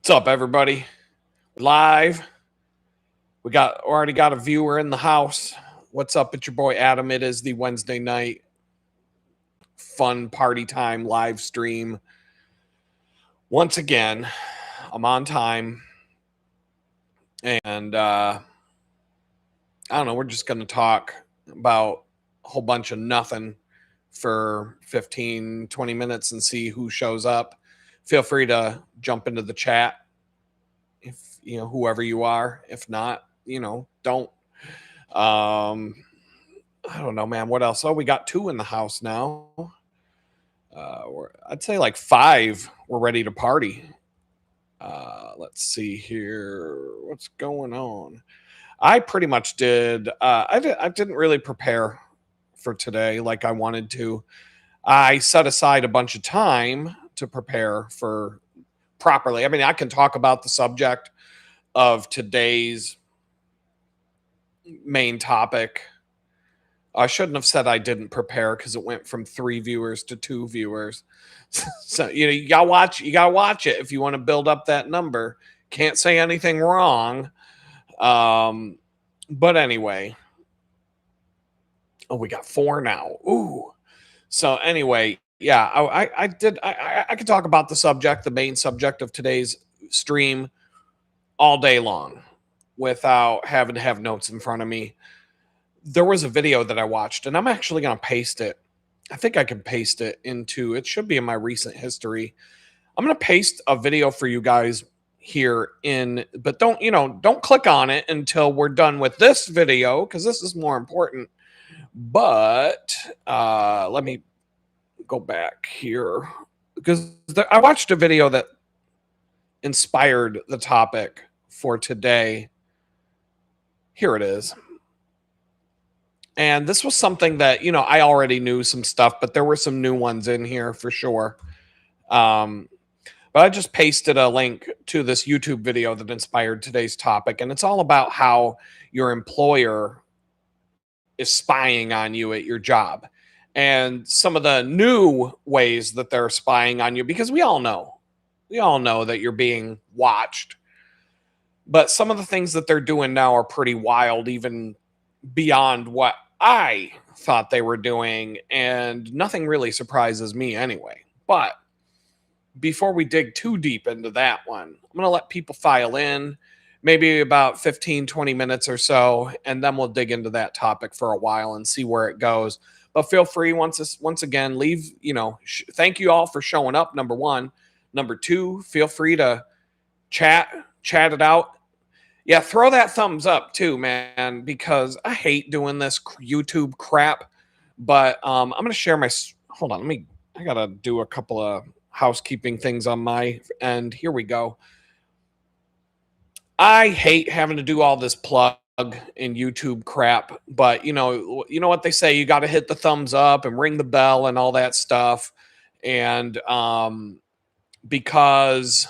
What's up, everybody? Live. We already got a viewer in the house. What's up? It's your boy Adam. It is the Wednesday night fun party time live stream. Once again, I'm on time. And I don't know, we're just gonna talk about a whole bunch of nothing for 15, 20 minutes and see who shows up. Feel free to jump into the chat if whoever you are. If not, don't. I don't know, man. What else? Oh, we got 2 in the house now. I'd say like 5 we're ready to party. Let's see here. What's going on? I pretty much did. I didn't really prepare for today like I wanted to. I set aside a bunch of time to prepare for properly. I mean, I can talk about the subject of today's main topic. I shouldn't have said I didn't prepare because it went from 3 viewers to 2 viewers. So you gotta watch. You gotta watch it if you want to build up that number. Can't say anything wrong. But anyway, oh, we got 4 now. Ooh. So anyway, yeah, I did. I could talk about the subject, the main subject of today's stream, all day long, without having to have notes in front of me. There was a video that I watched, and I'm actually going to paste it. I think I can paste it into, it should be in my recent history. I'm going to paste a video for you guys here but don't click on it until we're done with this video, because this is more important. But let me go back here, because I watched a video that inspired the topic for today. Here it is. And this was something that, I already knew some stuff, but there were some new ones in here for sure. But I just pasted a link to this YouTube video that inspired today's topic. And it's all about how your employer is spying on you at your job. And some of the new ways that they're spying on you, because we all know that you're being watched. But some of the things that they're doing now are pretty wild, even beyond what I thought they were doing, and nothing really surprises me anyway. But before we dig too deep into that one, I'm going to let people file in, maybe about 15, 20 minutes or so, and then we'll dig into that topic for a while and see where it goes. But feel free, once again, leave, thank you all for showing up, number 1. Number 2, feel free to chat it out. Yeah, throw that thumbs up too, man, because I hate doing this YouTube crap. But I'm going to share my... Hold on, I got to do a couple of housekeeping things on my end. Here we go. I hate having to do all this plug in YouTube crap, but you know what they say, you got to hit the thumbs up and ring the bell and all that stuff. And because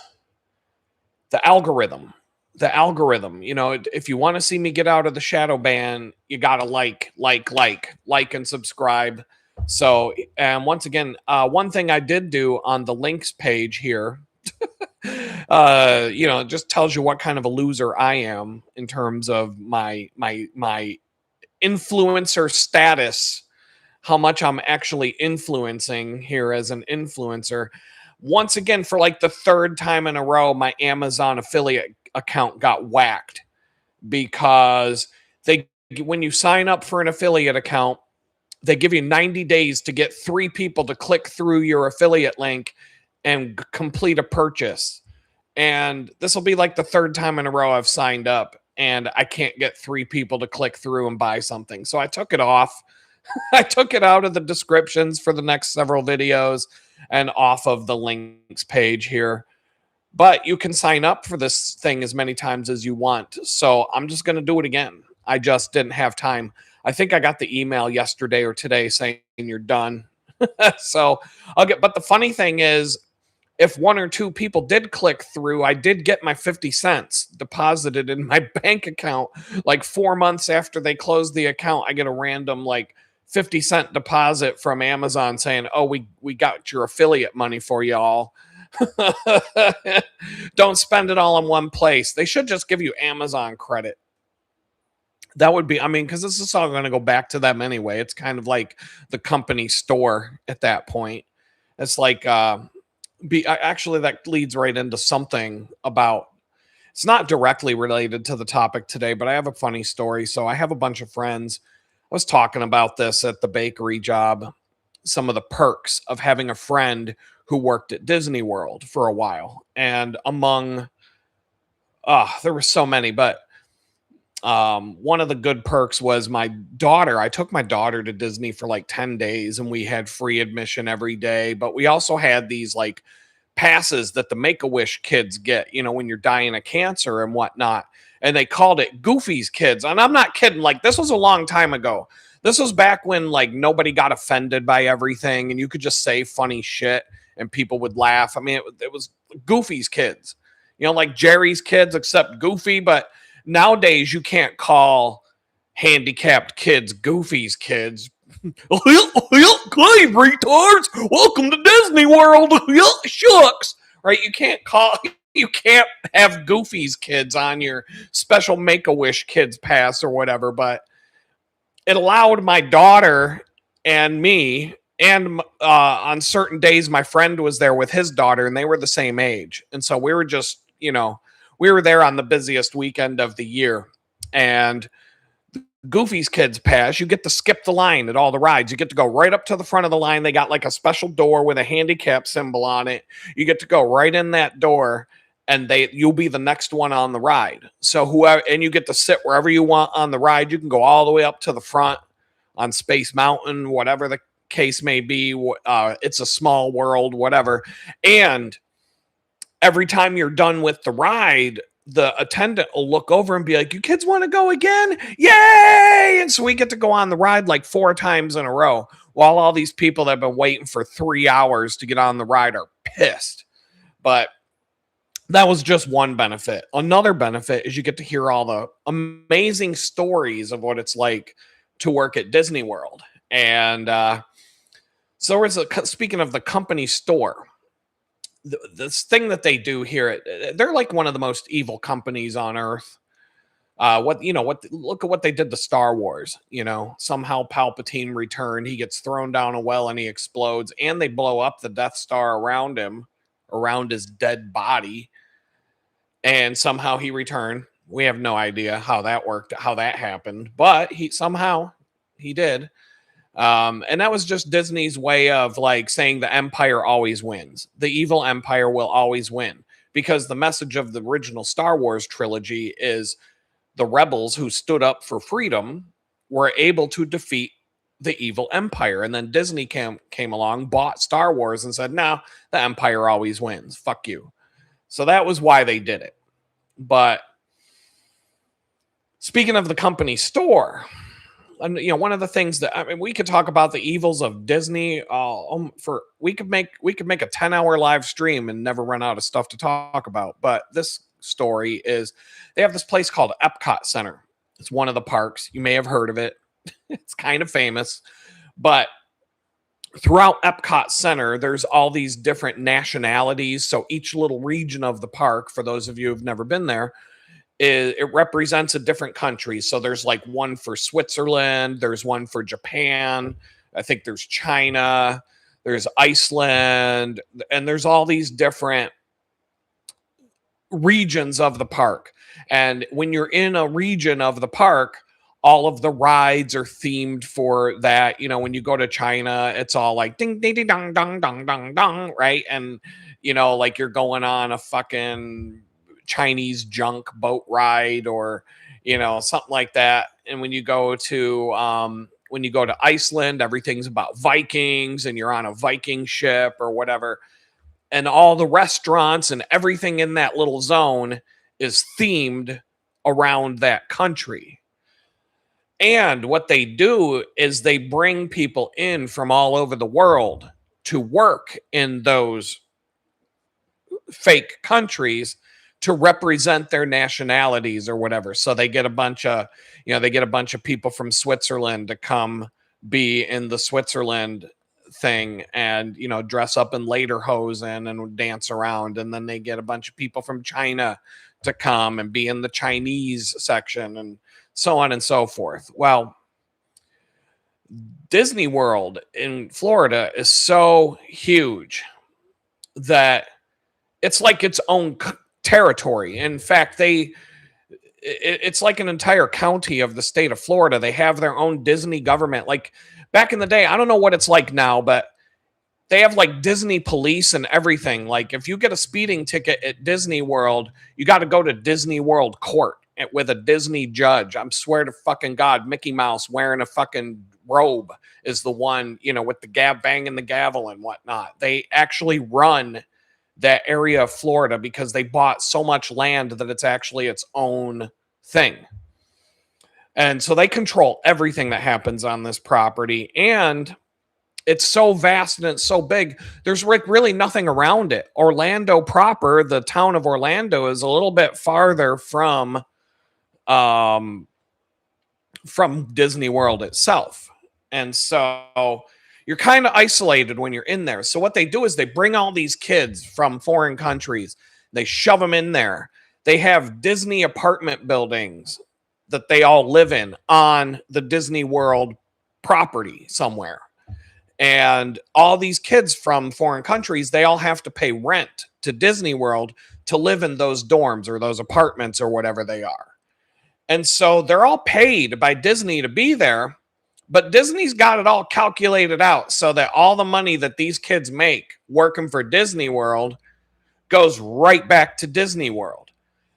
the algorithm, if you want to see me get out of the shadow ban, you got to like and subscribe. So, and once again, one thing I did do on the links page here, it just tells you what kind of a loser I am in terms of my influencer status, how much I'm actually influencing here as an influencer. Once again, for like the 3rd time in a row, my Amazon affiliate account got whacked, because when you sign up for an affiliate account, they give you 90 days to get 3 people to click through your affiliate link and complete a purchase. And this will be like the 3rd time in a row I've signed up, and I can't get 3 people to click through and buy something. So I took it off. I took it out of the descriptions for the next several videos and off of the links page here. But you can sign up for this thing as many times as you want. So I'm just going to do it again. I just didn't have time. I think I got the email yesterday or today saying you're done. So but the funny thing is, if 1 or 2 people did click through, I did get my 50 cents deposited in my bank account. Like 4 months after they closed the account, I get a random 50-cent deposit from Amazon saying, oh, we got your affiliate money for you all. Don't spend it all in one place. They should just give you Amazon credit. That would be, I mean, because this is all going to go back to them anyway. It's kind of like the company store at that point. It's like, actually, that leads right into something about, it's not directly related to the topic today, but I have a funny story. So I have a bunch of friends. I was talking about this at the bakery job, some of the perks of having a friend who worked at Disney World for a while. And among, there were so many, but one of the good perks was my daughter. I took my daughter to Disney for like 10 days and we had free admission every day, but we also had these like passes that the Make-A-Wish kids get, you know, when you're dying of cancer and whatnot. And they called it Goofy's Kids. And I'm not kidding. Like, this was a long time ago. This was back when like nobody got offended by everything and you could just say funny shit and people would laugh. I mean, it was Goofy's Kids, you know, like Jerry's Kids, except Goofy. But nowadays you can't call handicapped kids Goofy's Kids. Hey, retards, welcome to Disney World. Shucks. Right? You can't have Goofy's Kids on your special Make-A-Wish Kids pass or whatever, but it allowed my daughter and me, and on certain days my friend was there with his daughter and they were the same age. And so we were just, you know, we were there on the busiest weekend of the year. And Goofy's Kids Pass, you get to skip the line at all the rides. You get to go right up to the front of the line. They got like a special door with a handicap symbol on it. You get to go right in that door and you'll be the next one on the ride. So whoever, and you get to sit wherever you want on the ride. You can go all the way up to the front on Space Mountain, whatever the case may be. It's a Small World, whatever. And every time you're done with the ride, the attendant will look over and be like, "You kids want to go again? Yay!" And so we get to go on the ride like 4 times in a row while all these people that have been waiting for 3 hours to get on the ride are pissed. But that was just one benefit. Another benefit is you get to hear all the amazing stories of what it's like to work at Disney World. And so speaking of the company store, this thing that they do here, they're like one of the most evil companies on earth. Look at what they did to Star Wars. You know, somehow Palpatine returned, he gets thrown down a well and he explodes, and they blow up the Death Star around him, around his dead body, and somehow he returned. We have no idea how that worked, how that happened, but he did. And that was just Disney's way of like saying the empire always wins. The evil empire will always win, because the message of the original Star Wars trilogy is the rebels who stood up for freedom were able to defeat the evil empire. And then Disney came along, bought Star Wars and said, "No, the empire always wins. Fuck you." So that was why they did it. But speaking of the company store, and you know, one of the things that, I mean, we could talk about the evils of Disney we could make a 10-hour live stream and never run out of stuff to talk about. But this story is, they have this place called Epcot Center. It's one of the parks. You may have heard of it. It's kind of famous. But throughout Epcot Center, there's all these different nationalities. So each little region of the park, for those of you who've never been there, it represents a different country. So there's like one for Switzerland, there's one for Japan, I think there's China, there's Iceland, and there's all these different regions of the park. And when you're in a region of the park, all of the rides are themed for that. You know, when you go to China, it's all like ding ding ding dong dong dong dong dong, right? And you know, like you're going on a fucking Chinese junk boat ride, or you know, something like that. And when you go to Iceland, everything's about Vikings and you're on a Viking ship or whatever. And all the restaurants and everything in that little zone is themed around that country. And what they do is they bring people in from all over the world to work in those fake countries to represent their nationalities or whatever. So they get a bunch of people from Switzerland to come be in the Switzerland thing and, dress up in lederhosen and dance around. And then they get a bunch of people from China to come and be in the Chinese section and so on and so forth. Well, Disney World in Florida is so huge that it's like its own territory. In fact, it's like an entire county of the state of Florida. They have their own Disney government. Like back in the day, I don't know what it's like now, but they have like Disney police and everything. Like if you get a speeding ticket at Disney World, you got to go to Disney World court with a Disney judge. I'm swear to fucking God, Mickey Mouse wearing a fucking robe is the one, with the banging the gavel and whatnot. They actually run that area of Florida because they bought so much land that it's actually its own thing. And so they control everything that happens on this property. And it's so vast and it's so big. There's really nothing around it. Orlando proper, the town of Orlando, is a little bit farther from Disney World itself. And so you're kind of isolated when you're in there. So what they do is they bring all these kids from foreign countries. They shove them in there. They have Disney apartment buildings that they all live in on the Disney World property somewhere. And all these kids from foreign countries, they all have to pay rent to Disney World to live in those dorms or those apartments or whatever they are. And so they're all paid by Disney to be there, but Disney's got it all calculated out so that all the money that these kids make working for Disney World goes right back to Disney World.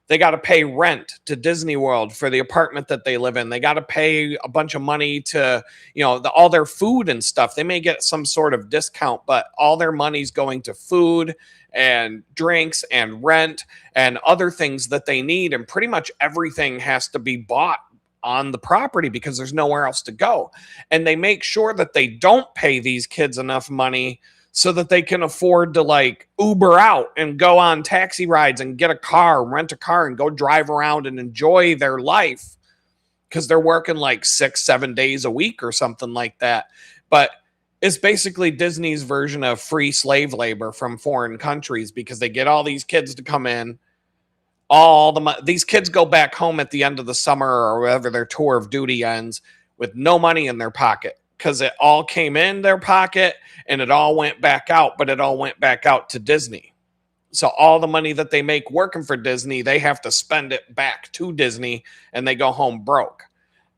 They got to pay rent to Disney World for the apartment that they live in. They got to pay a bunch of money to, all their food and stuff. They may get some sort of discount, but all their money's going to food and drinks and rent and other things that they need. And pretty much everything has to be bought on the property because there's nowhere else to go. And they make sure that they don't pay these kids enough money so that they can afford to like Uber out and go on taxi rides and get a car, rent a car and go drive around and enjoy their life because they're working like 6-7 days a week or something like that. But it's basically Disney's version of free slave labor from foreign countries because they get all these kids to come in. These kids go back home at the end of the summer or wherever their tour of duty ends with no money in their pocket because it all came in their pocket and it all went back out, but it all went back out to Disney. So all the money that they make working for Disney, they have to spend it back to Disney and they go home broke.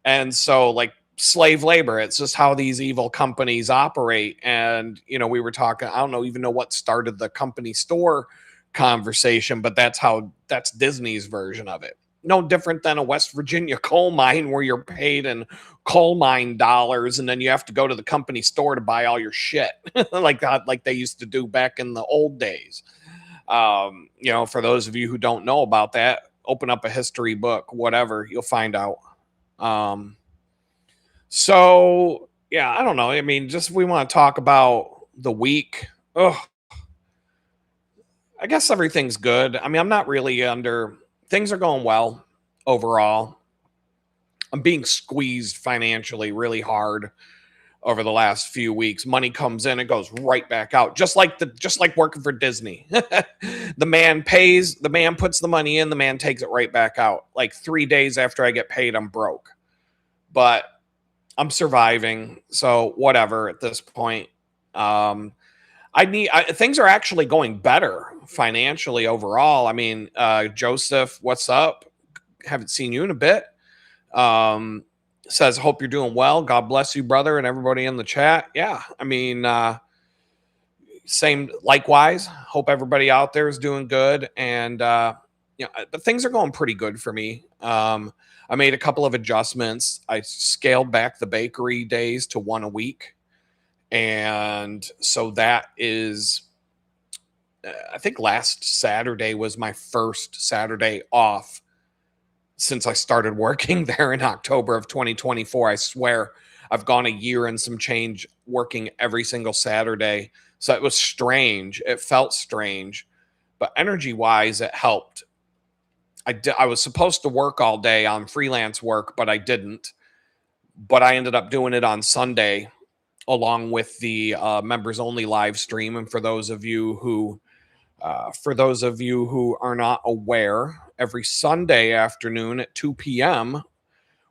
And so like slave labor, it's just how these evil companies operate. And, we were talking, I don't even know what started the company store conversation, but that's Disney's version of it. No different than a West Virginia coal mine where you're paid in coal mine dollars and then you have to go to the company store to buy all your shit like they used to do back in the old days. For those of you who don't know about that, open up a history book, whatever, you'll find out. So yeah, I don't know. I mean, just we want to talk about the week. I guess everything's good. I mean, I'm not really things are going well overall. I'm being squeezed financially really hard over the last few weeks. Money comes in, it goes right back out. Just like working for Disney. The man puts the money in, the man takes it right back out. Like 3 days after I get paid, I'm broke. But I'm surviving, so whatever at this point. Things are actually going better financially overall. I mean, Joseph, what's up? Haven't seen you in a bit. Says, hope you're doing well. God bless you, brother, and everybody in the chat. Yeah, I mean, same likewise. Hope everybody out there is doing good. And, but things are going pretty good for me. I made a couple of adjustments. I scaled back the bakery days to 1 a week. And so that is, I think last Saturday was my first Saturday off since I started working there in October of 2024. I swear I've gone a year and some change working every single Saturday. So it was strange. It felt strange, but energy wise, it helped. I was supposed to work all day on freelance work, but I didn't. But I ended up doing it on Sunday along with the members only live stream. And for those of you who are not aware, every Sunday afternoon at 2 p.m.,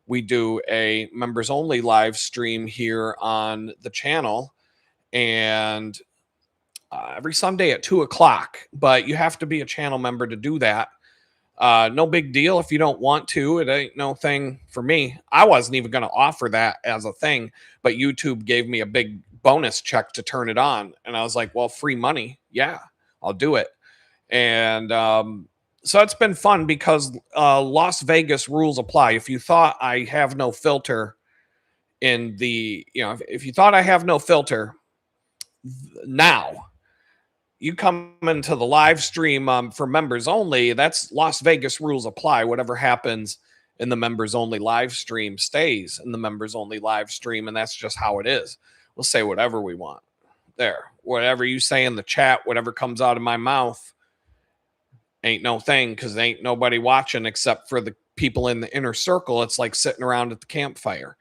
we do a members only live stream here on the channel. And every Sunday at 2 o'clock, but you have to be a channel member to do that. No big deal if you don't want to. It ain't no thing for me. I wasn't even going to offer that as a thing, but YouTube gave me a big bonus check to turn it on. And I was like, well, free money. Yeah, I'll do it. And so it's been fun because Las Vegas rules apply. If you thought I have no filter if you thought I have no filter now, you come into the live stream for members only, that's Las Vegas rules apply. Whatever happens in the members only live stream stays in the members only live stream. And that's just how it is. We'll say whatever we want there. Whatever you say in the chat, whatever comes out of my mouth ain't no thing, because ain't nobody watching except for the people in the inner circle. It's like sitting around at the campfire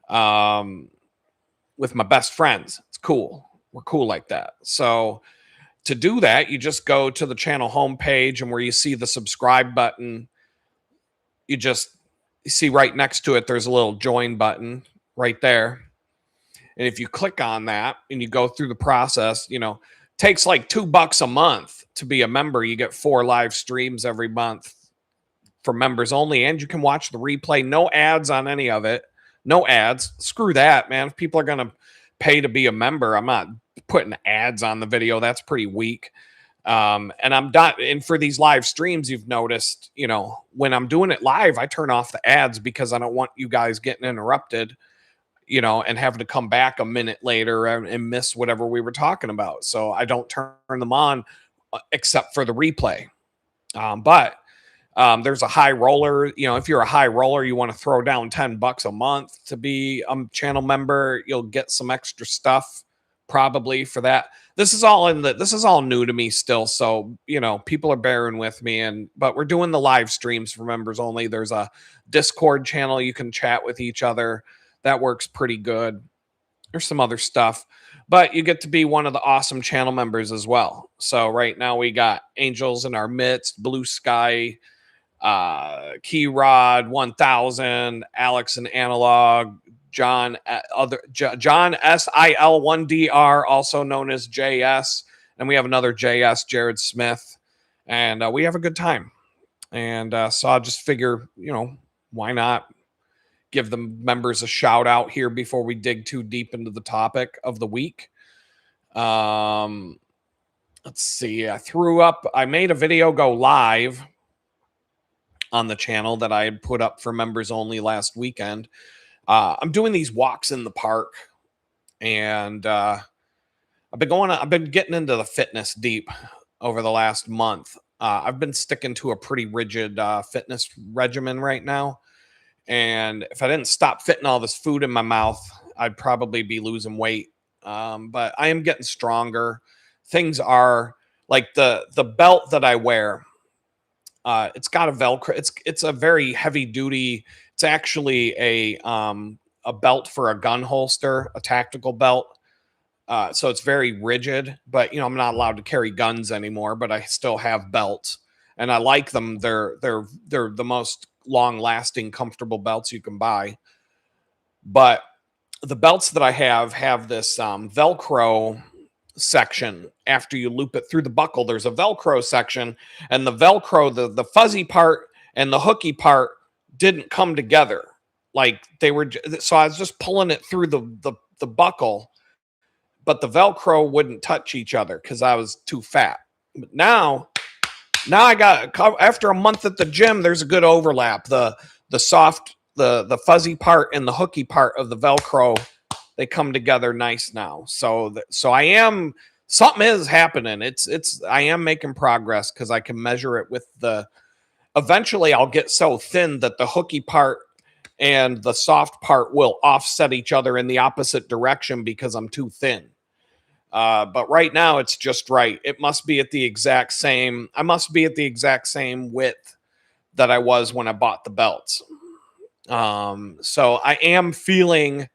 with my best friends. It's cool. We're cool like that. So to do that, you just go to the channel homepage, and where you see the subscribe button, you see right next to it, there's a little join button right there. And if you click on that and you go through the process, takes like $2 a month to be a member. You get 4 live streams every month for members only, and you can watch the replay. No ads on any of it. No ads. Screw that, man. If people are going to pay to be a member, I'm not putting ads on the video. That's pretty weak. And I'm not. And for these live streams, you've noticed, when I'm doing it live, I turn off the ads because I don't want you guys getting interrupted, and having to come back a minute later and miss whatever we were talking about. So I don't turn them on except for the replay. But there's a high roller. If you're a high roller, you want to throw down $10 a month to be a channel member. You'll get some extra stuff probably for that. This is all new to me still. So, people are bearing with me, but we're doing the live streams for members only. There's a Discord channel. You can chat with each other. That works pretty good. There's some other stuff, but you get to be one of the awesome channel members as well. So right now we got Angels in Our Midst, Blue Sky, Keyrod 1000, Alex and Analog, John SIL1DR, also known as JS, and we have another JS, Jared Smith, and we have a good time. And so I just figure, why not give the members a shout out here before we dig too deep into the topic of the week. Let's see. I made a video go live on the channel that I had put up for members only last weekend. I'm doing these walks in the park, and I've been getting into the fitness deep over the last month. I've been sticking to a pretty rigid fitness regimen right now. And if I didn't stop fitting all this food in my mouth, I'd probably be losing weight. But I am getting stronger. Things are like the belt that I wear. It's got a Velcro. It's a very heavy duty. It's actually a belt for a gun holster, a tactical belt. So it's very rigid. But I'm not allowed to carry guns anymore. But I still have belts, and I like them. They're the most long-lasting, comfortable belts you can buy. But the belts that I have this Velcro section. After you loop it through the buckle, there's a Velcro section, and the Velcro, the fuzzy part and the hooky part didn't come together like they were. So I was just pulling it through the buckle, but the Velcro wouldn't touch each other because I was too fat. But now I got, after a month at the gym, there's a good overlap. The soft, the fuzzy part and the hooky part of the Velcro, they come together nice now. So something is happening. I am making progress because I can measure it with eventually I'll get so thin that the hooky part and the soft part will offset each other in the opposite direction because I'm too thin. But right now it's just right. It must be at the exact same. I must be at the exact same width that I was when I bought the belts. So I am feeling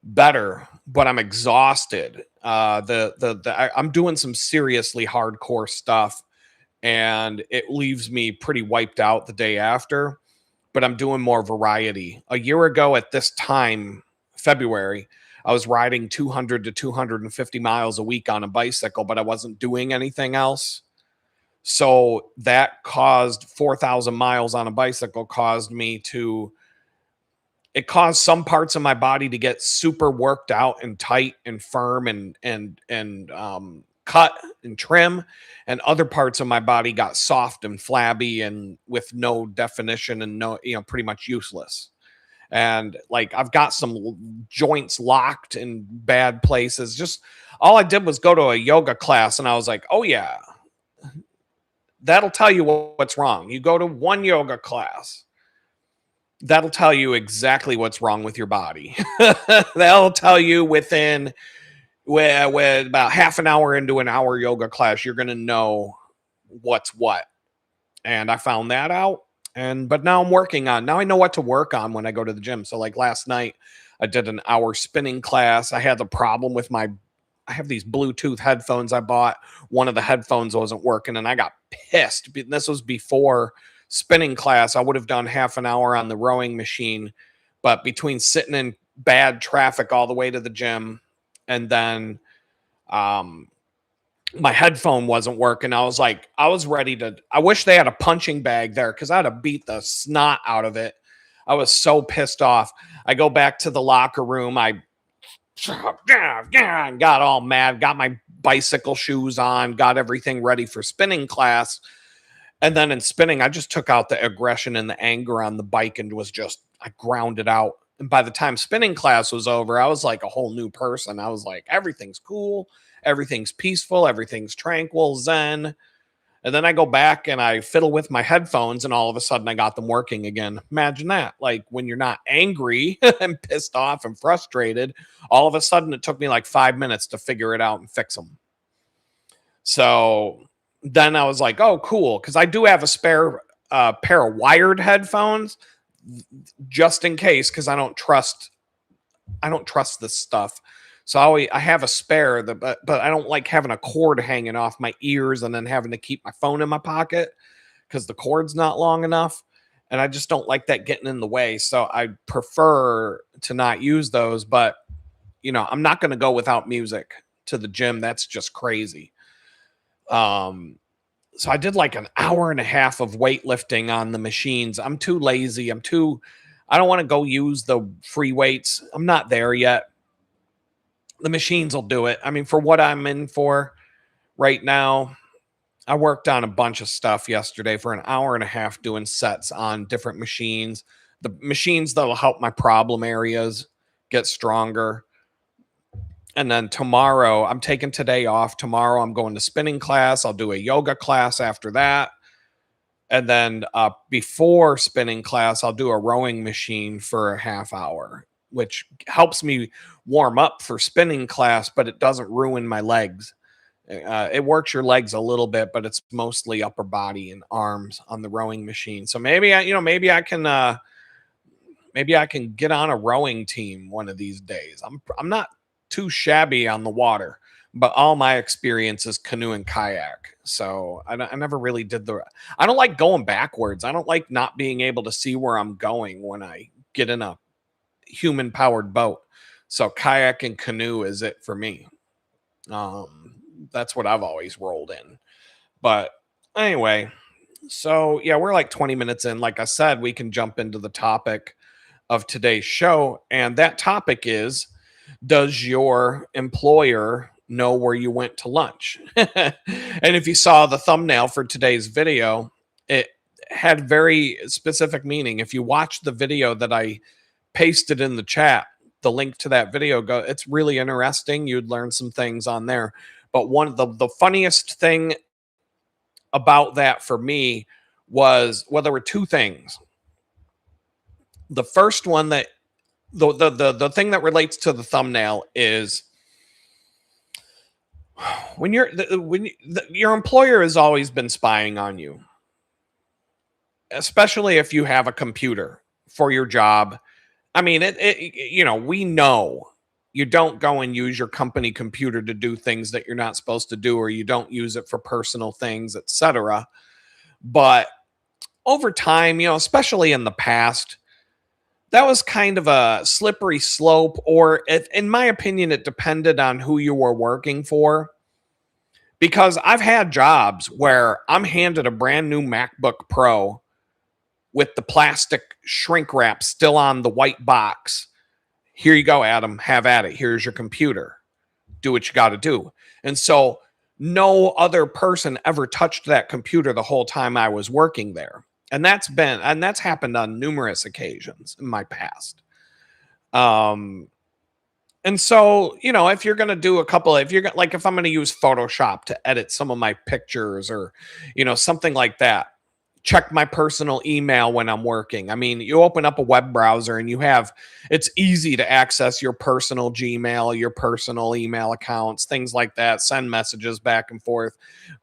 better but I'm exhausted. I'm doing some seriously hardcore stuff, and it leaves me pretty wiped out the day after. But I'm doing more variety. A year ago at this time, February, I was riding 200 to 250 miles a week on a bicycle, but I wasn't doing anything else. So that caused 4,000 miles on a bicycle caused me to it caused some parts of my body to get super worked out and tight and firm and cut and trim, and other parts of my body got soft and flabby and with no definition and no, pretty much useless. And like I've got some joints locked in bad places. Just all I did was go to a yoga class, and I was like, oh yeah, that'll tell you what's wrong. You go to one yoga class, that'll tell you exactly what's wrong with your body. That'll tell you within with about half an hour into an hour yoga class, you're going to know what's what. And I found that out. But now now I know what to work on when I go to the gym. So like last night, I did an hour spinning class. I had the problem with I have these Bluetooth headphones I bought. One of the headphones wasn't working, and I got pissed. This was before spinning class. I would have done half an hour on the rowing machine, but between sitting in bad traffic all the way to the gym, and then my headphone wasn't working, I was ready to. I wish they had a punching bag there, because I'd have beat the snot out of it. I was so pissed off. I go back to the locker room. I got all mad, got my bicycle shoes on, got everything ready for spinning class. And then in spinning, I just took out the aggression and the anger on the bike and I ground it out. And by the time spinning class was over, I was like a whole new person. I was like, everything's cool, everything's peaceful, everything's tranquil, zen. And then I go back and I fiddle with my headphones, and all of a sudden I got them working again. Imagine that. Like when you're not angry and pissed off and frustrated, all of a sudden it took me like 5 minutes to figure it out and fix them. So then I was like, oh, cool. Because I do have a spare pair of wired headphones just in case, because I don't trust this stuff. So I have a spare, but I don't like having a cord hanging off my ears and then having to keep my phone in my pocket because the cord's not long enough. And I just don't like that getting in the way. So I prefer to not use those. But, I'm not going to go without music to the gym. That's just crazy. So I did like an hour and a half of weightlifting on the machines. I'm too lazy. I don't want to go use the free weights. I'm not there yet. The machines will do it. I mean, for what I'm in for right now, I worked on a bunch of stuff yesterday for an hour and a half doing sets on different machines. The machines that'll help my problem areas get stronger. And then tomorrow, I'm taking today off. Tomorrow, I'm going to spinning class. I'll do a yoga class after that. And then before spinning class, I'll do a rowing machine for a half hour, which helps me warm up for spinning class, but it doesn't ruin my legs. It works your legs a little bit, but it's mostly upper body and arms on the rowing machine. So maybe I can get on a rowing team one of these days. I'm not too shabby on the water, but all my experience is canoe and kayak. So I never really did I don't like going backwards. I don't like not being able to see where I'm going when I get in a human powered boat. So kayak and canoe is it for me. That's what I've always rolled in. But anyway, so yeah, we're like 20 minutes in. Like I said, we can jump into the topic of today's show. And that topic is, does your employer know where you went to lunch? And if you saw the thumbnail for today's video, it had very specific meaning. If you watch the video that I pasted in the chat, the link to that video, it's really interesting. You'd learn some things on there. But one of the funniest thing about that for me was, well, there were two things. The first one, that the thing that relates to the thumbnail is when your employer has always been spying on you, especially if you have a computer for your job. I mean, we know you don't go and use your company computer to do things that you're not supposed to do, or you don't use it for personal things, etc. But over time, especially in the past, that was kind of a slippery slope, or in my opinion, it depended on who you were working for. Because I've had jobs where I'm handed a brand new MacBook Pro with the plastic shrink wrap still on the white box. Here you go, Adam, have at it. Here's your computer. Do what you got to do. And so no other person ever touched that computer the whole time I was working there. And that's happened on numerous occasions in my past. And so, if you're going to do if I'm going to use Photoshop to edit some of my pictures, or, something like that, check my personal email when I'm working. I mean, you open up a web browser and it's easy to access your personal Gmail, your personal email accounts, things like that, send messages back and forth,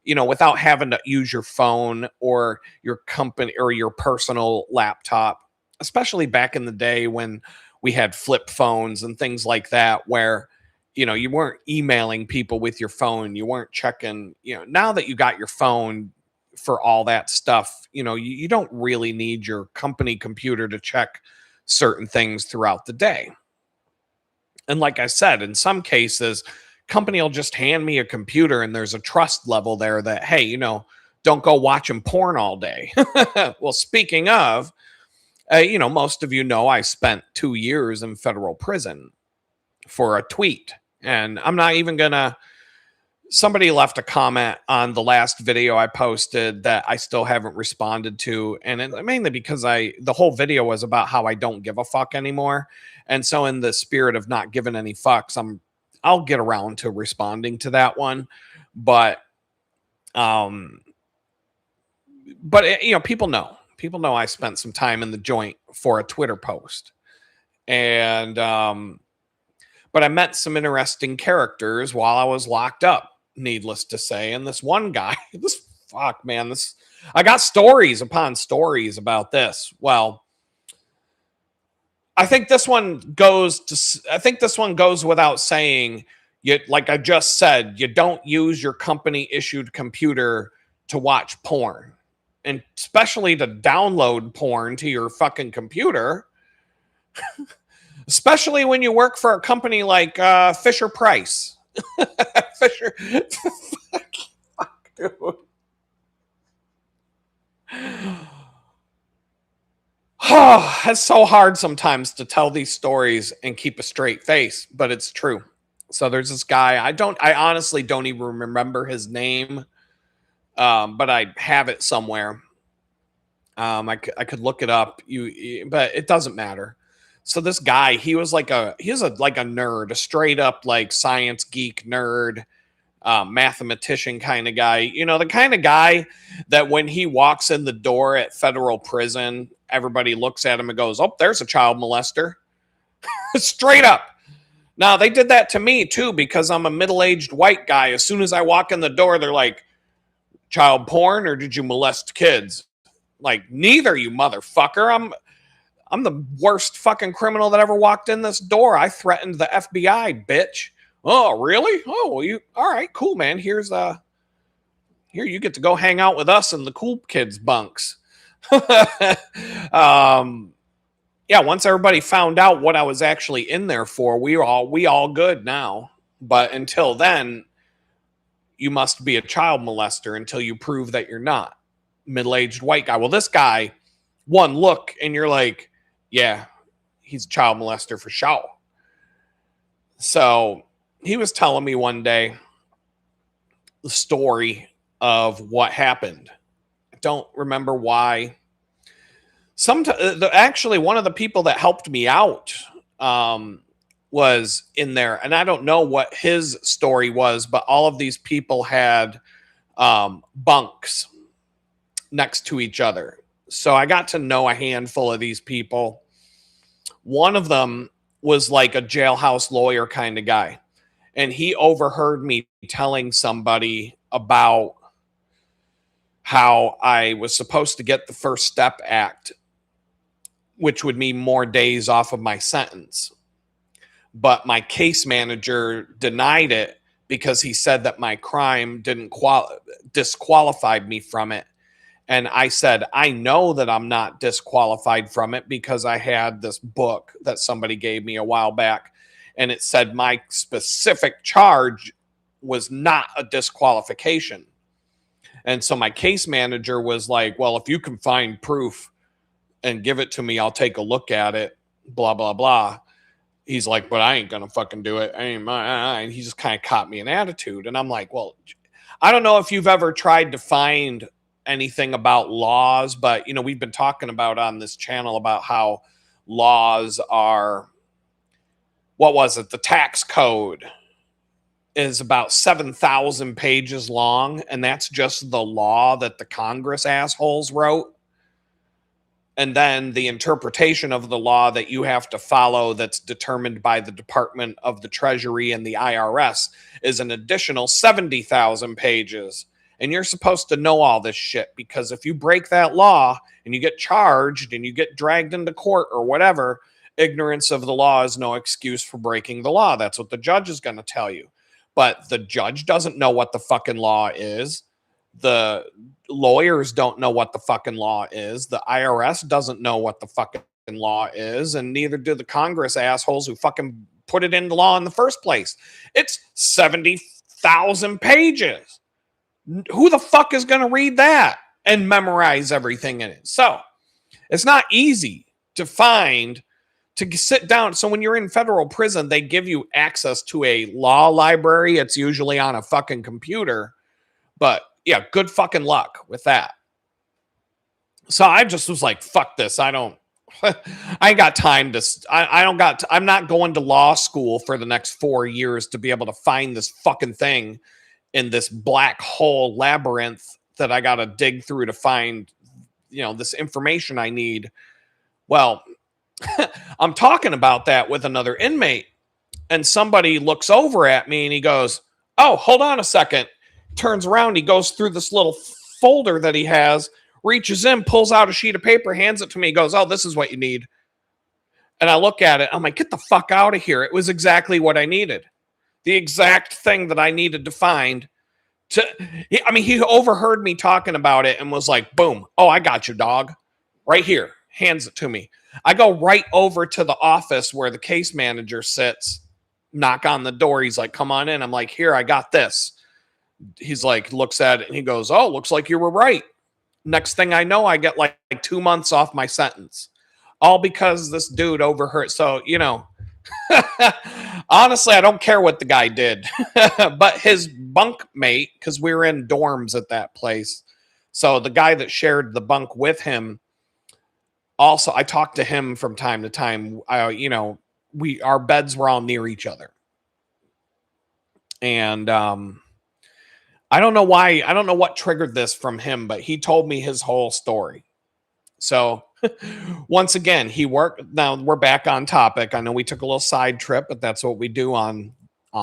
without having to use your phone or your company or your personal laptop, especially back in the day when we had flip phones and things like that, where, you weren't emailing people with your phone. You weren't checking, now that you got your phone for all that stuff, you don't really need your company computer to check certain things throughout the day. And like I said, in some cases, company will just hand me a computer and there's a trust level there that, hey, don't go watching porn all day. Well, speaking of, most of I spent 2 years in federal prison for a tweet. And I'm not even gonna, somebody left a comment on the last video I posted that I still haven't responded to. And mainly because the whole video was about how I don't give a fuck anymore. And so in the spirit of not giving any fucks, I'll get around to responding to that one. But people know I spent some time in the joint for a Twitter post. And, but I met some interesting characters while I was locked up, needless to say. And this one guy, I got stories upon stories about this. Well, I think this one goes without saying. Like I just said, you don't use your company issued computer to watch porn, and especially to download porn to your fucking computer. Especially when you work for a company like Fisher Price. Fisher. Fuck, dude. Oh, it's so hard sometimes to tell these stories and keep a straight face, but it's true. So there's this guy. I honestly don't even remember his name, but I have it somewhere. I could look it up. But it doesn't matter. So this guy, he was like a nerd, a straight up like science geek nerd, mathematician kind of guy. The kind of guy that when he walks in the door at federal prison, everybody looks at him and goes, "Oh, there's a child molester." Straight up. Now, they did that to me too, because I'm a middle-aged white guy. As soon as I walk in the door, they're like, "Child porn, or did you molest kids?" Like, neither, you motherfucker. I'm the worst fucking criminal that ever walked in this door. I threatened the FBI, bitch. Oh, really? Oh, all right, cool, man. Here you get to go hang out with us in the cool kids bunks. Yeah, once everybody found out what I was actually in there for, we all good now. But until then, you must be a child molester until you prove that you're not. Middle-aged white guy. Well, this guy, one look and you're like, yeah, he's a child molester for sure. So he was telling me one day the story of what happened. I don't remember why. Actually, one of the people that helped me out was in there, and I don't know what his story was, but all of these people had bunks next to each other. So I got to know a handful of these people. One of them was like a jailhouse lawyer kind of guy. And he overheard me telling somebody about how I was supposed to get the First Step Act, which would mean more days off of my sentence. but my case manager denied it because he said that my crime didn't disqualified me from it. And I said, I know that I'm not disqualified from it because I had this book that somebody gave me a while back, and it said my specific charge was not a disqualification. And so my case manager was like, well, if you can find proof and give it to me, I'll take a look at it, blah, blah, blah. He's like, but I ain't going to fucking do it. I ain't and he just kind of caught me an attitude. And I'm like, well, I don't know if you've ever tried to find anything about laws, but, you know, we've been talking about on this channel about how laws are, what was it? The tax code is about 7,000 pages long, and that's just the law that the Congress assholes wrote. And then the interpretation of the law that you have to follow that's determined by the Department of the Treasury and the IRS is an additional 70,000 pages. And you're supposed to know all this shit, because if you break that law and you get charged and you get dragged into court or whatever, ignorance of the law is no excuse for breaking the law. That's what the judge is going to tell you. But the judge doesn't know what the fucking law is. The lawyers don't know what the fucking law is. The IRS doesn't know what the fucking law is. And neither do the Congress assholes who fucking put it into law in the first place. It's 70,000 pages. Who the fuck is going to read that and memorize everything in it? So it's not easy to find, to sit down. So when you're in federal prison, they give you access to a law library. It's usually on a fucking computer, but yeah, good fucking luck with that. So I just was like, fuck this. I ain't got time to, I'm not going to law school for the next 4 years to be able to find this fucking thing in this black hole labyrinth that I got to dig through to find, you know, this information I need. Well, I'm talking about that with another inmate, and somebody looks over at me and he goes, oh, hold on a second. Turns around, he goes through this little folder that he has, reaches in, pulls out a sheet of paper, hands it to me. He goes, oh, this is what you need. And I look at it. I'm like, get the fuck out of here. It was exactly what I needed. The exact thing that I needed to find. He overheard me talking about it and was like, boom. Oh, I got you, dog. Right here. Hands it to me. I go right over to the office where the case manager sits, knock on the door. He's like, come on in. I'm like, here, I got this. He's like, looks at it and he goes, oh, looks like you were right. Next thing I know, I get like 2 months off my sentence. All because this dude overheard. So, you know, honestly, I don't care what the guy did. But his bunk mate, because we were in dorms at that place. So the guy that shared the bunk with him, also, I talked to him from time to time. You know, our beds were all near each other. And I don't know why. I don't know what triggered this from him, but he told me his whole story. So once again, he worked. Now we're back on topic. I know we took a little side trip, but that's what we do on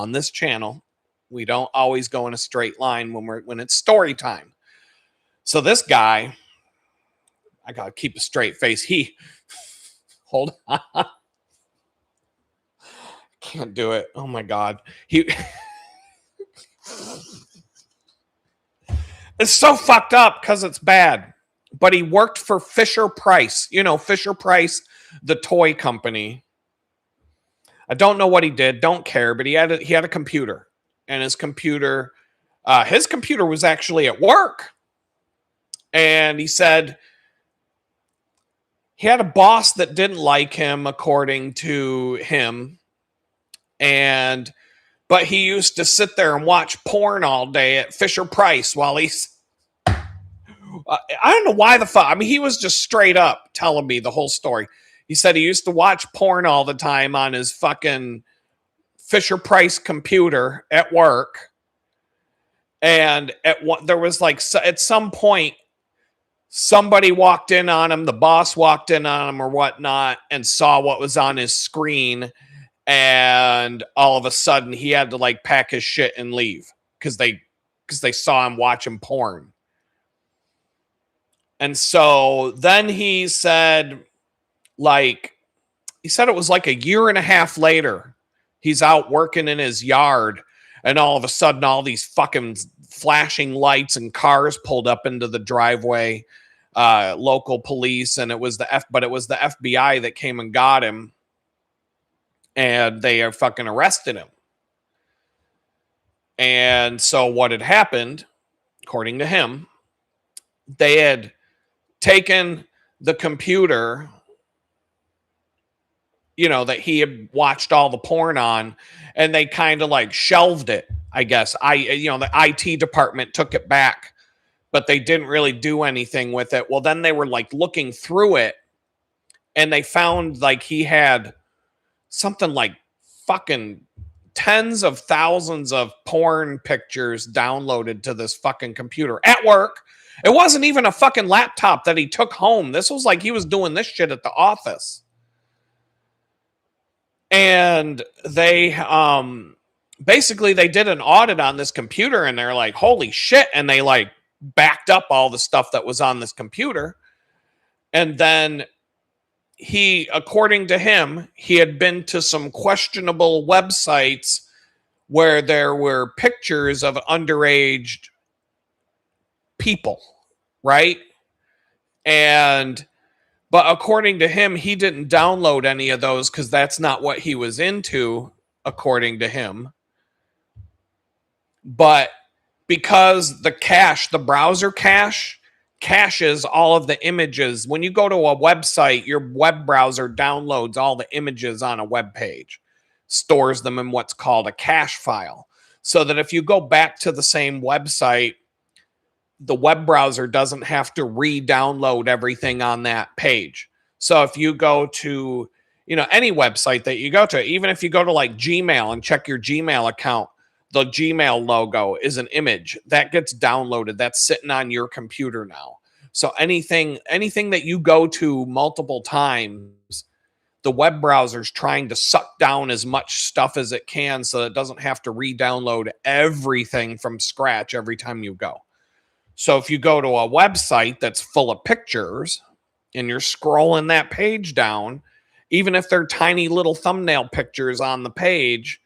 this channel. We don't always go in a straight line when it's story time. So this guy, I gotta keep a straight face. Hold on. Can't do it. Oh my God. It's so fucked up because it's bad. But he worked for Fisher Price. You know, Fisher Price, the toy company. I don't know what he did. Don't care. But he had a computer. And his computer was actually at work. And he said he had a boss that didn't like him, according to him. But he used to sit there and watch porn all day at Fisher Price while he's... I don't know why the fuck. I mean, he was just straight up telling me the whole story. He said he used to watch porn all the time on his fucking Fisher Price computer at work. And there was like, at some point, somebody walked in on him. The boss walked in on him or whatnot and saw what was on his screen. And all of a sudden he had to like pack his shit and leave because they saw him watching porn. And so then he said it was like a year and a half later He's out working in his yard, and all of a sudden, all these fucking flashing lights and cars pulled up into the driveway. Local police, and it was the FBI that came and got him, and they are fucking arrested him. And so what had happened, according to him, they had taken the computer, that he had watched all the porn on, and they kind of like shelved it, I guess. The IT department took it back, but they didn't really do anything with it. Well, then they were like looking through it, and they found like he had something like fucking tens of thousands of porn pictures downloaded to this fucking computer at work. It wasn't even a fucking laptop that he took home. This was like he was doing this shit at the office. And they basically they did an audit on this computer, and they're like, holy shit. And they like backed up all the stuff that was on this computer. And then according to him, he had been to some questionable websites where there were pictures of underage people, right? But according to him, he didn't download any of those because that's not what he was into, according to him. But because the browser caches all of the images. When you go to a website, your web browser downloads all the images on a web page, stores them in what's called a cache file, so that if you go back to the same website, the web browser doesn't have to re-download everything on that page. So if you go to, any website that you go to, even if you go to like Gmail and check your Gmail account, the Gmail logo is an image that gets downloaded. That's sitting on your computer now. So anything that you go to multiple times, the web browser's trying to suck down as much stuff as it can so it doesn't have to re-download everything from scratch every time you go. So if you go to a website that's full of pictures and you're scrolling that page down, even if they're tiny little thumbnail pictures on the page,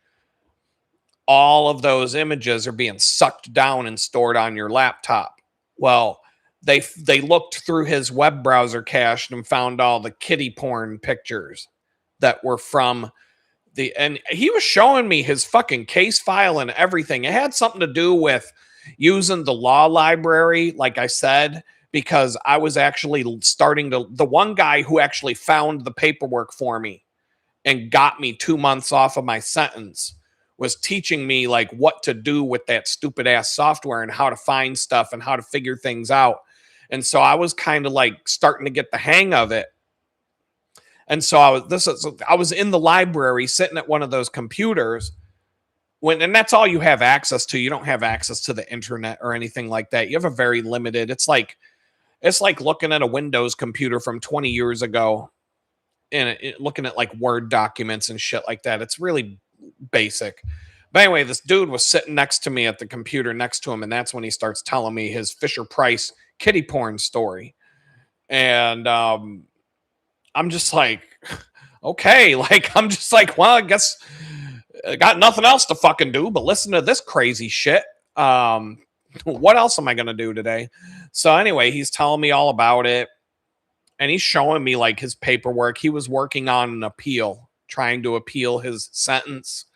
all of those images are being sucked down and stored on your laptop. Well, they looked through his web browser cache and found all the kiddie porn pictures that were from and he was showing me his fucking case file and everything. It had something to do with using the law library, like I said, because I was actually the one guy who actually found the paperwork for me and got me 2 months off of my sentence was teaching me like what to do with that stupid ass software and how to find stuff and how to figure things out. And so I was kind of like starting to get the hang of it. And so I was in the library sitting at one of those computers and that's all you have access to. You don't have access to the internet or anything like that. You have a very limited, it's like looking at a Windows computer from 20 years ago and looking at like Word documents and shit like that. It's really basic. But anyway, this dude was sitting next to me at the computer next to him, and that's when he starts telling me his Fisher Price kiddie porn story. And I'm just like, okay, like I'm just like, well, I guess I got nothing else to fucking do but listen to this crazy shit. What else am I gonna do today? So anyway, he's telling me all about it, and he's showing me like his paperwork. He was working on an appeal, trying to appeal his sentence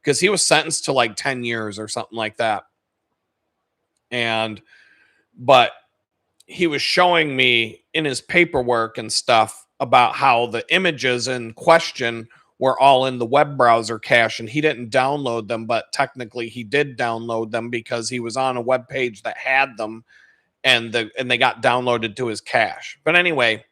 because he was sentenced to like 10 years or something like that. But he was showing me in his paperwork and stuff about how the images in question were all in the web browser cache, and he didn't download them, but technically he did download them because he was on a web page that had them, and they got downloaded to his cache. But anyway,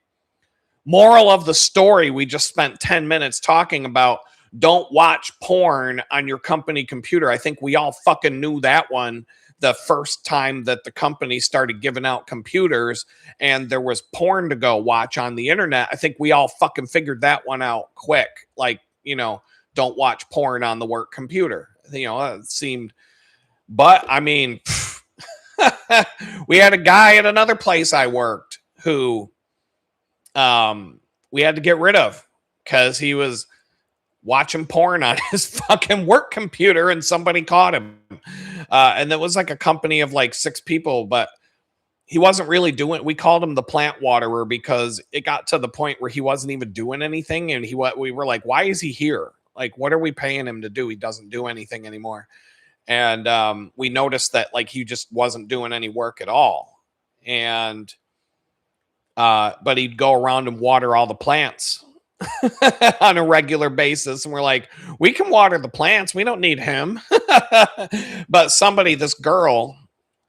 moral of the story, we just spent 10 minutes talking about don't watch porn on your company computer. I think we all fucking knew that one the first time that the company started giving out computers and there was porn to go watch on the internet. I think we all fucking figured that one out quick. Like, don't watch porn on the work computer. It seemed, but I mean, we had a guy at another place I worked who we had to get rid of because he was watching porn on his fucking work computer, and somebody caught him. And it was like a company of like 6 people, but he wasn't really doing, we called him the plant waterer because it got to the point where he wasn't even doing anything. And we were like, why is he here? Like, what are we paying him to do? He doesn't do anything anymore. And we noticed that like he just wasn't doing any work at all. And but he'd go around and water all the plants on a regular basis. And we're like, we can water the plants. We don't need him. But this girl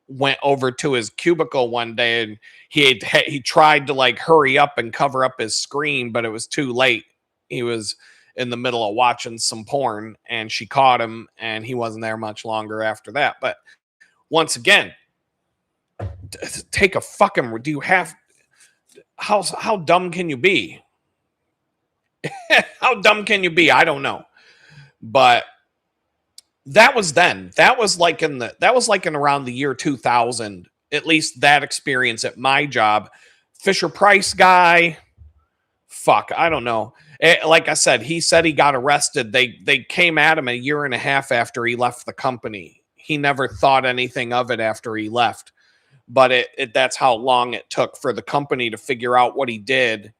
went over to his cubicle one day, and he tried to like hurry up and cover up his screen, but it was too late. He was in the middle of watching some porn, and she caught him, and he wasn't there much longer after that. But once again, take a fucking, do you have, how dumb can you be? How dumb can you be? I don't know. But that was then. That was like in around the year 2000. At least that experience at my job. Fisher Price guy. Fuck, I don't know. Like I said, he said he got arrested. They came at him a year and a half after he left the company. He never thought anything of it after he left. But that's how long it took for the company to figure out what he did.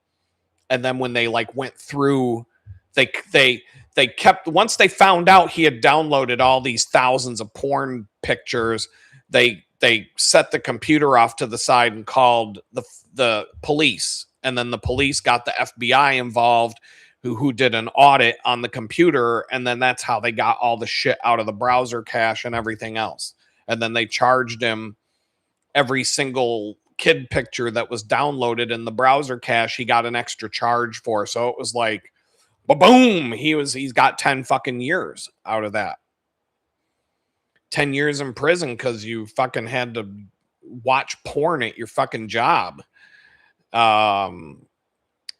And then when they like went through, they kept, once they found out he had downloaded all these thousands of porn pictures, they set the computer off to the side and called the police. And then the police got the FBI involved, who did an audit on the computer. And then that's how they got all the shit out of the browser cache and everything else. And then they charged him every single kid picture that was downloaded in the browser cache. He got an extra charge for. So it was like, boom, he's got 10 fucking years out of that. 10 years in prison because you fucking had to watch porn at your fucking job.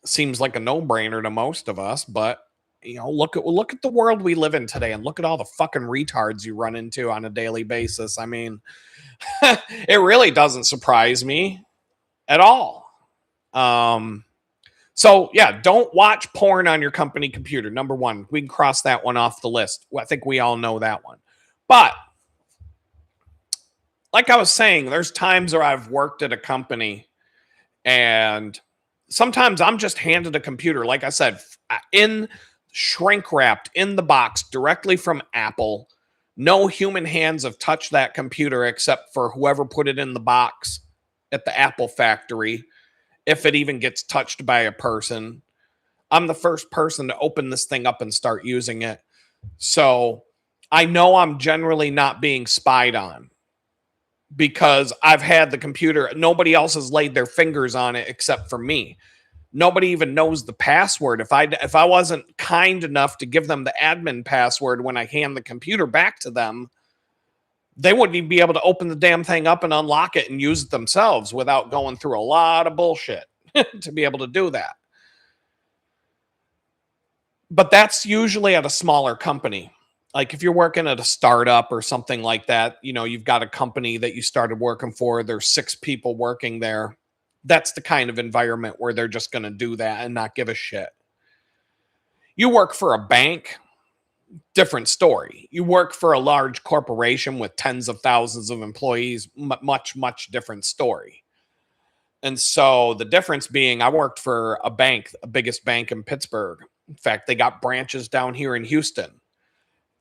Seems like a no-brainer to most of us, but you know, look at the world we live in today, and look at all the fucking retards you run into on a daily basis. I mean, it really doesn't surprise me at all. So yeah, don't watch porn on your company computer. Number one, we can cross that one off the list. I think we all know that one. But like I was saying, there's times where I've worked at a company and sometimes I'm just handed a computer, like I said, in shrink wrapped in the box directly from Apple. No human hands have touched that computer except for whoever put it in the box at the Apple factory. If it even gets touched by a person, I'm the first person to open this thing up and start using it. So I know I'm generally not being spied on because I've had the computer. Nobody else has laid their fingers on it except for me. Nobody even knows the password. If I wasn't kind enough to give them the admin password when I hand the computer back to them, they wouldn't even be able to open the damn thing up and unlock it and use it themselves without going through a lot of bullshit to be able to do that. But that's usually at a smaller company. Like if you're working at a startup or something like that, you know, you've got a company that you started working for, there's 6 people working there. That's the kind of environment where they're just going to do that and not give a shit. You work for a bank, different story. You work for a large corporation with tens of thousands of employees, much, much different story. And so the difference being, I worked for a bank, the biggest bank in Pittsburgh. In fact, they got branches down here in Houston.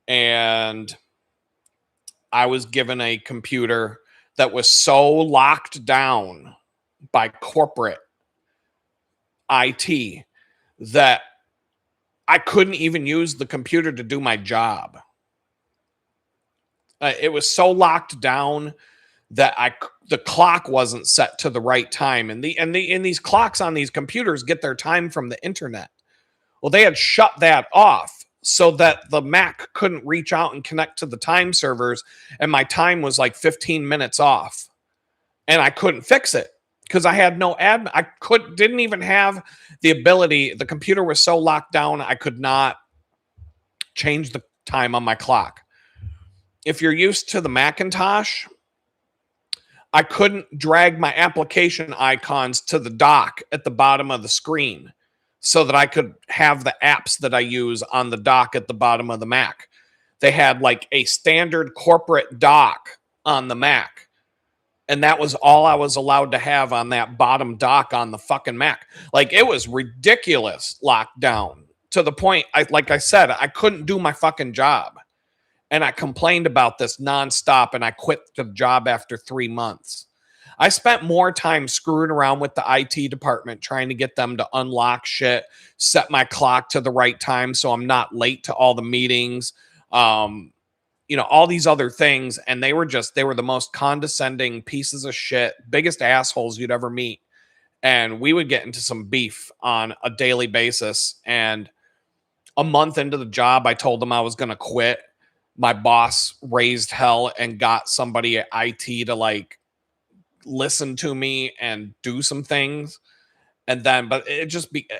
And I was given a computer that was so locked down by corporate IT that I couldn't even use the computer to do my job. It was so locked down that the clock wasn't set to the right time. And these clocks on these computers get their time from the internet. Well, they had shut that off so that the Mac couldn't reach out and connect to the time servers. And my time was like 15 minutes off. And I couldn't fix it because I had no admin. Didn't even have the ability. The computer was so locked down, I could not change the time on my clock. If you're used to the Macintosh, I couldn't drag my application icons to the dock at the bottom of the screen. so that I could have the apps that I use on the dock at the bottom of the Mac. They had like a standard corporate dock on the Mac. And that was all I was allowed to have on that bottom dock on the fucking Mac. Like, it was ridiculous lockdown to the point, like I said, I couldn't do my fucking job. And I complained about this nonstop, and I quit the job after 3 months. I spent more time screwing around with the IT department, trying to get them to unlock shit, set my clock to the right time so I'm not late to all the meetings, all these other things. And they were the most condescending pieces of shit, biggest assholes you'd ever meet. And we would get into some beef on a daily basis. And a month into the job, I told them I was going to quit. My boss raised hell and got somebody at IT to like listen to me and do some things. And then, but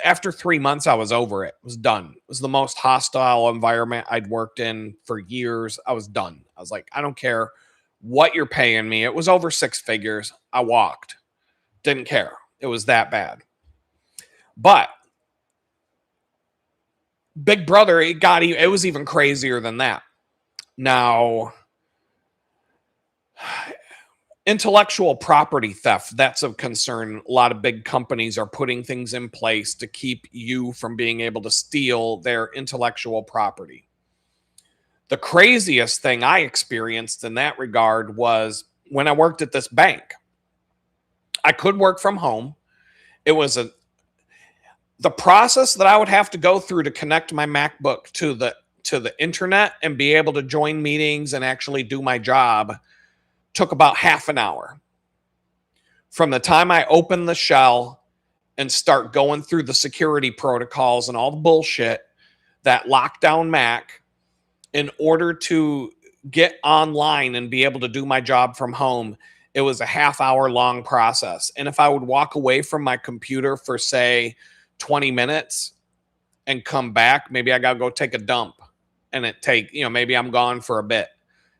after 3 months, I was over it. It was done. It was the most hostile environment I'd worked in for years. I was done. I was like, I don't care what you're paying me. It was over 6 figures. I walked. Didn't care. It was that bad. But Big Brother, it was even crazier than that. Now, intellectual property theft, that's of concern. A lot of big companies are putting things in place to keep you from being able to steal their intellectual property. The craziest thing I experienced in that regard was when I worked at this bank. I could work from home. It was the process that I would have to go through to connect my MacBook to the internet and be able to join meetings and actually do my job took about half an hour. From the time I open the shell and start going through the security protocols and all the bullshit that lock down Mac in order to get online and be able to do my job from home, it was a half-hour long process. And if I would walk away from my computer for, say, 20 minutes and come back, maybe I got to go take a dump. And maybe I'm gone for a bit.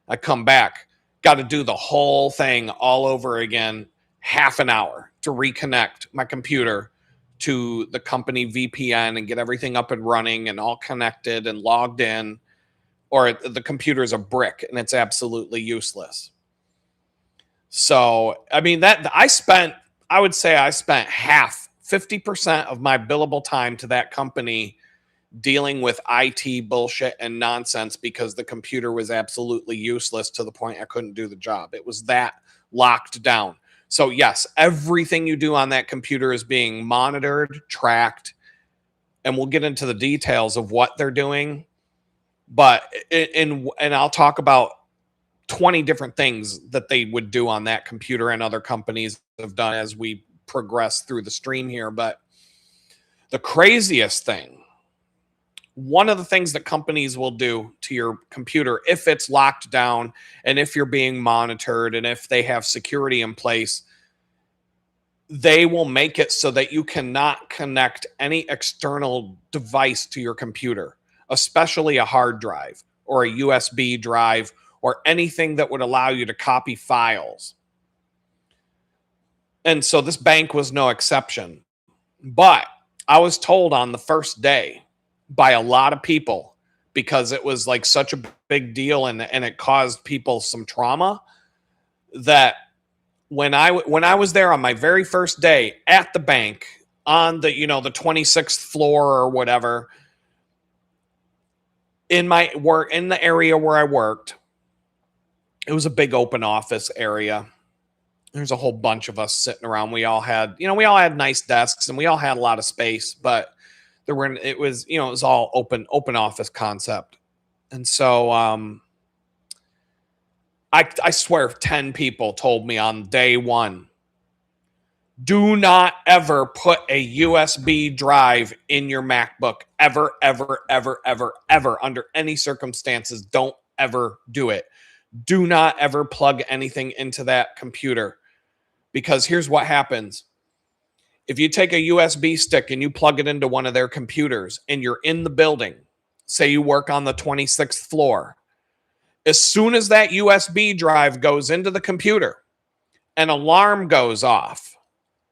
I come back, got to do the whole thing all over again, half an hour to reconnect my computer to the company VPN and get everything up and running and all connected and logged in, or the computer's a brick and it's absolutely useless. So, I mean, I would say I spent 50% of my billable time to that company dealing with IT bullshit and nonsense because the computer was absolutely useless to the point I couldn't do the job. It was that locked down. So yes, everything you do on that computer is being monitored, tracked, and we'll get into the details of what they're doing. But and I'll talk about 20 different things that they would do on that computer and other companies have done as we progress through the stream here. But the craziest thing, one of the things that companies will do to your computer, if it's locked down and if you're being monitored and if they have security in place, they will make it so that you cannot connect any external device to your computer, especially a hard drive or a USB drive or anything that would allow you to copy files. And so this bank was no exception. But I was told on the first day by a lot of people, because it was like such a big deal and it caused people some trauma, that when I was there on my very first day at the bank on the 26th floor or whatever, in the area where I worked, it was a big open office area. There's a whole bunch of us sitting around. We all had nice desks and we all had a lot of space, but it was all open office concept. And so I swear 10 people told me on day one, do not ever put a USB drive in your MacBook ever, ever, ever, ever, ever, under any circumstances. Don't ever do it. Do not ever plug anything into that computer, because here's what happens. If you take a USB stick and you plug it into one of their computers and you're in the building, say you work on the 26th floor, as soon as that USB drive goes into the computer, an alarm goes off,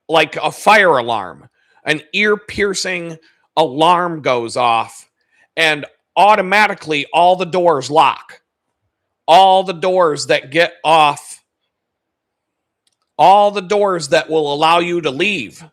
like a fire alarm, an ear-piercing alarm goes off, and automatically all the doors lock. All the doors that get off, all the doors that will allow you to leave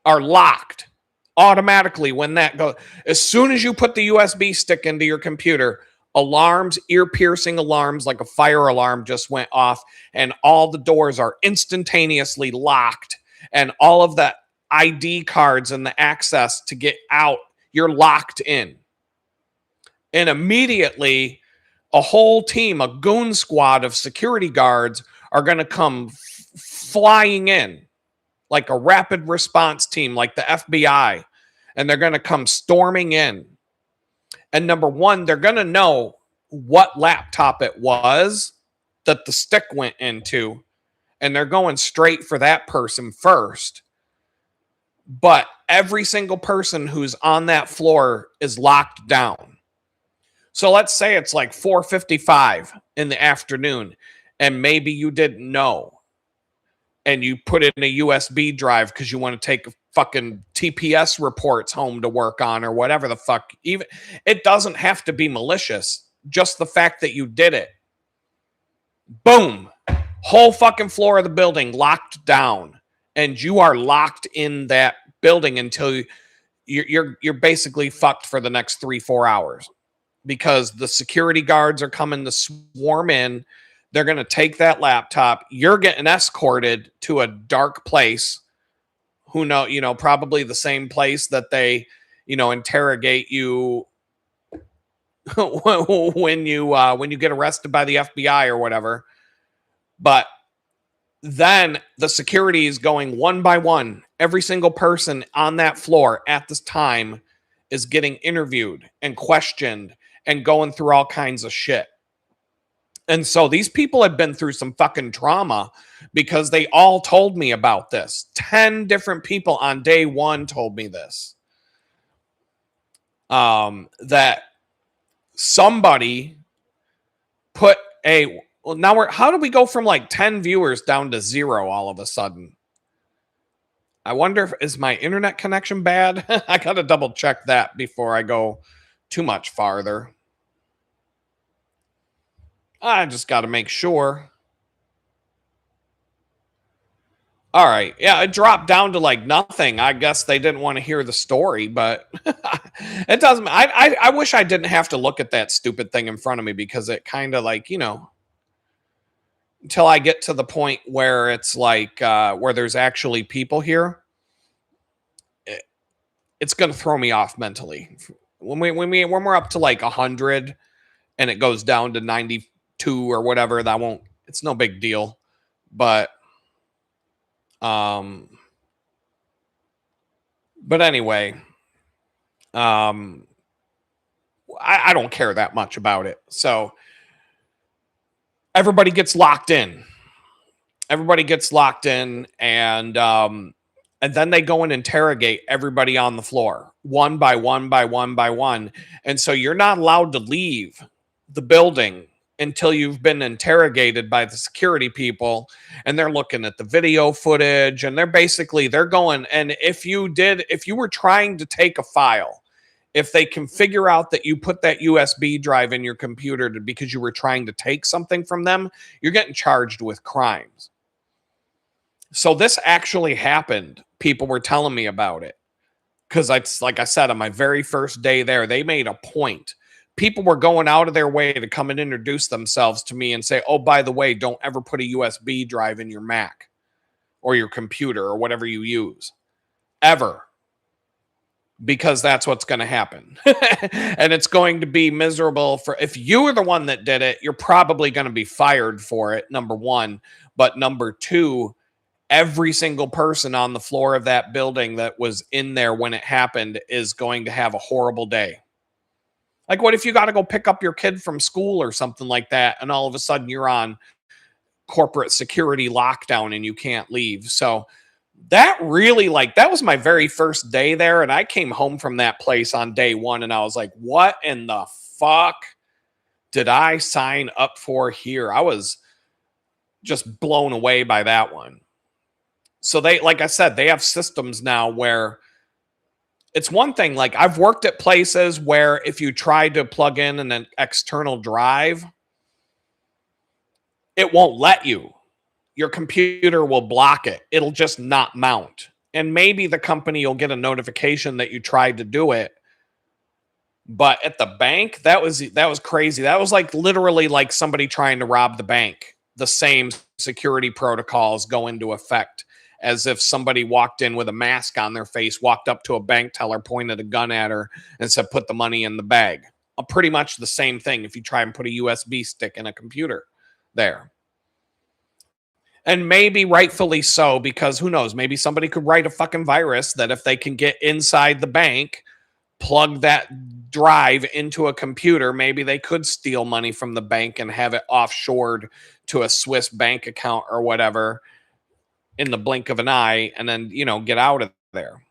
are locked automatically when that goes. As soon as you put the USB stick into your computer, alarms, ear-piercing alarms like a fire alarm just went off, and all the doors are instantaneously locked, and all of the ID cards and the access to get out, you're locked in. And immediately, a whole team, a goon squad of security guards are going to come flying in like a rapid response team, like the FBI, and they're going to come storming in. And number one, they're going to know what laptop it was that the stick went into, and they're going straight for that person first. But every single person who's on that floor is locked down. So let's say it's like 4:55 in the afternoon, and maybe you didn't know, and you put it in a USB drive because you want to take fucking TPS reports home to work on or whatever the fuck. Even it doesn't have to be malicious. Just the fact that you did it. Boom. Whole fucking floor of the building locked down, and you are locked in that building until you're basically fucked for the next 3-4 hours, because the security guards are coming to swarm in. They're going to take that laptop. You're getting escorted to a dark place. Who know, probably the same place that they, interrogate you when you get arrested by the FBI or whatever. But then the security is going one by one. Every single person on that floor at this time is getting interviewed and questioned and going through all kinds of shit. And so these people have been through some fucking trauma, because they all told me about this. 10 different people on day one told me this. That somebody put how did we go from like 10 viewers down to 0 all of a sudden? I wonder is my internet connection bad? I got to double check that before I go too much farther. I just got to make sure. All right. Yeah, it dropped down to like nothing. I guess they didn't want to hear the story, but it doesn't. I wish I didn't have to look at that stupid thing in front of me, because it kind of like, until I get to the point where it's like where there's actually people here, it's going to throw me off mentally. When we're up to like 100 and it goes down to 92 or whatever, it's no big deal. But anyway, I don't care that much about it. So everybody gets locked in. And then they go and interrogate everybody on the floor, one by one. And so you're not allowed to leave the building until you've been interrogated by the security people, and they're looking at the video footage, and they're going. And if you were trying to take a file, if they can figure out that you put that USB drive in your computer because you were trying to take something from them, you're getting charged with crimes. So this actually happened. People were telling me about it, because like I said, on my very first day there, they made a point. People were going out of their way to come and introduce themselves to me and say, oh, by the way, don't ever put a USB drive in your Mac or your computer or whatever you use, ever. Because that's what's going to happen. And it's going to be miserable if you were the one that did it, you're probably going to be fired for it, number one. But number two, every single person on the floor of that building that was in there when it happened is going to have a horrible day. Like, what if you got to go pick up your kid from school or something like that, and all of a sudden you're on corporate security lockdown and you can't leave? So that really, that was my very first day there, and I came home from that place on day one, and I was like, what in the fuck did I sign up for here? I was just blown away by that one. So they, like I said, they have systems now where it's one thing, like I've worked at places where if you try to plug in an external drive, it won't let you. Your computer will block it. It'll just not mount. And maybe the company will get a notification that you tried to do it. But at the bank, that was crazy. That was like literally like somebody trying to rob the bank. The same security protocols go into effect as if somebody walked in with a mask on their face, walked up to a bank teller, pointed a gun at her, and said, "Put the money in the bag." Pretty much the same thing if you try and put a USB stick in a computer there. And maybe rightfully so, because who knows, maybe somebody could write a fucking virus that if they can get inside the bank, plug that drive into a computer, maybe they could steal money from the bank and have it offshored to a Swiss bank account or whatever in the blink of an eye, and then, get out of there.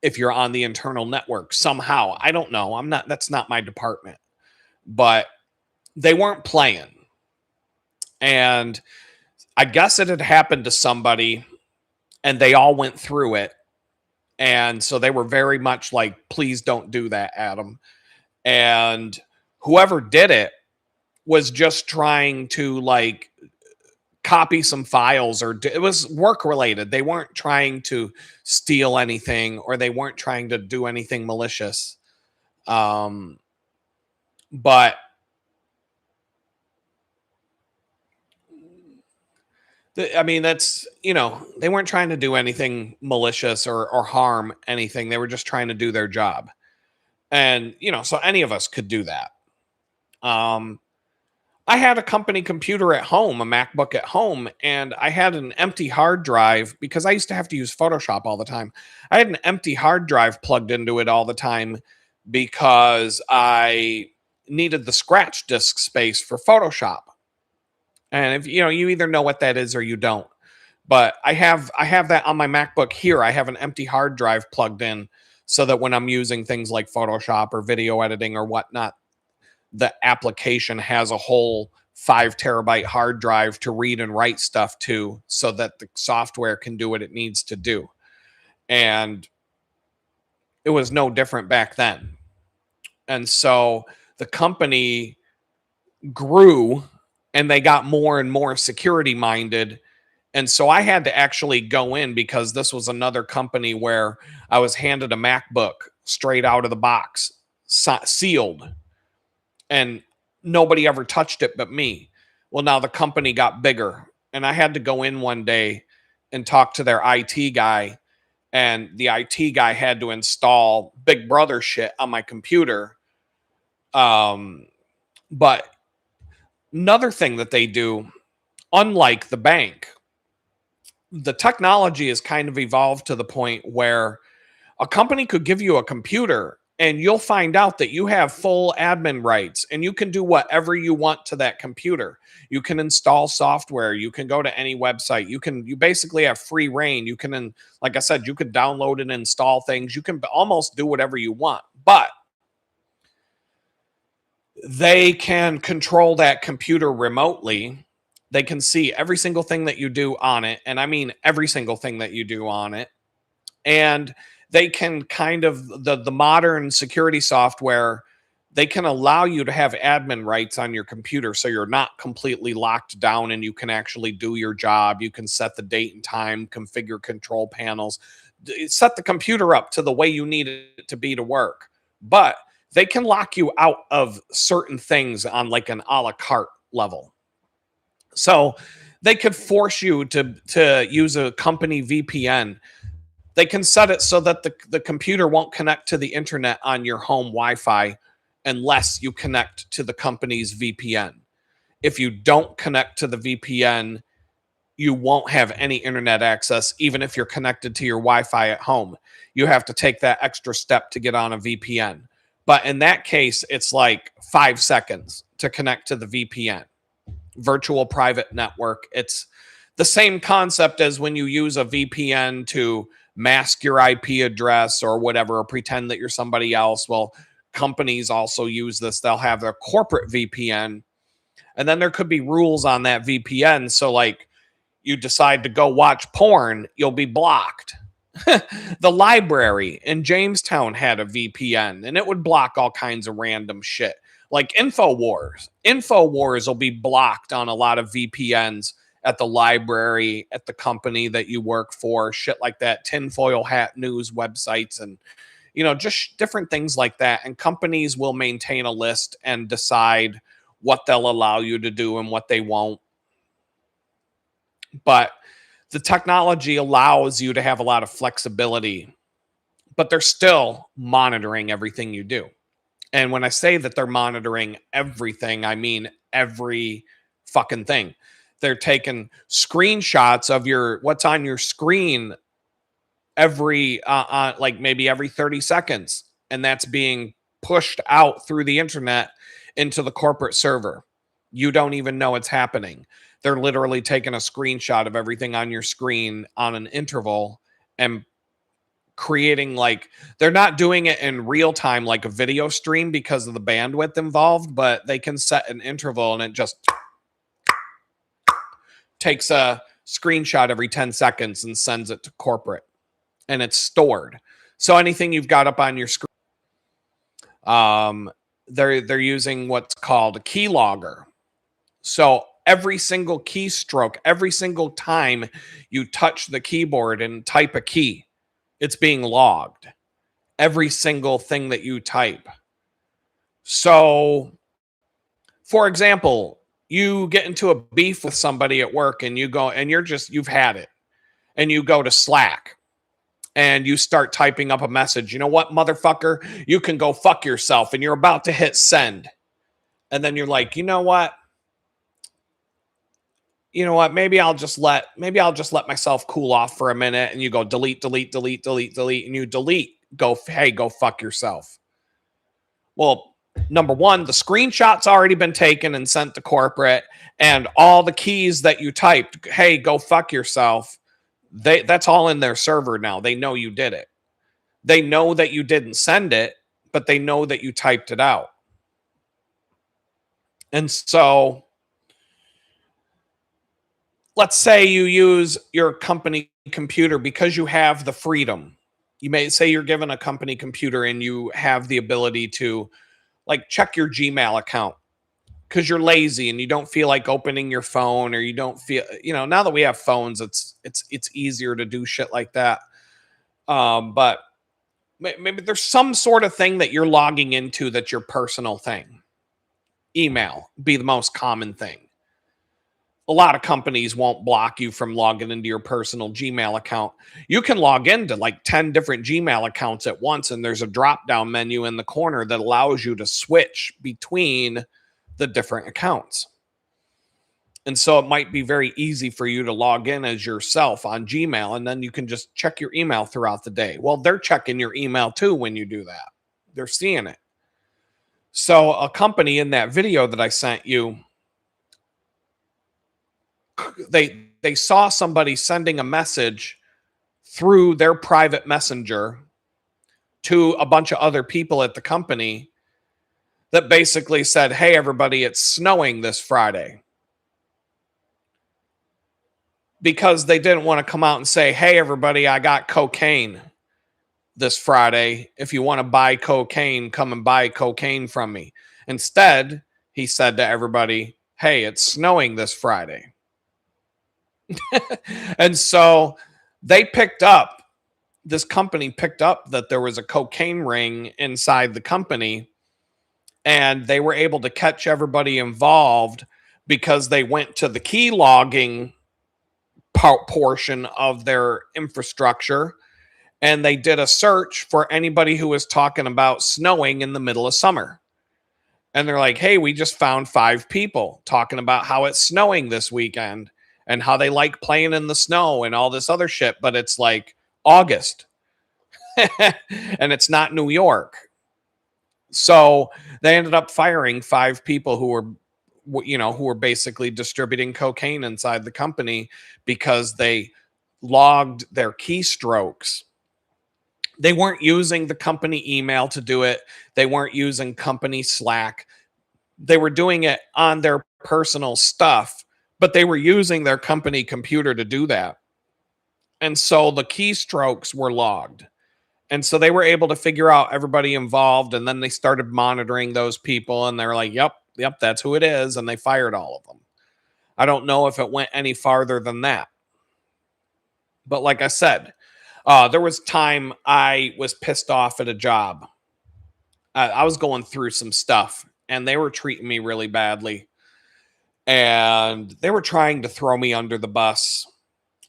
If you're on the internal network somehow, I don't know. That's not my department, but they weren't playing. And I guess it had happened to somebody and they all went through it. And so they were very much like, please don't do that, Adam. And whoever did it was just trying to like copy some files, or it was work related. They weren't trying to steal anything, or they weren't trying to do anything malicious. But that's, they weren't trying to do anything malicious or harm anything. They were just trying to do their job. And, so any of us could do that. I had a company computer at home, a MacBook at home, and I had an empty hard drive because I used to have to use Photoshop all the time. I had an empty hard drive plugged into it all the time because I needed the scratch disk space for Photoshop. And if you either know what that is or you don't. But I have that on my MacBook here. I have an empty hard drive plugged in so that when I'm using things like Photoshop or video editing or whatnot, the application has a whole 5 terabyte hard drive to read and write stuff to, so that the software can do what it needs to do. And it was no different back then. And so the company grew and they got more and more security minded. And so I had to actually go in, because this was another company where I was handed a MacBook straight out of the box, sealed, and nobody ever touched it but me. Well, now the company got bigger, and I had to go in one day and talk to their IT guy, and the IT guy had to install Big Brother shit on my computer. But another thing that they do, unlike the bank, the technology has kind of evolved to the point where a company could give you a computer and you'll find out that you have full admin rights and you can do whatever you want to that computer. You can install software. You can go to any website. You basically have free reign. You can, like I said, you could download and install things. You can almost do whatever you want, but they can control that computer remotely. They can see every single thing that you do on it. And I mean, every single thing that you do on it. And they can kind of, the modern security software, they can allow you to have admin rights on your computer. So you're not completely locked down and you can actually do your job. You can set the date and time, configure control panels, set the computer up to the way you need it to be to work. But they can lock you out of certain things on like an a la carte level. So they could force you to use a company VPN. They can set it so that the computer won't connect to the internet on your home Wi-Fi unless you connect to the company's VPN. If you don't connect to the VPN, you won't have any internet access, even if you're connected to your Wi-Fi at home. You have to take that extra step to get on a VPN. But in that case, it's like 5 seconds to connect to the VPN. Virtual private network. It's the same concept as when you use a VPN to mask your IP address or whatever, or pretend that you're somebody else. Well, companies also use this. They'll have their corporate VPN, and then there could be rules on that VPN. So like you decide to go watch porn, you'll be blocked. The library in Jamestown had a VPN, and it would block all kinds of random shit. Like InfoWars. InfoWars will be blocked on a lot of VPNs at the library, at the company that you work for, shit like that, tinfoil hat news websites, and just different things like that. And companies will maintain a list and decide what they'll allow you to do and what they won't. But the technology allows you to have a lot of flexibility, but they're still monitoring everything you do. And when I say that they're monitoring everything, I mean every fucking thing. They're taking screenshots of what's on your screen every like maybe every 30 seconds, and that's being pushed out through the internet into the corporate server. You don't even know it's happening. They're literally taking a screenshot of everything on your screen on an interval and creating, like, they're not doing it in real time like a video stream because of the bandwidth involved, but they can set an interval and it just takes a screenshot every 10 seconds and sends it to corporate, and it's stored. So anything you've got up on your screen, they're using what's called a keylogger. So every single keystroke, every single time you touch the keyboard and type a key, it's being logged. Every single thing that you type. So, for example, you get into a beef with somebody at work and you go and you've had it, and you go to Slack and you start typing up a message. You know what, motherfucker? You can go fuck yourself, and you're about to hit send. And then you're like, you know what? Maybe I'll just let myself cool off for a minute. And you go delete, delete, delete, delete, delete, and you delete. Go fuck yourself. Well, number one, the screenshot's already been taken and sent to corporate, and all the keys that you typed, hey, go fuck yourself, that's all in their server now. They know you did it. They know that you didn't send it, but they know that you typed it out. And so let's say you use your company computer because you have the freedom. You may say you're given a company computer and you have the ability to, like, check your Gmail account because you're lazy and you don't feel like opening your phone, or you don't feel, now that we have phones, it's easier to do shit like that. But maybe there's some sort of thing that you're logging into that's your personal thing. Email be the most common thing. A lot of companies won't block you from logging into your personal Gmail account. You can log into like 10 different Gmail accounts at once, and there's a drop-down menu in the corner that allows you to switch between the different accounts. And so it might be very easy for you to log in as yourself on Gmail, and then you can just check your email throughout the day. Well, they're checking your email too when you do that. They're seeing it. So a company in that video that I sent you, they saw somebody sending a message through their private messenger to a bunch of other people at the company that basically said, hey, everybody, it's snowing this Friday. Because they didn't want to come out and say, hey, everybody, I got cocaine this Friday. If you want to buy cocaine, come and buy cocaine from me. Instead, he said to everybody, hey, it's snowing this Friday. And so this company picked up that there was a cocaine ring inside the company, and they were able to catch everybody involved because they went to the key logging portion of their infrastructure, and they did a search for anybody who was talking about snowing in the middle of summer. And they're like, hey, we just found 5 people talking about how it's snowing this weekend and how they like playing in the snow and all this other shit, but it's like August and it's not New York. So they ended up firing 5 people who were basically distributing cocaine inside the company because they logged their keystrokes. They weren't using the company email to do it. They weren't using company Slack. They were doing it on their personal stuff, but they were using their company computer to do that. And so the keystrokes were logged. And so they were able to figure out everybody involved. And then they started monitoring those people. And they're like, yep, that's who it is. And they fired all of them. I don't know if it went any farther than that. But like I said, there was time I was pissed off at a job. I was going through some stuff and they were treating me really badly. And they were trying to throw me under the bus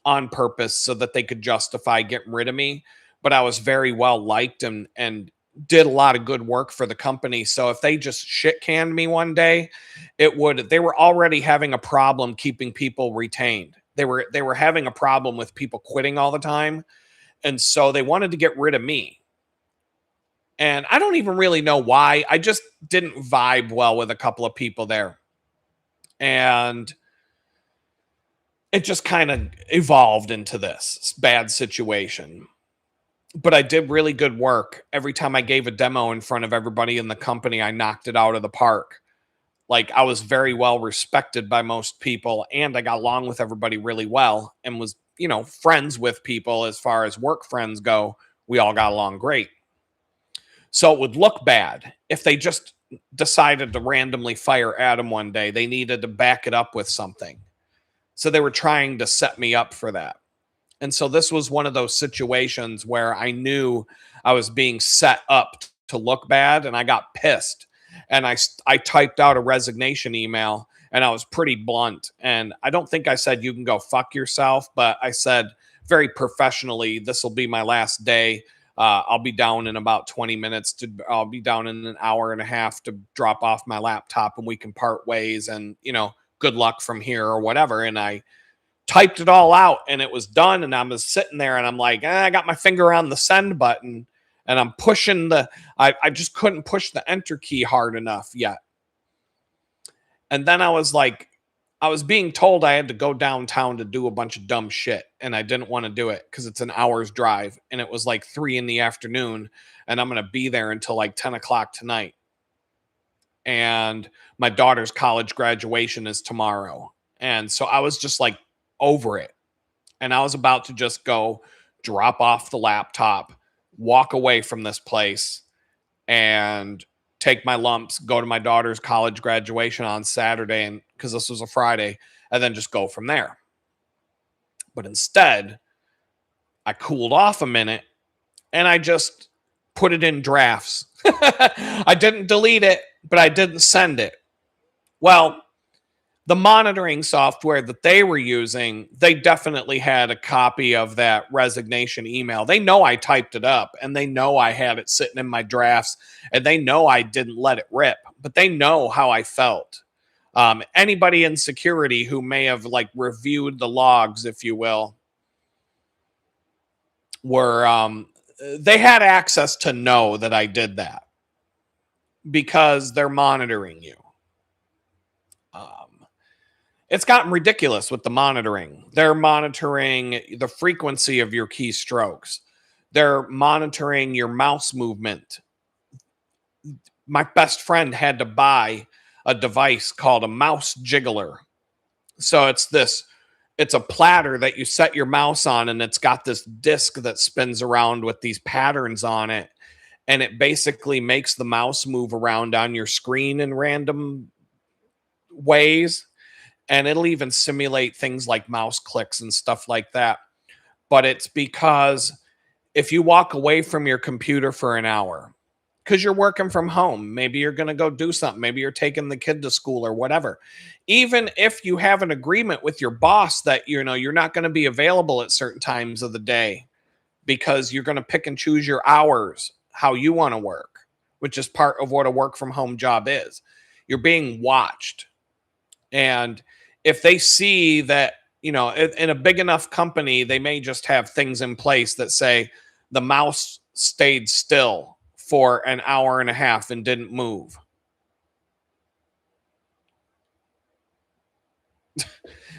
on purpose so that they could justify getting rid of me. But I was very well liked and did a lot of good work for the company. So if they just shit canned me one day, they were already having a problem keeping people retained. They were having a problem with people quitting all the time. And so they wanted to get rid of me. And I don't even really know why. I just didn't vibe well with a couple of people there. And it just kind of evolved into this bad situation. But I did really good work. Every time I gave a demo in front of everybody in the company, I knocked it out of the park. Like, I was very well respected by most people, and I got along with everybody really well and was, friends with people as far as work friends go. We all got along great. So it would look bad if they just decided to randomly fire Adam one day. They needed to back it up with something. So they were trying to set me up for that. And so this was one of those situations where I knew I was being set up to look bad, and I got pissed. And I typed out a resignation email, and I was pretty blunt. And I don't think I said, you can go fuck yourself, but I said very professionally, this will be my last day. I'll be down in about 20 minutes. I'll be down in an hour and a half to drop off my laptop, and we can part ways, and, good luck from here or whatever. And I typed it all out, and it was done. And I was sitting there, and I'm like, I got my finger on the send button, and I'm pushing I just couldn't push the enter key hard enough yet. And then I was being told I had to go downtown to do a bunch of dumb shit. And I didn't want to do it because it's an hour's drive. And it was like 3 p.m. and I'm going to be there until like 10 o'clock tonight. And my daughter's college graduation is tomorrow. And so I was just like over it. And I was about to just go drop off the laptop, walk away from this place, and take my lumps, go to my daughter's college graduation on Saturday, and because this was a Friday, and then just go from there. But instead, I cooled off a minute and I just put it in drafts. I didn't delete it, but I didn't send it. Well, the monitoring software that they were using, they definitely had a copy of that resignation email. They know I typed it up, and they know I had it sitting in my drafts, and they know I didn't let it rip, but they know how I felt. Anybody in security who may have reviewed the logs, if you will, were they had access to know that I did that because they're monitoring you. It's gotten ridiculous with the monitoring. They're monitoring the frequency of your keystrokes. They're monitoring your mouse movement. My best friend had to buy a device called a mouse jiggler. So it's a platter that you set your mouse on, and it's got this disc that spins around with these patterns on it. And it basically makes the mouse move around on your screen in random ways. And it'll even simulate things like mouse clicks and stuff like that. But it's because if you walk away from your computer for an hour, because you're working from home, maybe you're going to go do something, maybe you're taking the kid to school or whatever. Even if you have an agreement with your boss that, you're not going to be available at certain times of the day because you're going to pick and choose your hours, how you want to work, which is part of what a work from home job is. You're being watched. And if they see that, in a big enough company, they may just have things in place that say the mouse stayed still for an hour and a half and didn't move.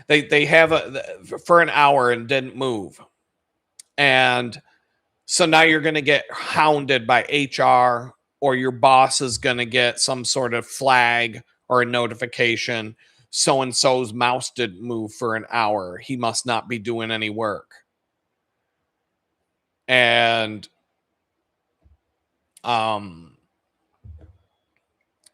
They have for an hour and didn't move. And so now you're going to get hounded by HR, or your boss is going to get some sort of flag or a notification. So-and-so's mouse didn't move for an hour. He must not be doing any work. And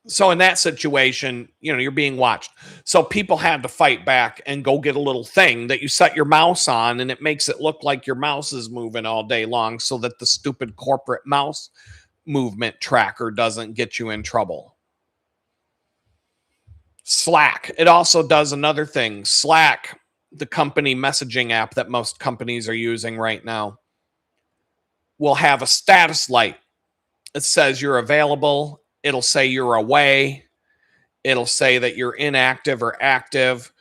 so in that situation, you're being watched. So people had to fight back and go get a little thing that you set your mouse on, and it makes it look like your mouse is moving all day long so that the stupid corporate mouse movement tracker doesn't get you in trouble. Slack. It also does another thing. Slack, the company messaging app that most companies are using right now, will have a status light. It says you're available. It'll say you're away. It'll say that you're inactive or active.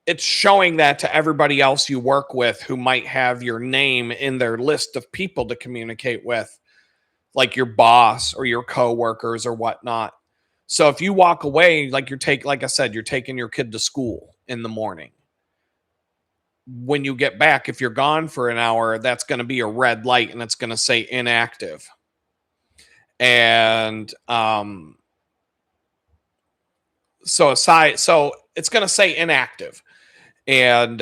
It's showing that to everybody else you work with who might have your name in their list of people to communicate with, like your boss or your coworkers or whatnot. So if you walk away, like I said, you're taking your kid to school in the morning. When you get back, if you're gone for an hour, that's going to be a red light and it's going to say inactive. And so it's going to say inactive. And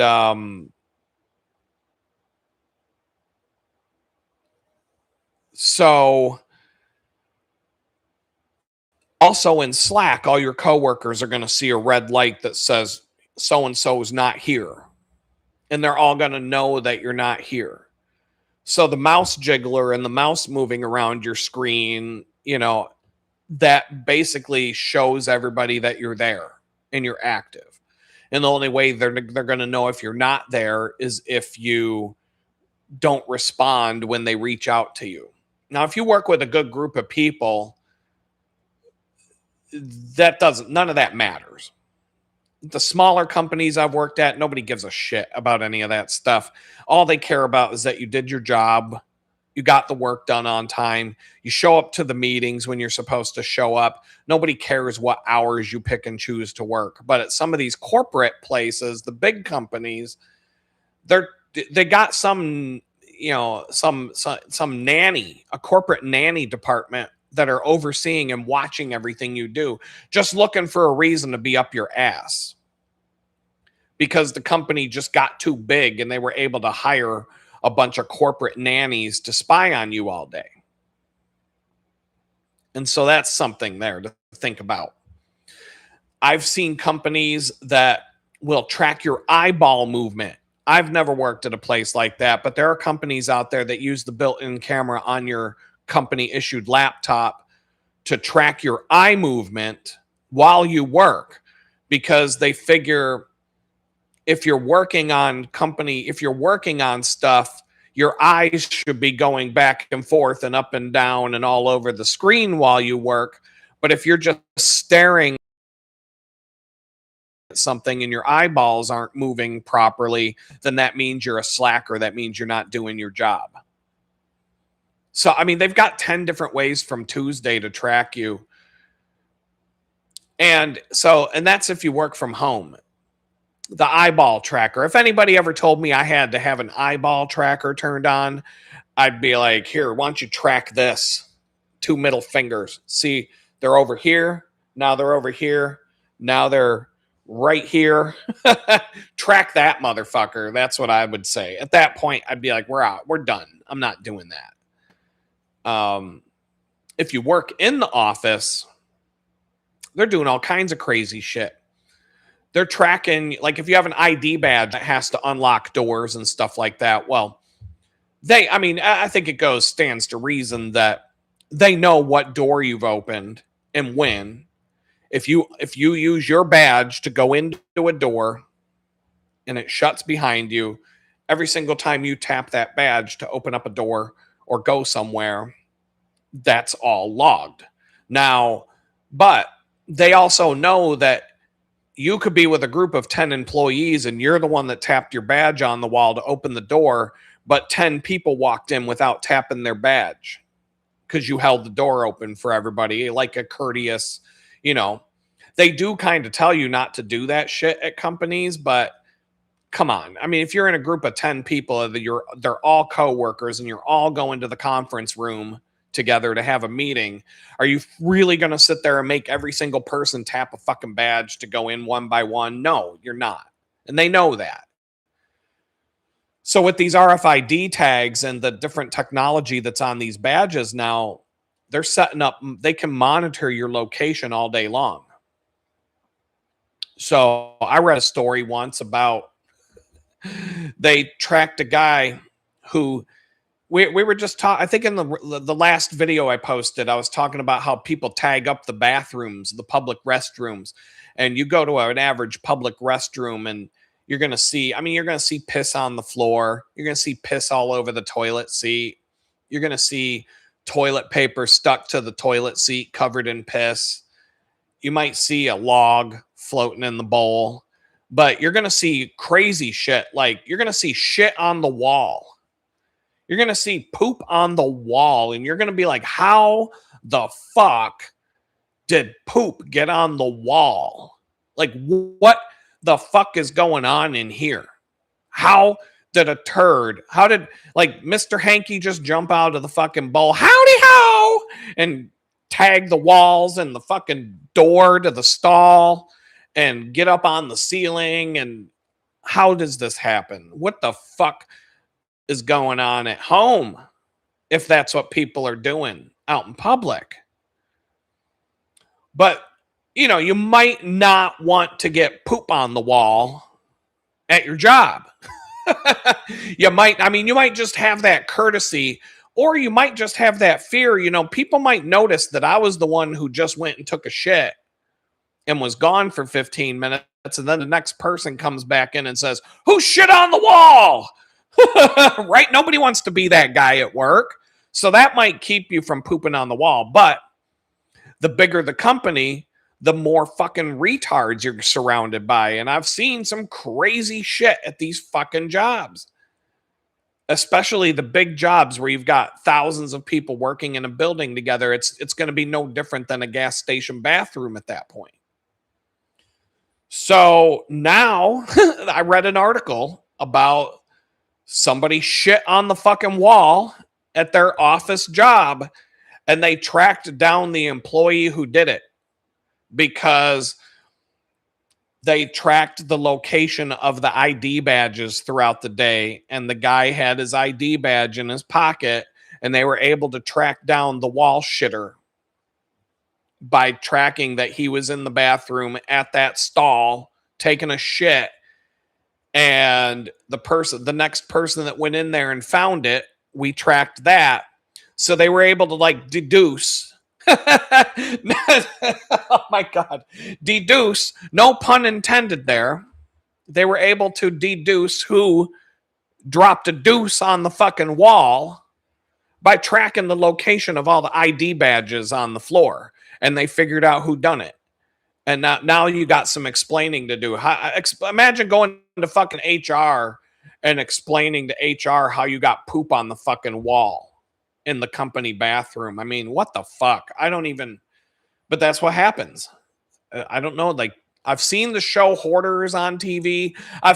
so also in Slack, all your coworkers are going to see a red light that says so-and-so is not here. And they're all going to know that you're not here. So the mouse jiggler and the mouse moving around your screen, that basically shows everybody that you're there and you're active. And the only way they're going to know if you're not there is if you don't respond when they reach out to you. Now, if you work with a good group of people, none of that matters. The smaller companies I've worked at, nobody gives a shit about any of that stuff. All they care about is that you did your job, you got the work done on time, you show up to the meetings when you're supposed to show up. Nobody cares what hours you pick and choose to work. But at some of these corporate places, the big companies, they got some nanny, a corporate nanny department that are overseeing and watching everything you do, just looking for a reason to be up your ass because the company just got too big and they were able to hire a bunch of corporate nannies to spy on you all day. And so that's something there to think about. I've seen companies that will track your eyeball movement. I've never worked at a place like that, but there are companies out there that use the built-in camera on your company issued laptop to track your eye movement while you work, because they figure if you're working on stuff, your eyes should be going back and forth and up and down and all over the screen while you work. But if you're just staring at something and your eyeballs aren't moving properly, then that means you're a slacker. That means you're not doing your job. So, I mean, they've got 10 different ways from Tuesday to track you. And that's if you work from home. The eyeball tracker. If anybody ever told me I had to have an eyeball tracker turned on, I'd be like, here, why don't you track this? 2 middle fingers. See, they're over here. Now they're over here. Now they're right here. Track that motherfucker. That's what I would say. At that point, I'd be like, we're out. We're done. I'm not doing that. If you work in the office, they're doing all kinds of crazy shit. They're tracking, like if you have an ID badge that has to unlock doors and stuff like that. Well, I think it stands to reason that they know what door you've opened and when. If you use your badge to go into a door and it shuts behind you, every single time you tap that badge to open up a door or go somewhere, that's all logged. Now, but they also know that you could be with a group of 10 employees and you're the one that tapped your badge on the wall to open the door, but 10 people walked in without tapping their badge because you held the door open for everybody, like a courteous, they do kind of tell you not to do that shit at companies, but come on. I mean, if you're in a group of 10 people, they're all coworkers and you're all going to the conference room together to have a meeting, are you really going to sit there and make every single person tap a fucking badge to go in one by one? No, you're not. And they know that. So with these RFID tags and the different technology that's on these badges now, they're setting up, they can monitor your location all day long. So I read a story once about they tracked a guy who we were just talking. I think in the last video I posted, I was talking about how people tag up the bathrooms, the public restrooms, and you go to an average public restroom and you're going to see, I mean, you're going to see piss on the floor. You're going to see piss all over the toilet seat. You're going to see toilet paper stuck to the toilet seat covered in piss. You might see a log floating in the bowl, but you're going to see crazy shit. Like you're going to see shit on the wall. You're going to see poop on the wall, and you're going to be like, how the fuck did poop get on the wall? Like, what the fuck is going on in here? How did like Mr. Hanky just jump out of the fucking bowl? Howdy ho! And tag the walls and the fucking door to the stall and get up on the ceiling. And how does this happen? What the fuck is going on at home if that's what people are doing out in public? But, you know, you might not want to get poop on the wall at your job. You might just have that courtesy, or you might just have that fear. You know, people might notice that I was the one who just went and took a shit and was gone for 15 minutes. And then the next person comes back in and says, who shit on the wall? Right? Nobody wants to be that guy at work. So that might keep you from pooping on the wall. But the bigger the company, the more fucking retards you're surrounded by. And I've seen some crazy shit at these fucking jobs. Especially the big jobs where you've got thousands of people working in a building together. It's going to be no different than a gas station bathroom at that point. So now I read an article about somebody shit on the fucking wall at their office job, and they tracked down the employee who did it because they tracked the location of the ID badges throughout the day, and the guy had his ID badge in his pocket, and they were able to track down the wall shitter by tracking that he was in the bathroom at that stall taking a shit. And the next person that went in there and found it, we tracked that. So they were able to like deduce. Oh my God. Deduce, no pun intended there. They were able to deduce who dropped a deuce on the fucking wall by tracking the location of all the ID badges on the floor. And they figured out who done it. And now you got some explaining to do. Imagine going to fucking HR and explaining to HR how you got poop on the fucking wall in the company bathroom. I mean, what the fuck? But that's what happens. I don't know. Like, I've seen the show Hoarders on TV. I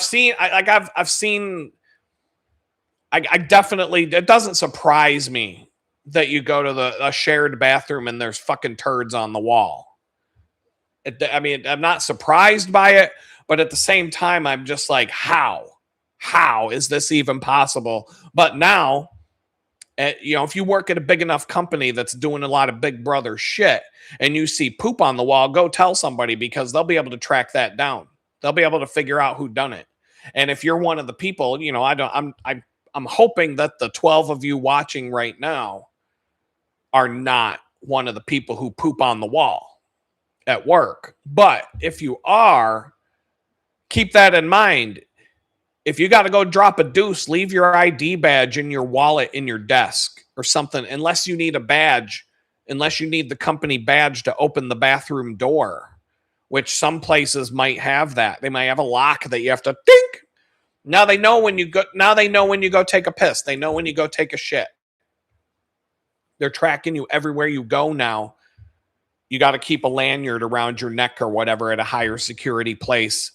definitely, it doesn't surprise me that you go to a shared bathroom and there's fucking turds on the wall. I'm not surprised by it, but at the same time, I'm just like, how is this even possible? But now, if you work at a big enough company that's doing a lot of Big Brother shit and you see poop on the wall, go tell somebody, because they'll be able to track that down. They'll be able to figure out who done it. And if you're one of the people, I'm hoping that the 12 of you watching right now are not one of the people who poop on the wall at work. But if you are, keep that in mind. If you got to go drop a deuce, leave your ID badge in your wallet in your desk or something, unless you need a badge, unless you need the company badge to open the bathroom door, which some places might have that. They might have a lock that you have to dink. Now they know when you go take a piss. They know when you go take a shit. They're tracking you everywhere you go now. You got to keep a lanyard around your neck or whatever at a higher security place.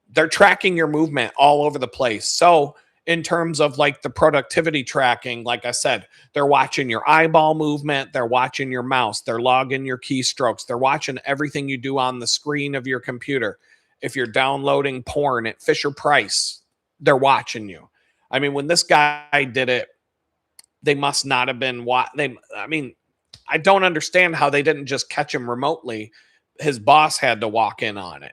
They're tracking your movement all over the place. So in terms of like the productivity tracking, like I said, they're watching your eyeball movement. They're watching your mouse. They're logging your keystrokes. They're watching everything you do on the screen of your computer. If you're downloading porn at Fisher Price, they're watching you. I mean, when this guy did it, they must not have been what they. I mean, I don't understand how they didn't just catch him remotely. His boss had to walk in on it.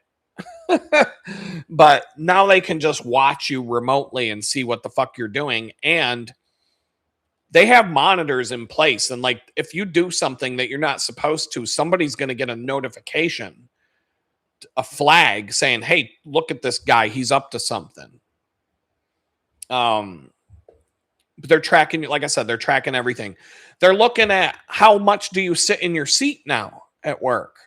But now they can just watch you remotely and see what the fuck you're doing. And they have monitors in place. And like, if you do something that you're not supposed to, somebody's going to get a notification, a flag saying, hey, look at this guy. He's up to something. But they're tracking, like I said, they're tracking everything. They're looking at how much do you sit in your seat now at work.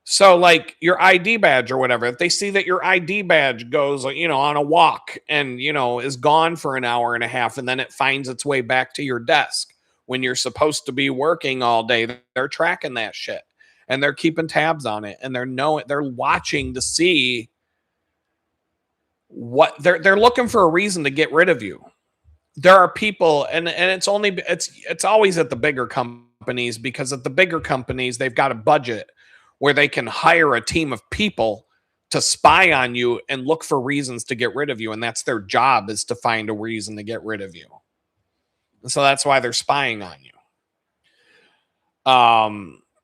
So like your ID badge or whatever, if they see that your ID badge goes, on a walk and, is gone for an hour and a half, and then it finds its way back to your desk when you're supposed to be working all day, they're tracking that shit and they're keeping tabs on it, and they're watching to see what they're looking for a reason to get rid of you. There are people, and it's always at the bigger companies, because at the bigger companies, they've got a budget where they can hire a team of people to spy on you and look for reasons to get rid of you. And that's their job, is to find a reason to get rid of you. And so that's why they're spying on you.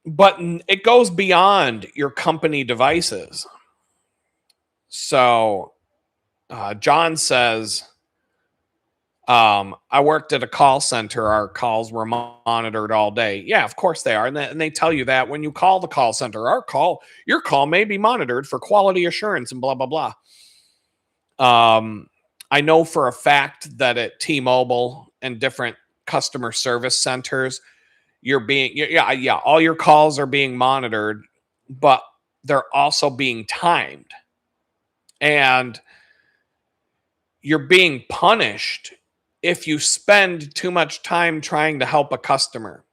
But it goes beyond your company devices. So John says, I worked at a call center. Our calls were monitored all day. Yeah, of course they are. And they tell you that when you call the call center, your call may be monitored for quality assurance and blah, blah, blah. I know for a fact that at T-Mobile and different customer service centers, all your calls are being monitored, but they're also being timed. And you're being punished if you spend too much time trying to help a customer.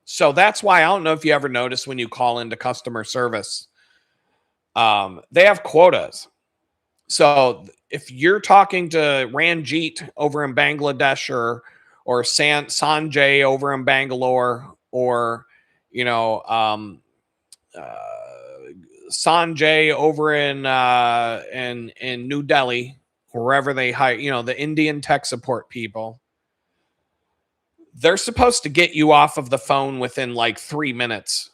So that's why, I don't know if you ever notice when you call into customer service, they have quotas. So if you're talking to Ranjit over in Bangladesh, or Sanjay over in Bangalore, or Sanjay over in New Delhi, wherever they hire, the Indian tech support people, they're supposed to get you off of the phone within like 3 minutes.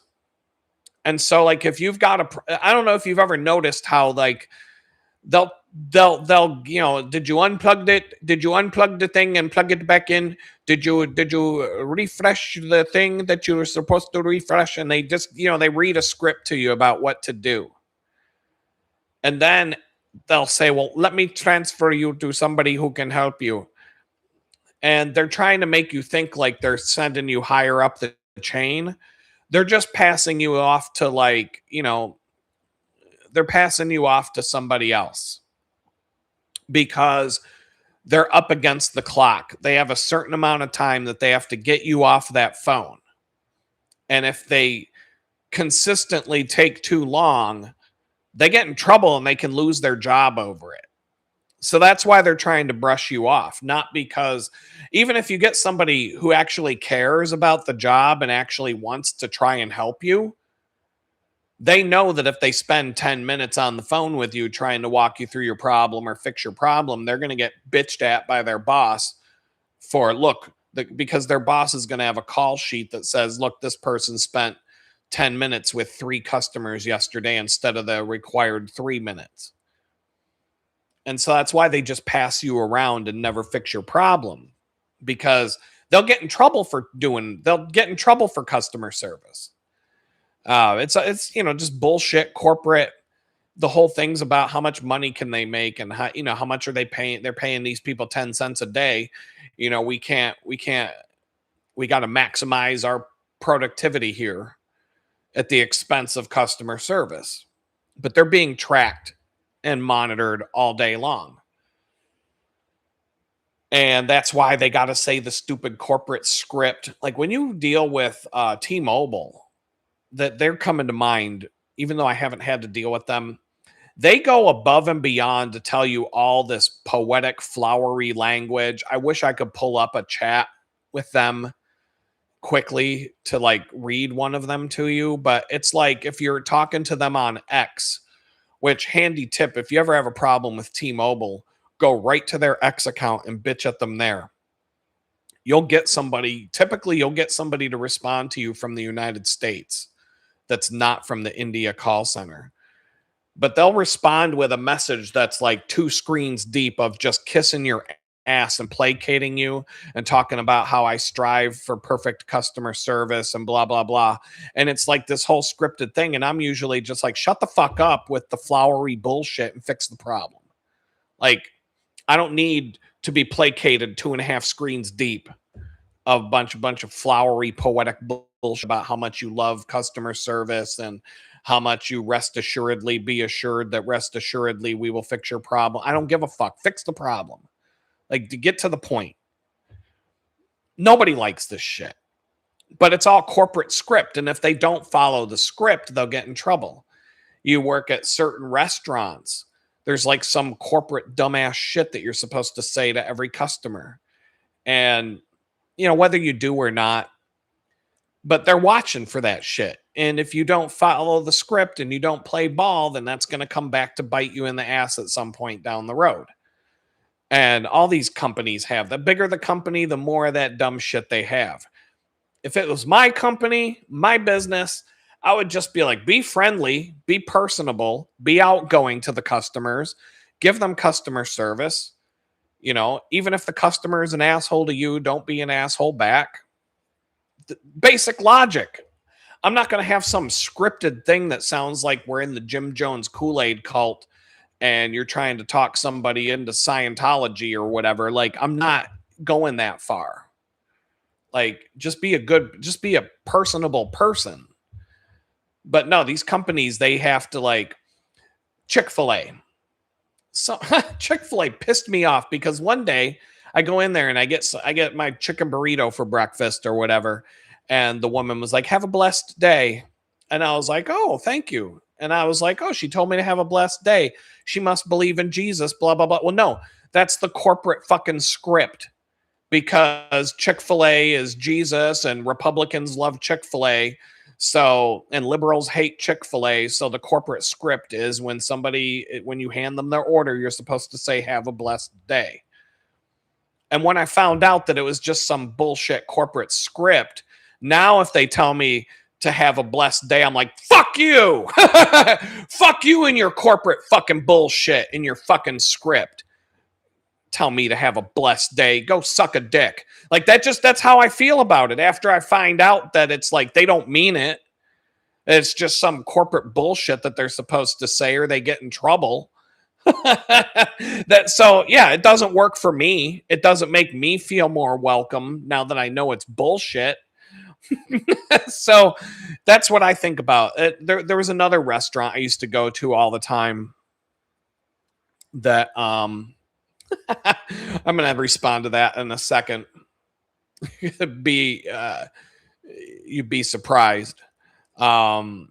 And so like, if you've got I don't know if you've ever noticed how like they'll did you unplug it? Did you unplug the thing and plug it back in? Did you refresh the thing that you were supposed to refresh? And they just, they read a script to you about what to do. And then they'll say, well, let me transfer you to somebody who can help you. And they're trying to make you think like they're sending you higher up the chain. They're just passing you off to they're passing you off to somebody else, because they're up against the clock. They have a certain amount of time that they have to get you off that phone. And if they consistently take too long, they get in trouble and they can lose their job over it. So that's why they're trying to brush you off. Not because, even if you get somebody who actually cares about the job and actually wants to try and help you, they know that if they spend 10 minutes on the phone with you trying to walk you through your problem or fix your problem, they're going to get bitched at by their boss because their boss is going to have a call sheet that says, look, this person spent 10 minutes with 3 customers yesterday instead of the required 3 minutes. And so that's why they just pass you around and never fix your problem, because they'll get in trouble for customer service. It's just bullshit corporate. The whole thing's about how much money can they make, and how much are they paying? They're paying these people 10 cents a day. We got to maximize our productivity here at the expense of customer service. But they're being tracked and monitored all day long. And that's why they got to say the stupid corporate script. Like when you deal with T-Mobile, that they're coming to mind, even though I haven't had to deal with them. They go above and beyond to tell you all this poetic, flowery language. I wish I could pull up a chat with them quickly to like read one of them to you. But it's like if you're talking to them on X, which, handy tip, if you ever have a problem with T-Mobile, go right to their X account and bitch at them there. Typically you'll get somebody to respond to you from the United States that's not from the India call center. But they'll respond with a message that's like 2 screens deep of just kissing your ass and placating you and talking about how I strive for perfect customer service and blah, blah, blah. And it's like this whole scripted thing. And I'm usually just like, shut the fuck up with the flowery bullshit and fix the problem. Like, I don't need to be placated 2.5 screens deep of bunch of flowery poetic bullshit about how much you love customer service and how much you be assured that rest assuredly we will fix your problem. I don't give a fuck. Fix the problem. Like, to get to the point. Nobody likes this shit. But it's all corporate script. And if they don't follow the script, they'll get in trouble. You work at certain restaurants. There's like some corporate dumbass shit that you're supposed to say to every customer. And, whether you do or not, but they're watching for that shit. And if you don't follow the script and you don't play ball, then that's going to come back to bite you in the ass at some point down the road. And all these companies have. The bigger the company, the more of that dumb shit they have. If it was my company, my business, I would just be like, be friendly, be personable, be outgoing to the customers, give them customer service. Even if the customer is an asshole to you, don't be an asshole back. Basic logic. I'm not going to have some scripted thing that sounds like we're in the Jim Jones Kool-Aid cult and you're trying to talk somebody into Scientology or whatever. Like, I'm not going that far. Like, just be a personable person. But no, these companies, they have to, like, Chick-fil-A. So Chick-fil-A pissed me off because one day I go in there and I get my chicken burrito for breakfast or whatever. And the woman was like, have a blessed day. And I was like, oh, thank you. And I was like, oh, she told me to have a blessed day. She must believe in Jesus, blah, blah, blah. Well, no, that's the corporate fucking script because Chick-fil-A is Jesus and Republicans love Chick-fil-A. So, and liberals hate Chick-fil-A. So the corporate script is when you hand them their order, you're supposed to say, have a blessed day. And when I found out that it was just some bullshit corporate script, now if they tell me to have a blessed day, I'm like, fuck you. Fuck you and your corporate fucking bullshit in your fucking script. Tell me to have a blessed day. Go suck a dick. Like, that's how I feel about it. After I find out that it's like they don't mean it. It's just some corporate bullshit that they're supposed to say or they get in trouble. It doesn't work for me. It doesn't make me feel more welcome now that I know it's bullshit. So that's what I think about it. There was another restaurant I used to go to all the time that I'm gonna respond to that in a second. You'd be surprised. But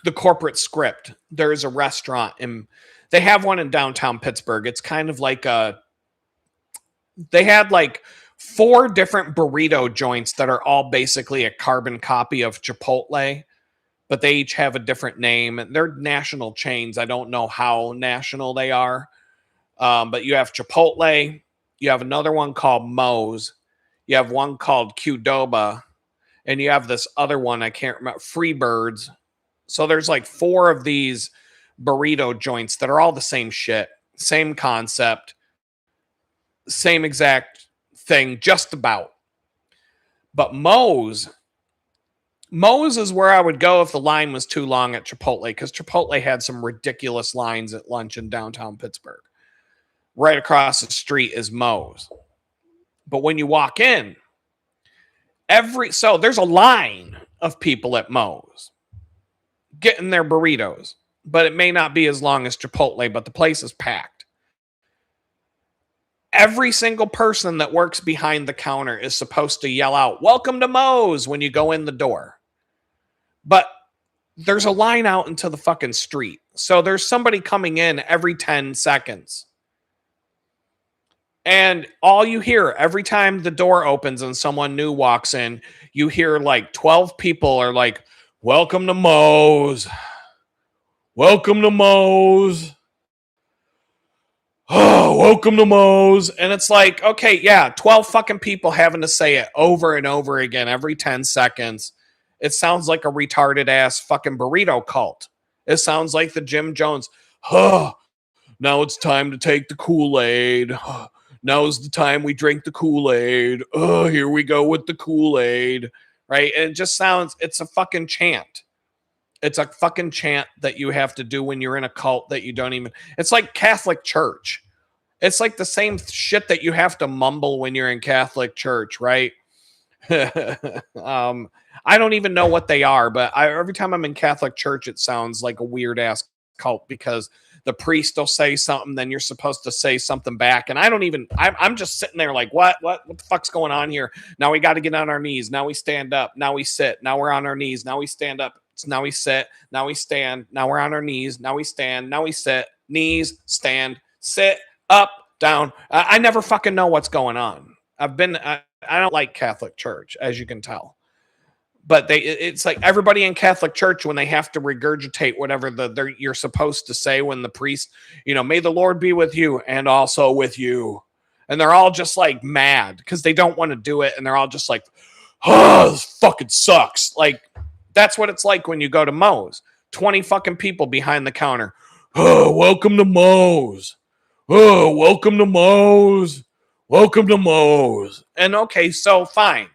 the corporate script. There's a restaurant and they have one in downtown Pittsburgh. It's kind of like they had like 4 different burrito joints that are all basically a carbon copy of Chipotle, but they each have a different name. They're national chains. I don't know how national they are. But you have Chipotle. You have another one called Moe's. You have one called Qdoba. And you have this other one, I can't remember, Freebirds. So there's like 4 of these burrito joints that are all the same shit. Same concept. Same exact thing, just about. But Moe's is where I would go if the line was too long at Chipotle, because Chipotle had some ridiculous lines at lunch in downtown Pittsburgh. Right across the street is Moe's. But when you walk in, so there's a line of people at Moe's getting their burritos, but it may not be as long as Chipotle, but the place is packed. Every single person that works behind the counter is supposed to yell out, "Welcome to Moe's," when you go in the door. But there's a line out into the fucking street. So there's somebody coming in every 10 seconds. And all you hear every time the door opens and someone new walks in, you hear like 12 people are like, "Welcome to Moe's. welcome to Moe's. Oh, welcome to Moe's. And it's like, okay, yeah, 12 fucking people having to say it over and over again every 10 seconds. It sounds like a retarded ass fucking burrito cult. It sounds like the Jim Jones. Oh, now it's time to take the Kool-Aid. Now's the time we drink the Kool-Aid. Oh, here we go with the Kool-Aid. Right? And it just sounds, it's a fucking chant. It's a fucking chant that you have to do when you're in a cult that you don't even, it's like Catholic Church. It's like the same shit that you have to mumble when you're in Catholic Church, right? I don't even know what they are, but every time I'm in Catholic Church, it sounds like a weird ass cult because the priest will say something, then you're supposed to say something back. And I don't even, I'm just sitting there like, what the fuck's going on here? Now we got to get on our knees. Now we stand up. Now we sit. Now we're on our knees. Now we stand up. Now we sit. Now we stand. Now we're on our knees. Now we stand. Now we sit. Knees, stand, sit, up, down. I never fucking know what's going on. I don't like Catholic Church, as you can tell. But it's like everybody in Catholic Church, when they have to regurgitate whatever you're supposed to say when the priest, may the Lord be with you and also with you. And they're all just like mad because they don't want to do it. And they're all just like, oh, this fucking sucks. Like, that's what it's like when you go to Moe's. 20 fucking people behind the counter. Oh, welcome to Moe's. Oh, welcome to Moe's. Welcome to Moe's. And okay, so fine.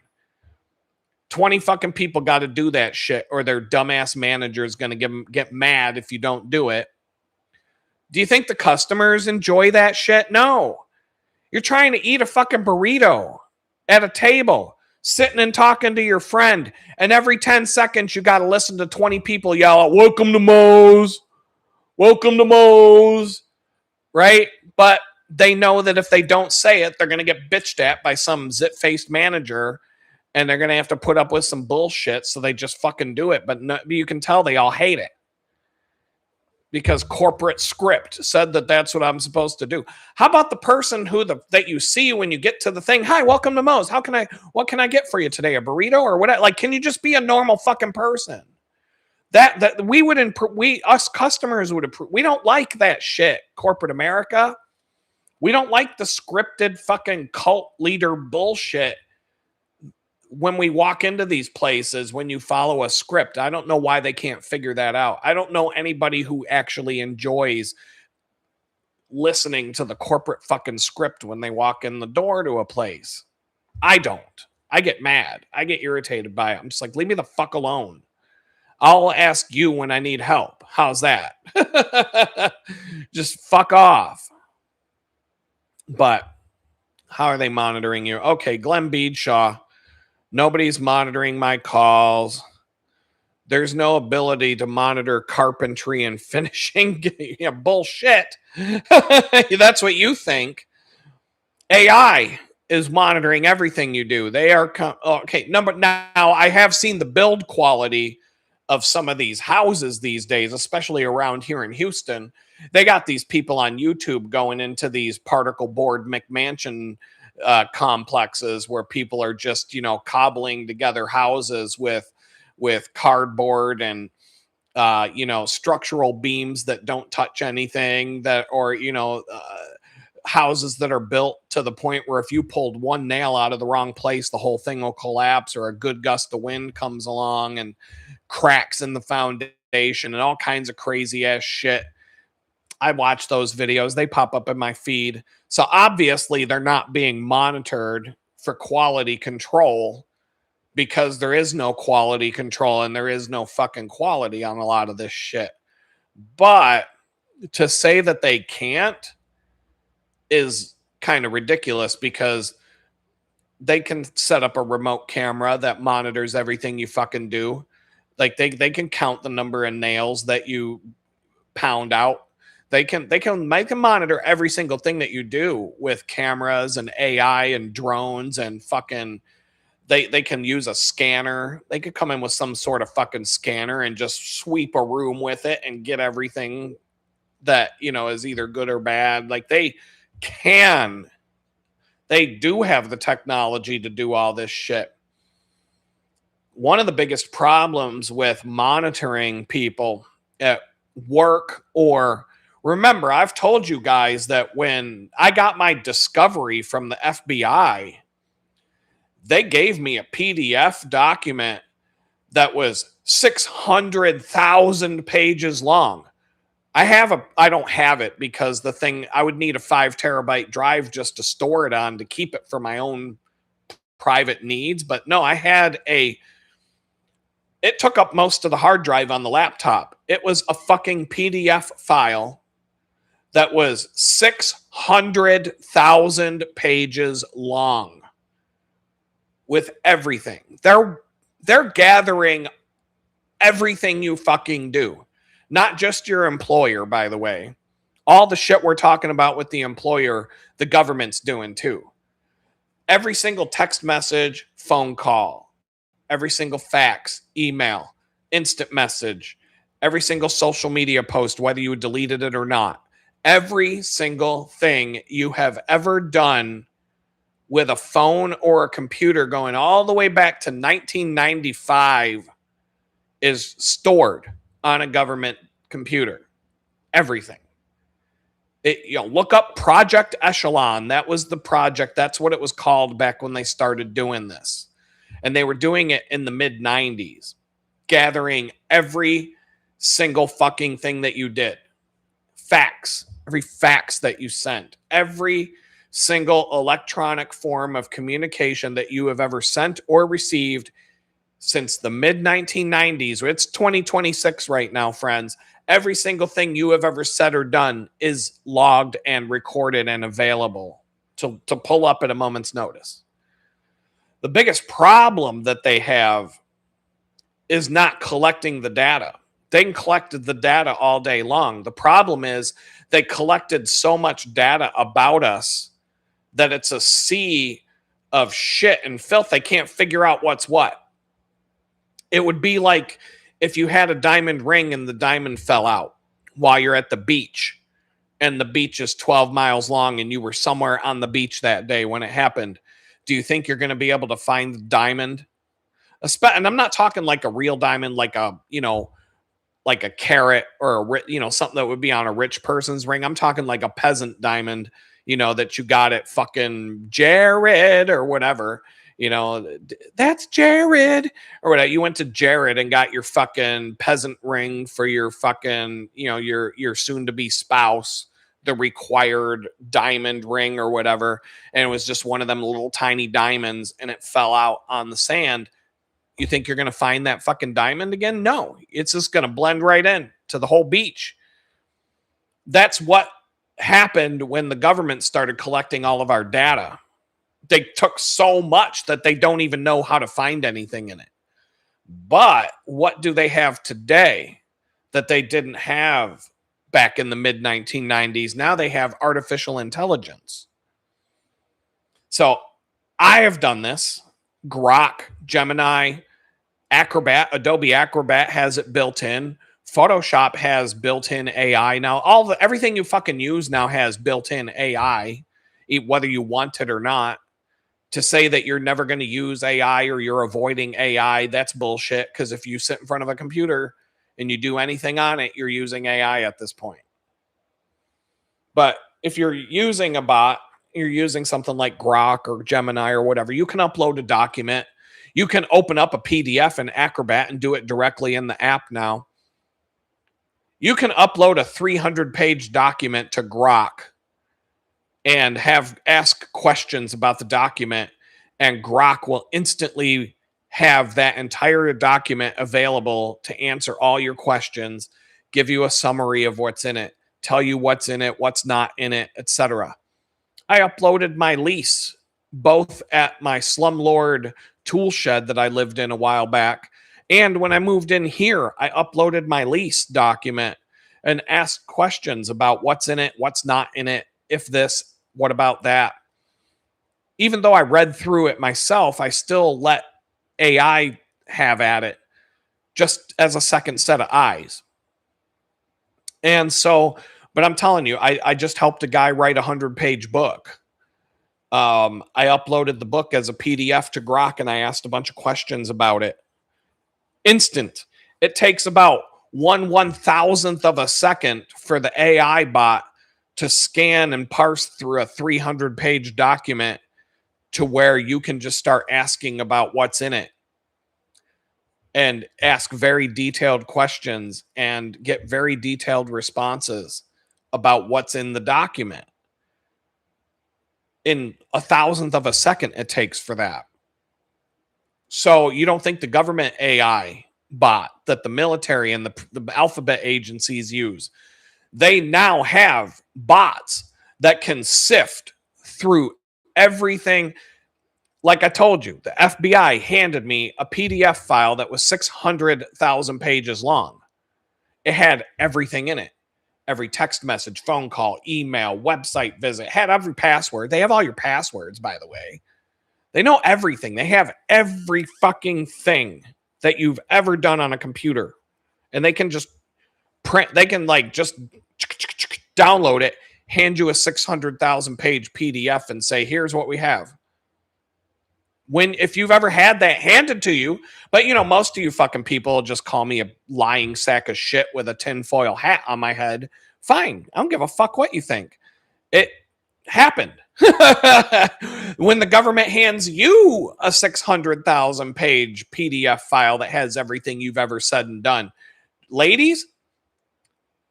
20 fucking people got to do that shit, or their dumbass manager is going to get mad if you don't do it. Do you think the customers enjoy that shit? No. You're trying to eat a fucking burrito at a table, sitting and talking to your friend, and every 10 seconds you got to listen to 20 people yell out, welcome to Moe's. Welcome to Moe's. Right? But they know that if they don't say it, they're going to get bitched at by some zit-faced manager, and they're going to have to put up with some bullshit, so they just fucking do it. But no, you can tell they all hate it because corporate script said that that's what I'm supposed to do. How about the person that you see when you get to the thing? Hi, welcome to Moe's. What can I get for you today? A burrito or what? Like, can you just be a normal fucking person? That us customers would approve. We don't like that shit, corporate America. We don't like the scripted fucking cult leader bullshit. When we walk into these places, when you follow a script, I don't know why they can't figure that out. I don't know anybody who actually enjoys listening to the corporate fucking script when they walk in the door to a place. I don't. I get mad. I get irritated by it. I'm just like, leave me the fuck alone. I'll ask you when I need help. How's that? Just fuck off. But how are they monitoring you? Okay, Glenn Beedshaw. Nobody's monitoring my calls. There's no ability to monitor carpentry and finishing. Yeah, bullshit. That's what you think. AI is monitoring everything you do. They are okay. Now I have seen the build quality of some of these houses these days, especially around here in Houston. They got these people on YouTube going into these particle board McMansion complexes where people are just, cobbling together houses with cardboard and, structural beams that don't touch anything houses that are built to the point where if you pulled one nail out of the wrong place, the whole thing will collapse, or a good gust of wind comes along and cracks in the foundation and all kinds of crazy ass shit. I watch those videos. They pop up in my feed. So obviously they're not being monitored for quality control because there is no quality control and there is no fucking quality on a lot of this shit. But to say that they can't is kind of ridiculous because they can set up a remote camera that monitors everything you fucking do. Like they can count the number of nails that you pound out. They can monitor every single thing that you do with cameras and AI and drones and fucking they can use a scanner. They could come in with some sort of fucking scanner and just sweep a room with it and get everything that, is either good or bad. Like they do have the technology to do all this shit. One of the biggest problems with monitoring people work or remember, I've told you guys that when I got my discovery from the FBI, they gave me a PDF document that was 600,000 pages long. I don't have it because the thing, I would need a 5 terabyte drive just to store it on to keep it for my own private needs. But no, it took up most of the hard drive on the laptop. It was a fucking PDF file that was 600,000 pages long with everything. They're gathering everything you fucking do. Not just your employer, by the way. All the shit we're talking about with the employer, the government's doing too. Every single text message, phone call, every single fax, email, instant message, every single social media post, whether you deleted it or not. Every single thing you have ever done with a phone or a computer going all the way back to 1995 is stored on a government computer. Everything. Look up Project Echelon. That was the project. That's what it was called back when they started doing this. And they were doing it in the mid 90s, gathering every single fucking thing that you did. Fax, every fax that you sent, every single electronic form of communication that you have ever sent or received since the mid 1990s. It's 2026 right now, friends. Every single thing you have ever said or done is logged and recorded and available to pull up at a moment's notice. The biggest problem that they have is not collecting the data. They collected the data all day long. The problem is they collected so much data about us that it's a sea of shit and filth. They can't figure out what's what. It would be like if you had a diamond ring and the diamond fell out while you're at the beach and the beach is 12 miles long and you were somewhere on the beach that day when it happened. Do you think you're going to be able to find the diamond? And I'm not talking like a real diamond, like a carat or something that would be on a rich person's ring. I'm talking like a peasant diamond, that you got at fucking Jared or whatever. That's Jared or whatever. You went to Jared and got your fucking peasant ring for your fucking, your soon to be spouse, the required diamond ring or whatever. And it was just one of them little tiny diamonds and it fell out on the sand. You think you're going to find that fucking diamond again? No, it's just going to blend right in to the whole beach. That's what happened when the government started collecting all of our data. They took so much that they don't even know how to find anything in it. But what do they have today that they didn't have back in the mid 1990s? Now they have artificial intelligence. So I have done this. Grok, Gemini, Acrobat, Adobe Acrobat has it built in. Photoshop has built-in AI. Now, everything you fucking use now has built-in AI, whether you want it or not. To say that you're never going to use AI or you're avoiding AI, that's bullshit. Because if you sit in front of a computer and you do anything on it, you're using AI at this point. But if you're using a bot, you're using something like Grok or Gemini or whatever, you can upload a document. You can open up a PDF in Acrobat and do it directly in the app now. You can upload a 300-page document to Grok and ask questions about the document, and Grok will instantly have that entire document available to answer all your questions, give you a summary of what's in it, tell you what's in it, what's not in it, etc. I uploaded my lease both at my slumlord tool shed that I lived in a while back, and when I moved in here, I uploaded my lease document and asked questions about what's in it, what's not in it, if this, what about that? Even though I read through it myself, I still let AI have at it just as a second set of eyes. And so, but I'm telling you, I just helped a guy write a 100-page book. I uploaded the book as a PDF to Grok and I asked a bunch of questions about it. Instant. It takes about 1/1000th of a second for the AI bot to scan and parse through a 300-page document to where you can just start asking about what's in it and ask very detailed questions and get very detailed responses about what's in the document. In 1,000th of a second it takes for that. So you don't think the government AI bot that the military and the alphabet agencies use, they now have bots that can sift through everything. Like I told you, the FBI handed me a PDF file that was 600,000 pages long. It had everything in it. Every text message, phone call, email, website visit, had every password. They have all your passwords, by the way. They know everything. They have every fucking thing that you've ever done on a computer. And they can just print, they can like just download it, hand you a 600,000 page PDF and say, here's what we have. If you've ever had that handed to you, but you know, most of you fucking people just call me a lying sack of shit with a tinfoil hat on my head. Fine. I don't give a fuck what you think. It happened. When the government hands you a 600,000 page PDF file that has everything you've ever said and done. Ladies,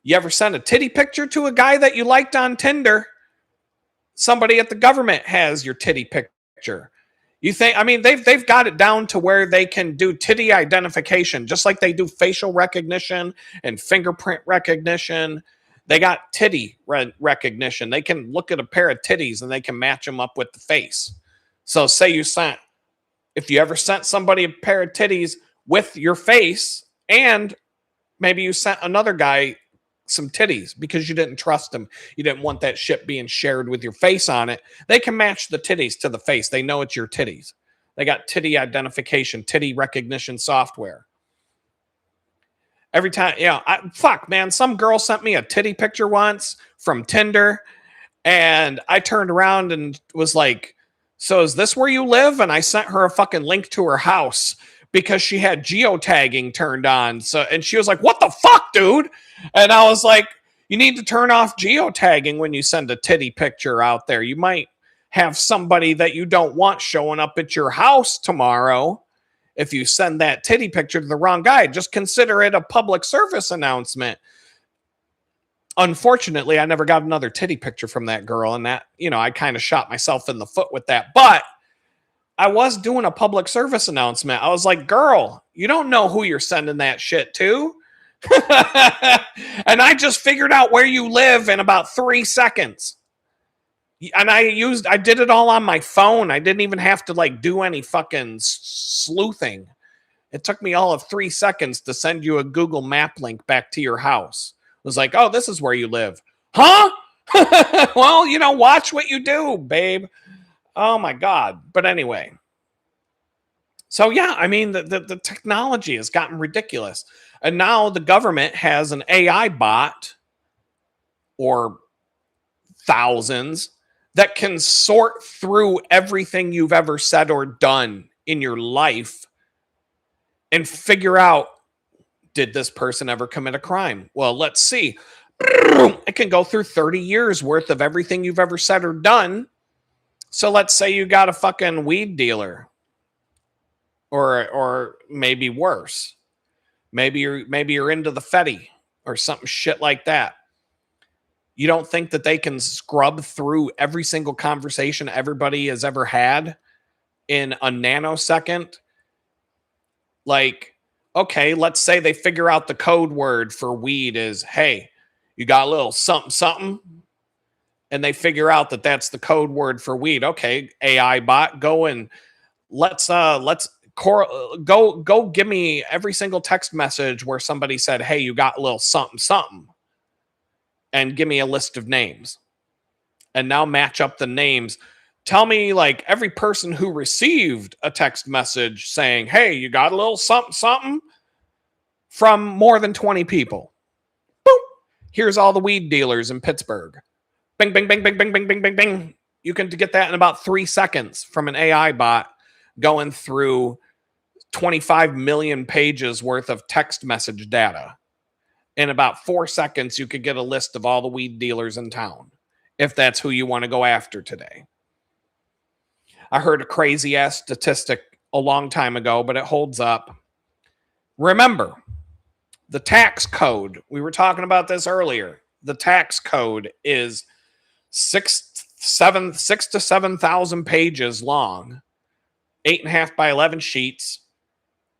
you ever send a titty picture to a guy that you liked on Tinder? Somebody at the government has your titty picture. You think, I mean, they've got it down to where they can do titty identification, just like they do facial recognition and fingerprint recognition. They got titty recognition. They can look at a pair of titties and they can match them up with the face. So say if you ever sent somebody a pair of titties with your face, and maybe you sent another guy some titties because you didn't trust them. You didn't want that shit being shared with your face on it. They can match the titties to the face. They know it's your titties. They got titty identification, titty recognition software. Every time, fuck, man. Some girl sent me a titty picture once from Tinder, and I turned around and was like, so is this where you live? And I sent her a fucking link to her house because she had geotagging turned on. So, and she was like, what the fuck, dude? And I was like, you need to turn off geotagging when you send a titty picture out there. You might have somebody that you don't want showing up at your house tomorrow. If you send that titty picture to the wrong guy, just consider it a public service announcement. Unfortunately, I never got another titty picture from that girl, and that, I kind of shot myself in the foot with that. But I was doing a public service announcement. I was like, girl, you don't know who you're sending that shit to. And I just figured out where you live in about 3 seconds. And I did it all on my phone. I didn't even have to do any fucking sleuthing. It took me all of 3 seconds to send you a Google map link back to your house. It was like, oh, this is where you live. Huh? Well, watch what you do, babe. Oh my God. But anyway. So yeah, I mean, the technology has gotten ridiculous. And now the government has an AI bot, or thousands, that can sort through everything you've ever said or done in your life and figure out, did this person ever commit a crime? Well, let's see. It can go through 30 years worth of everything you've ever said or done. So let's say you got a fucking weed dealer, or maybe worse. Maybe you're into the Fetty or something shit like that. You don't think that they can scrub through every single conversation everybody has ever had in a nanosecond? Like, okay, let's say they figure out the code word for weed is, hey, you got a little something, something. And they figure out that that's the code word for weed. Okay, AI bot, go and let's go give me every single text message where somebody said, hey, you got a little something, something. And give me a list of names. And now match up the names. Tell me every person who received a text message saying, hey, you got a little something, something, from more than 20 people. Boom. Here's all the weed dealers in Pittsburgh. Bing, bing, bing, bing, bing, bing, bing, bing, bing. You can get that in about 3 seconds from an AI bot going through 25 million pages worth of text message data. In about 4 seconds, you could get a list of all the weed dealers in town, if that's who you want to go after today. I heard a crazy ass statistic a long time ago, but it holds up. Remember, the tax code, we were talking about this earlier. The tax code is 6 to 7,000 pages long, 8.5 by 11 sheets.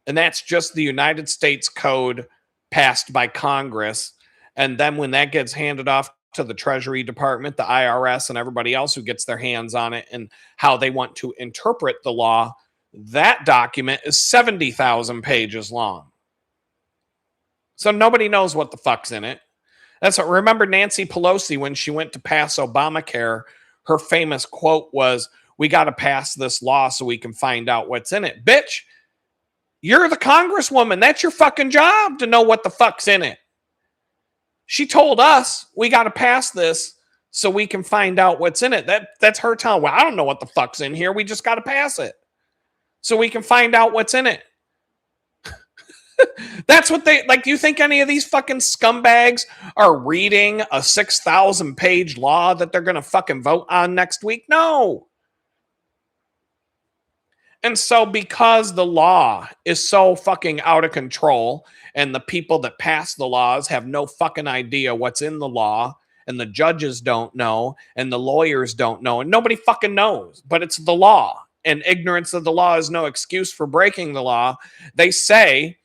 And that's just the United States code passed by Congress. And then when that gets handed off to the Treasury Department, the IRS, and everybody else who gets their hands on it and how they want to interpret the law, that document is 70,000 pages long. So nobody knows what the fuck's in it. That's what, remember Nancy Pelosi, when she went to pass Obamacare, her famous quote was, "We got to pass this law so we can find out what's in it." Bitch, you're the congresswoman. That's your fucking job to know what the fuck's in it. She told us we got to pass this so we can find out what's in it. That's her telling. Well, I don't know what the fuck's in here. We just got to pass it so we can find out what's in it. That's what they like. Do you think any of these fucking scumbags are reading a 6,000 page law that they're going to fucking vote on next week? No. And so because the law is so fucking out of control and the people that pass the laws have no fucking idea what's in the law, and the judges don't know, and the lawyers don't know, and nobody fucking knows, but it's the law, and ignorance of the law is no excuse for breaking the law. They say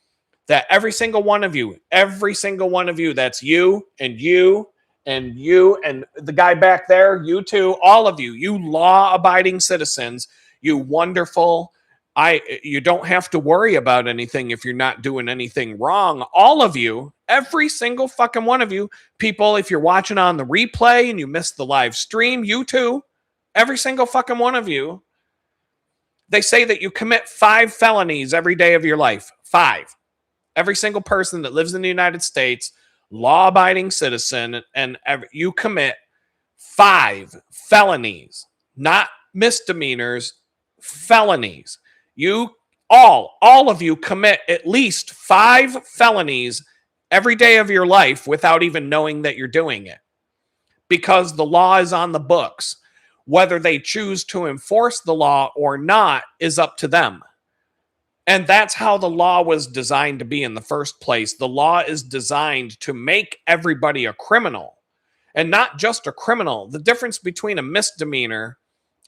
that every single one of you, that's you and you and you and the guy back there, you too, all of you, you law-abiding citizens, you wonderful, you don't have to worry about anything if you're not doing anything wrong. All of you, every single fucking one of you, people, if you're watching on the replay and you missed the live stream, you too, every single fucking one of you, they say that you commit 5 felonies every day of your life. 5. Every single person that lives in the United States, law-abiding citizen, and you commit 5 felonies, not misdemeanors, felonies. You all of you commit at least 5 felonies every day of your life without even knowing that you're doing it, because the law is on the books. Whether they choose to enforce the law or not is up to them. And that's how the law was designed to be in the first place. The law is designed to make everybody a criminal, and not just a criminal. The difference between a misdemeanor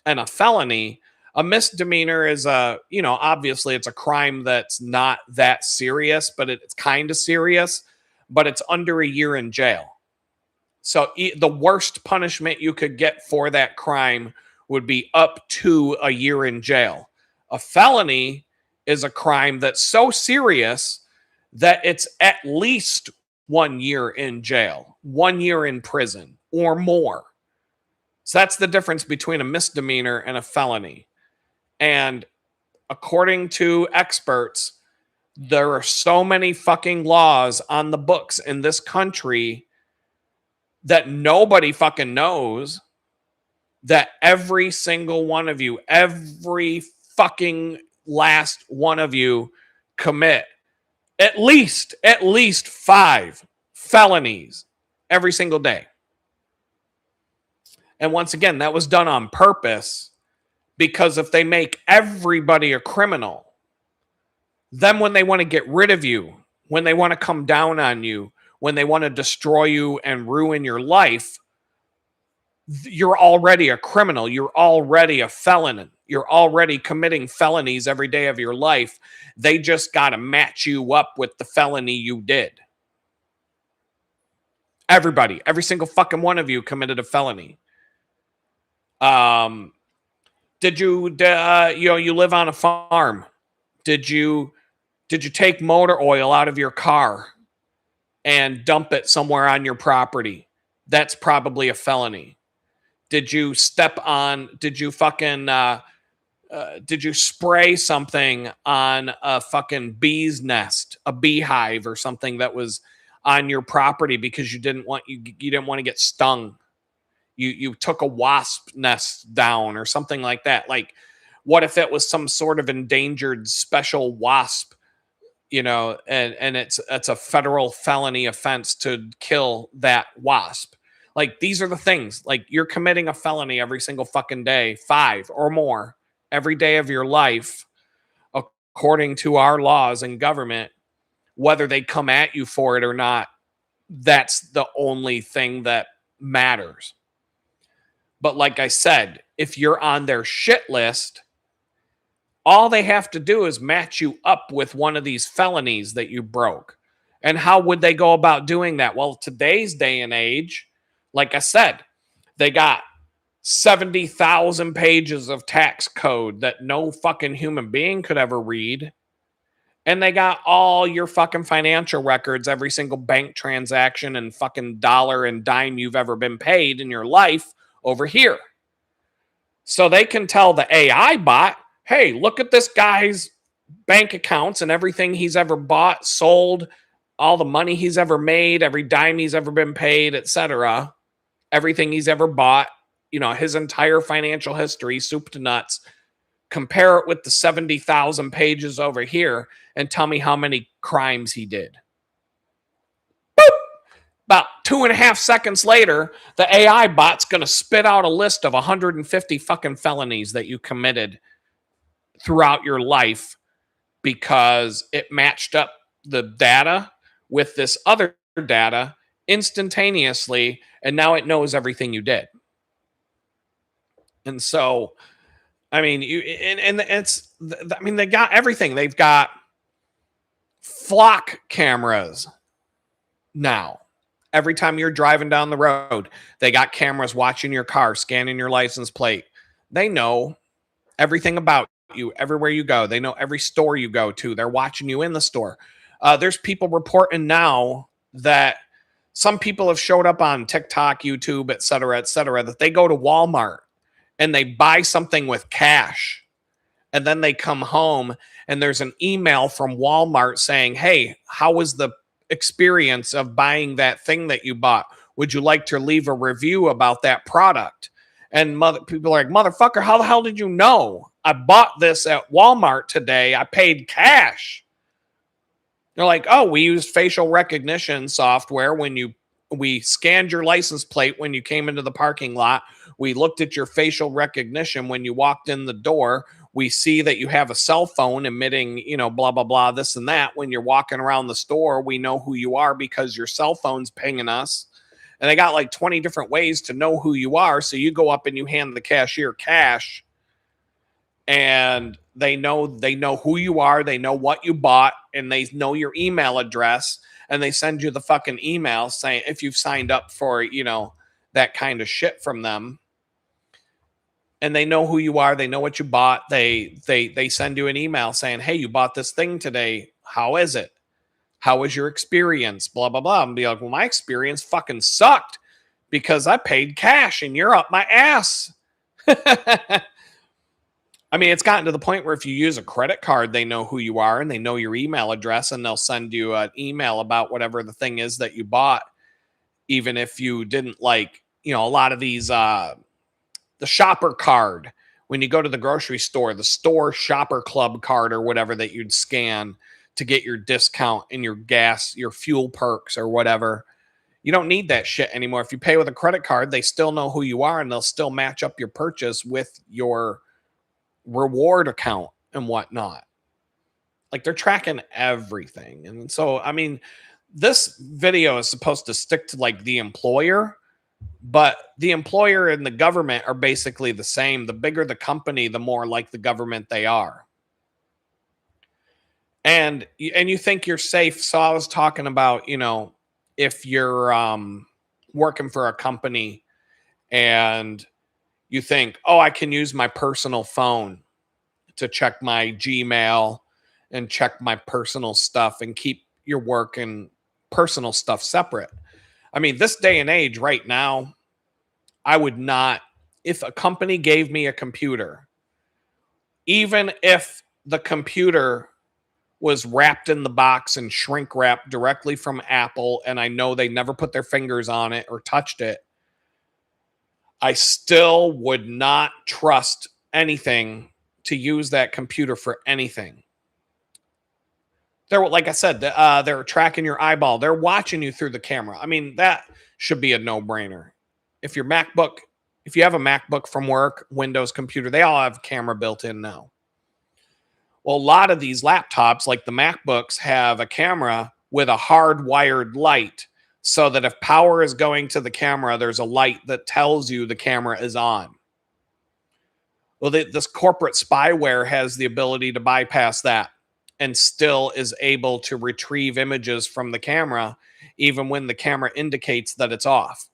and a felony, a misdemeanor is obviously it's a crime that's not that serious, but it's kind of serious, but it's under a year in jail. So the worst punishment you could get for that crime would be up to a year in jail. A felony is a crime that's so serious that it's at least 1 year in jail, 1 year in prison, or more. So that's the difference between a misdemeanor and a felony. And according to experts, there are so many fucking laws on the books in this country that nobody fucking knows, that every single one of you, every fucking last one of you commit at least 5 felonies every single day. And once again, that was done on purpose, because if they make everybody a criminal, then when they want to get rid of you, when they want to come down on you, when they want to destroy you and ruin your life, you're already a criminal. You're already a felon. You're already committing felonies every day of your life. They just got to match you up with the felony you did. Everybody, every single fucking one of you committed a felony. Did you live on a farm? Did you take motor oil out of your car and dump it somewhere on your property? That's probably a felony. Did you spray something on a fucking bee's nest, a beehive or something that was on your property because you didn't want to get stung? You took a wasp nest down or something like that. Like, what if it was some sort of endangered special wasp and it's a federal felony offense to kill that wasp. Like, these are the things. Like, you're committing a felony every single fucking day, 5 or more every day of your life, according to our laws and government, whether they come at you for it or not. That's the only thing that matters. But like I said, if you're on their shit list, all they have to do is match you up with one of these felonies that you broke. And how would they go about doing that? Well, today's day and age, like I said, they got 70,000 pages of tax code that no fucking human being could ever read. And they got all your fucking financial records, every single bank transaction and fucking dollar and dime you've ever been paid in your life over here. So they can tell the AI bot, hey, look at this guy's bank accounts and everything he's ever bought, sold, all the money he's ever made, every dime he's ever been paid, etc. Everything he's ever bought, his entire financial history, soup to nuts. Compare it with the 70,000 pages over here and tell me how many crimes he did. Boop! About 2.5 seconds later, the AI bot's going to spit out a list of 150 fucking felonies that you committed throughout your life because it matched up the data with this other data instantaneously, and now it knows everything you did. And so, I mean, they got everything. They've got flock cameras now. Every time you're driving down the road, they got cameras watching your car, scanning your license plate. They know everything about you everywhere you go. They know every store you go to. They're watching you in the store. There's people reporting now that some people have showed up on TikTok, YouTube, et cetera, that they go to Walmart and they buy something with cash. And then they come home and there's an email from Walmart saying, hey, how was the experience of buying that thing that you bought? Would you like to leave a review about that product? And people are like, motherfucker, how the hell did you know? I bought this at Walmart today. I paid cash. They're like, oh, we used facial recognition software we scanned your license plate when you came into the parking lot. We looked at your facial recognition when you walked in the door. We see that you have a cell phone emitting, blah, blah, blah, this and that. When you're walking around the store, we know who you are because your cell phone's pinging us. And they got like 20 different ways to know who you are. So you go up and you hand the cashier cash and they know who you are. They know what you bought and they know your email address. And they send you the fucking email saying, if you've signed up for, that kind of shit from them. And they know who you are. They know what you bought. They send you an email saying, hey, you bought this thing today. How is it? How was your experience? Blah, blah, blah. And be like, well, my experience fucking sucked because I paid cash and you're up my ass. I mean, it's gotten to the point where if you use a credit card, they know who you are and they know your email address and they'll send you an email about whatever the thing is that you bought. Even if you didn't like, a lot of these, the shopper card, when you go to the grocery store, the store shopper club card or whatever that you'd scan to get your discount and your gas, your fuel perks or whatever. You don't need that shit anymore. If you pay with a credit card, they still know who you are and they'll still match up your purchase with your reward account and whatnot. Like, they're tracking everything. And so, I mean, this video is supposed to stick to like the employer, but the employer and the government are basically the same. The bigger the company, the more like the government they are. And you think you're safe. So I was talking about, if you're working for a company and you think, oh, I can use my personal phone to check my Gmail and check my personal stuff and keep your work and personal stuff separate. I mean, this day and age right now, I would not, if a company gave me a computer, even if the computer was wrapped in the box and shrink wrapped directly from Apple, and I know they never put their fingers on it or touched it, I still would not trust anything to use that computer for anything. They're, like I said, they're tracking your eyeball. They're watching you through the camera. I mean, that should be a no-brainer. If your MacBook, if you have a MacBook from work, Windows computer, they all have camera built in now. Well, a lot of these laptops, like the MacBooks, have a camera with a hardwired light so that if power is going to the camera, there's a light that tells you the camera is on. Well, this corporate spyware has the ability to bypass that and still is able to retrieve images from the camera, even when the camera indicates that it's off.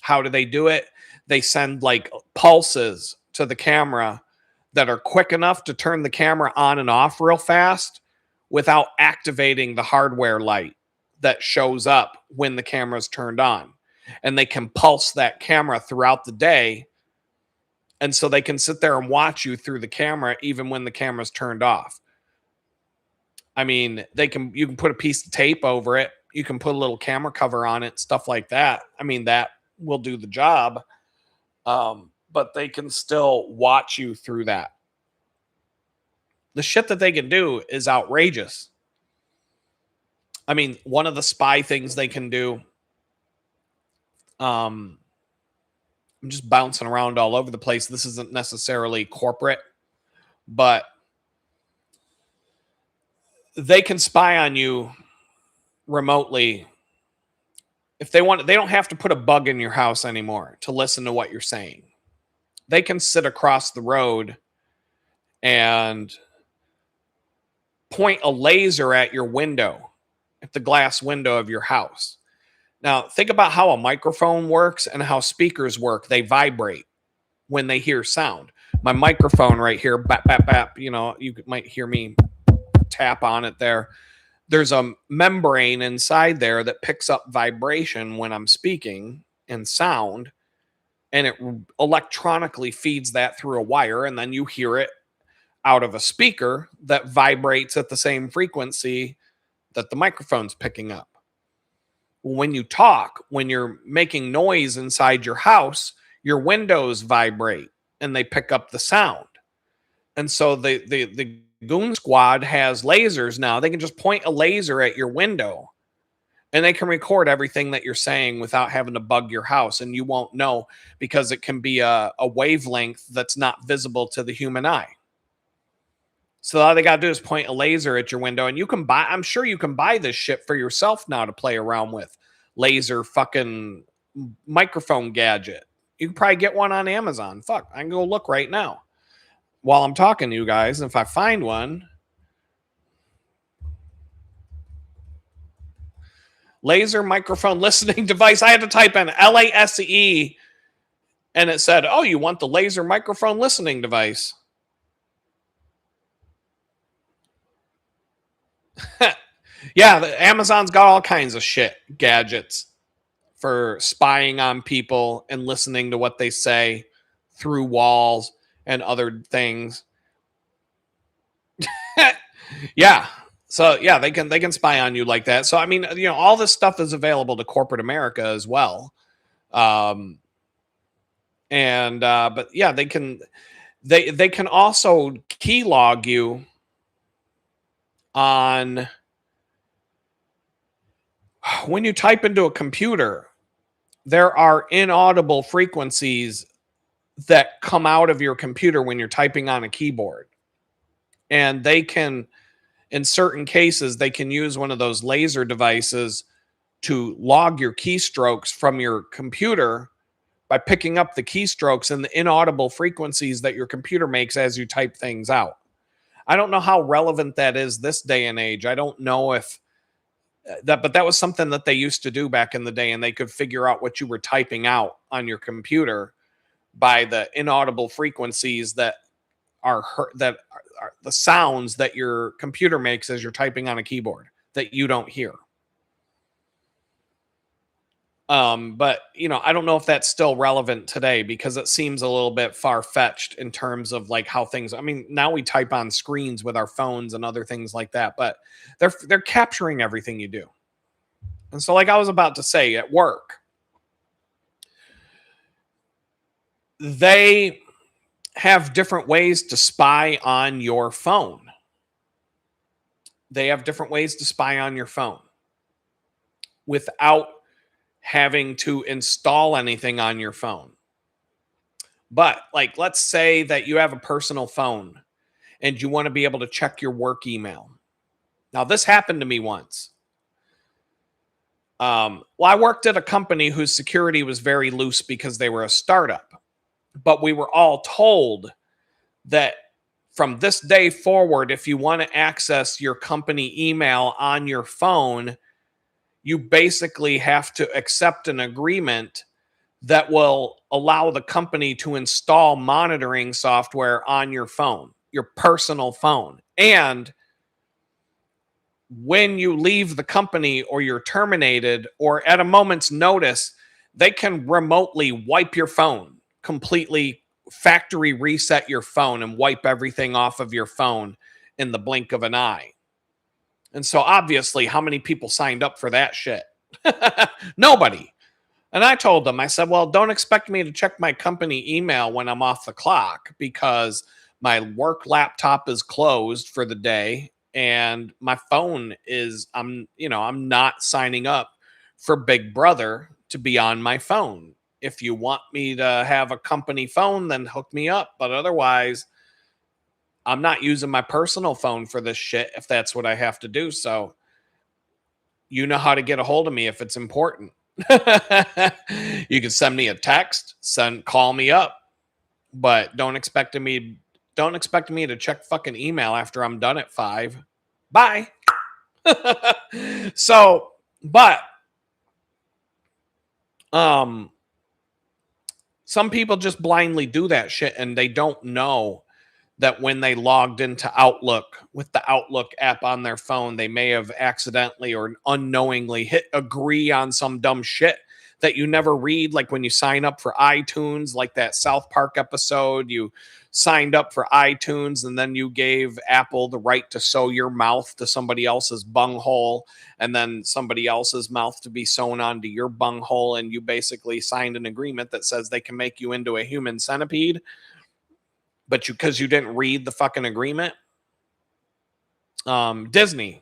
How do they do it? They send like pulses to the camera that are quick enough to turn the camera on and off real fast without activating the hardware light that shows up when the camera's turned on. And they can pulse that camera throughout the day. And so they can sit there and watch you through the camera even when the camera's turned off. I mean, you can put a piece of tape over it. You can put a little camera cover on it, stuff like that. I mean, that will do the job. But they can still watch you through that. The shit that they can do is outrageous. I mean, one of the spy things they can do, I'm just bouncing around all over the place. This isn't necessarily corporate, but they can spy on you remotely. If they want, they don't have to put a bug in your house anymore to listen to what you're saying. They can sit across the road and point a laser at your window, at the glass window of your house. Now, think about how a microphone works and how speakers work. They vibrate when they hear sound. My microphone right here, bap, bap, bap, you know, you might hear me tap on it there. There's a membrane inside there that picks up vibration when I'm speaking and sound, and it electronically feeds that through a wire, and then you hear it out of a speaker that vibrates at the same frequency that the microphone's picking up. When you talk, when you're making noise inside your house, your windows vibrate and they pick up the sound. And so the Goon Squad has lasers now. They can just point a laser at your window and they can record everything that you're saying without having to bug your house. And you won't know because it can be a wavelength that's not visible to the human eye. So all they got to do is point a laser at your window, and you can buy, I'm sure you can buy this shit for yourself now to play around with. Laser fucking microphone gadget. You can probably get one on Amazon. Fuck, I can go look right now while I'm talking to you guys. If I find one, laser microphone listening device. I had to type in LASE, and it said, "Oh, you want the laser microphone listening device?" Yeah, Amazon's got all kinds of shit, gadgets for spying on people and listening to what they say through walls and other things. Yeah. So yeah, they can spy on you like that. So I mean, you know, all this stuff is available to corporate America as well. But yeah, they can also keylog you on when you type into a computer. There are inaudible frequencies that come out of your computer when you're typing on a keyboard. And they can, in certain cases, they can use one of those laser devices to log your keystrokes from your computer by picking up the keystrokes and the inaudible frequencies that your computer makes as you type things out. I don't know how relevant that is this day and age. I don't know if that, but that was something that they used to do back in the day, and they could figure out what you were typing out on your computer by the inaudible frequencies that are the sounds that your computer makes as you're typing on a keyboard that you don't hear. But you know, I don't know if that's still relevant today because it seems a little bit far-fetched in terms of like how things, I mean, now we type on screens with our phones and other things like that, but they're capturing everything you do. And so like I was about to say, at work, they have different ways to spy on your phone. they have different ways to spy on your phone without having to install anything on your phone. But like, let's say that you have a personal phone and you want to be able to check your work email. Now, this happened to me once. Well, I worked at a company whose security was very loose because they were a startup. But we were all told that from this day forward, if you want to access your company email on your phone, you basically have to accept an agreement that will allow the company to install monitoring software on your phone, your personal phone. And when you leave the company or you're terminated or at a moment's notice, they can remotely wipe your phone, completely factory reset your phone and wipe everything off of your phone in the blink of an eye. And so obviously, how many people signed up for that shit? Nobody. And I told them, I said, well, don't expect me to check my company email when I'm off the clock because my work laptop is closed for the day and my phone is, I'm not signing up for Big Brother to be on my phone. If you want me to have a company phone, then hook me up. But otherwise, I'm not using my personal phone for this shit if that's what I have to do. So you know how to get a hold of me if it's important. You can send me a text, call me up, but don't expect me to check fucking email after I'm done at 5. Bye. So, but some people just blindly do that shit and they don't know that when they logged into Outlook with the Outlook app on their phone, they may have accidentally or unknowingly hit agree on some dumb shit that you never read. Like when you sign up for iTunes, like that South Park episode, you signed up for iTunes and then you gave Apple the right to sew your mouth to somebody else's bunghole and then somebody else's mouth to be sewn onto your bunghole. And you basically signed an agreement that says they can make you into a human centipede. But because you didn't read the fucking agreement. Disney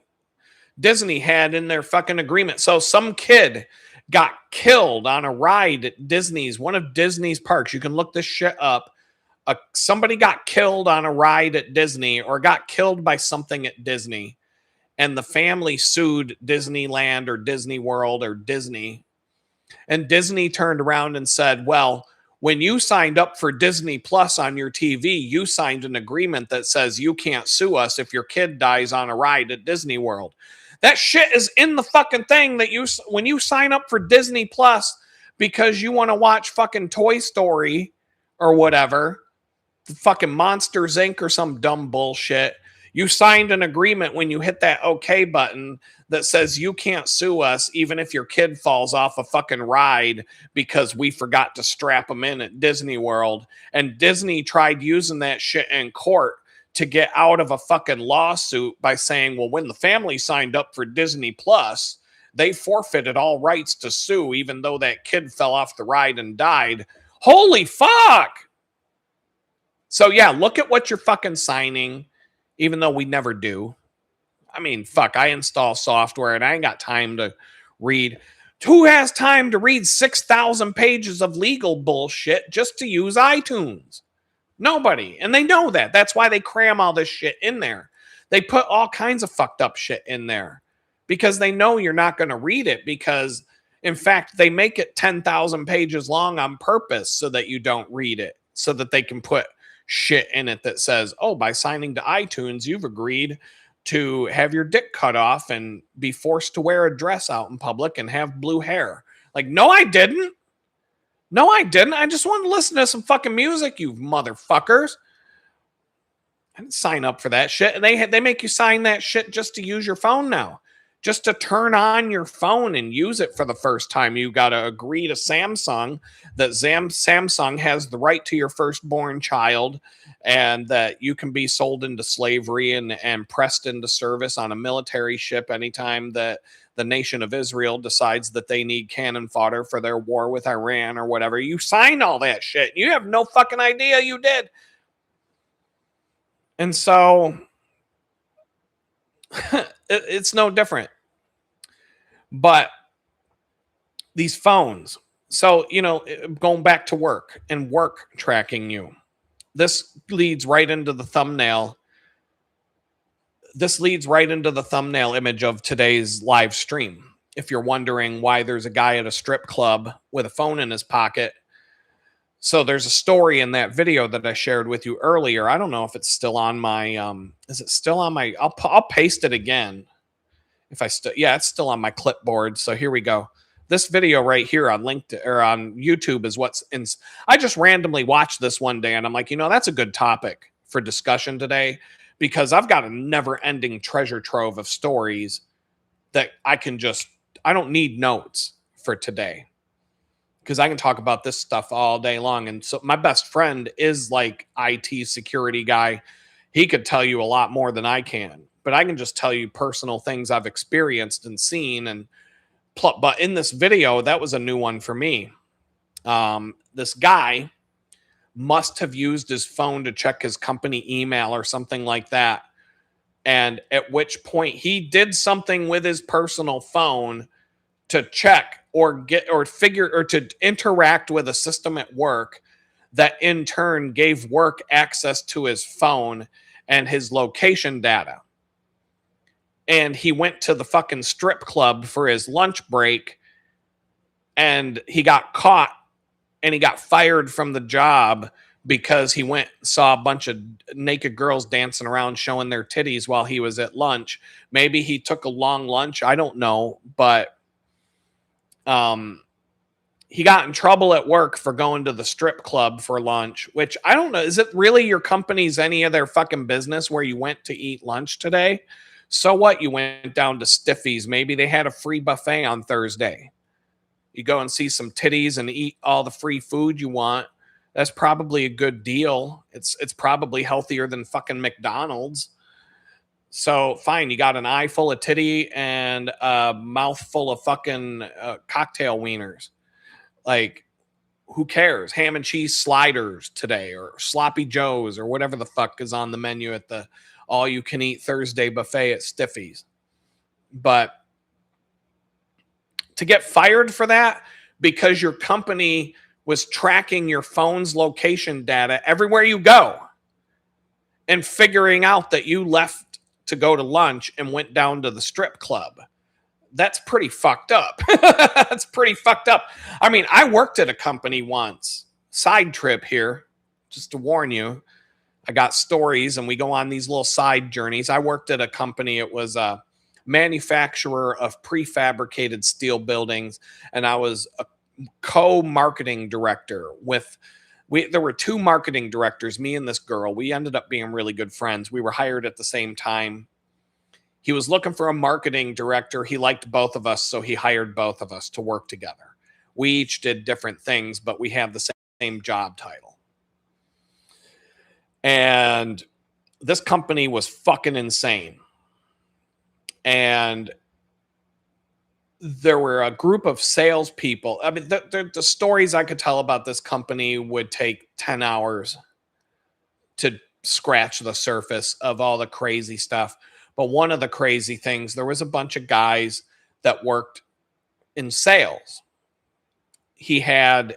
had in their fucking agreement. So some kid got killed on a ride at Disney's, one of Disney's parks. You can look this shit up. Somebody got killed on a ride at Disney or got killed by something at Disney. And the family sued Disneyland or Disney World or Disney. And Disney turned around and said, well, when you signed up for Disney Plus on your TV, you signed an agreement that says you can't sue us if your kid dies on a ride at Disney World. That shit is in the fucking thing that when you sign up for Disney Plus because you want to watch fucking Toy Story or whatever, the fucking Monsters Inc. or some dumb bullshit, you signed an agreement when you hit that OK button that says you can't sue us even if your kid falls off a fucking ride because we forgot to strap them in at Disney World. And Disney tried using that shit in court to get out of a fucking lawsuit by saying, well, when the family signed up for Disney Plus, they forfeited all rights to sue even though that kid fell off the ride and died. Holy fuck! So yeah, look at what you're fucking signing. Even though we never do. I mean, fuck, I install software and I ain't got time to read. Who has time to read 6,000 pages of legal bullshit just to use iTunes? Nobody. And they know that. That's why they cram all this shit in there. They put all kinds of fucked up shit in there because they know you're not going to read it because, in fact, they make it 10,000 pages long on purpose so that you don't read it, so that they can put shit in it that says, oh, by signing to iTunes, you've agreed to have your dick cut off and be forced to wear a dress out in public and have blue hair. Like, no, I didn't. No, I didn't. I just wanted to listen to some fucking music, you motherfuckers. I didn't sign up for that shit. And they make you sign that shit just to use your phone now. Just to turn on your phone and use it for the first time, you got to agree to Samsung that Samsung has the right to your firstborn child and that you can be sold into slavery and pressed into service on a military ship anytime that the nation of Israel decides that they need cannon fodder for their war with Iran or whatever. You signed all that shit. You have no fucking idea you did. And so It's no different. But these phones. So, going back to work and work tracking you. This leads right into the thumbnail. This leads right into the thumbnail image of today's live stream. If you're wondering why there's a guy at a strip club with a phone in his pocket. So there's a story in that video that I shared with you earlier. I don't know if it's still on my is it still on my I'll paste it again. If I still yeah, it's still on my clipboard. So here we go. This video right here on LinkedIn or on YouTube is what's in. I just randomly watched this one day and I'm like, that's a good topic for discussion today because I've got a never-ending treasure trove of stories that I don't need notes for today because I can talk about this stuff all day long. And so my best friend is like IT security guy. He could tell you a lot more than I can, but I can just tell you personal things I've experienced and seen. And but in this video, that was a new one for me. This guy must have used his phone to check his company email or something like that. And at which point he did something with his personal phone to check or to interact with a system at work that in turn gave work access to his phone and his location data. And he went to the fucking strip club for his lunch break and he got caught and he got fired from the job because he went and saw a bunch of naked girls dancing around showing their titties while he was at lunch. Maybe he took a long lunch. I don't know, but he got in trouble at work for going to the strip club for lunch, which I don't know. Is it really your company's any of their fucking business where you went to eat lunch today? So what? You went down to Stiffy's. Maybe they had a free buffet on Thursday. You go and see some titties and eat all the free food you want. That's probably a good deal. It's probably healthier than fucking McDonald's. So fine, you got an eye full of titty and a mouth full of fucking cocktail wieners. Like, who cares? Ham and cheese sliders today or sloppy joes or whatever the fuck is on the menu at the all-you-can-eat Thursday buffet at Stiffy's. But to get fired for that because your company was tracking your phone's location data everywhere you go and figuring out that you left to go to lunch and went down to the strip club. That's pretty fucked up. That's pretty fucked up. I mean, I worked at a company once. Side trip here, just to warn you. I got stories and we go on these little side journeys. I worked at a company. It was a manufacturer of prefabricated steel buildings. And I was a co-marketing director with, there were two marketing directors, me and this girl. We ended up being really good friends. We were hired at the same time. He was looking for a marketing director. He liked both of us, so he hired both of us to work together. We each did different things, but we had the same job title. And this company was fucking insane. And there were a group of salespeople. I mean, the stories I could tell about this company would take 10 hours to scratch the surface of all the crazy stuff. But one of the crazy things, there was a bunch of guys that worked in sales. The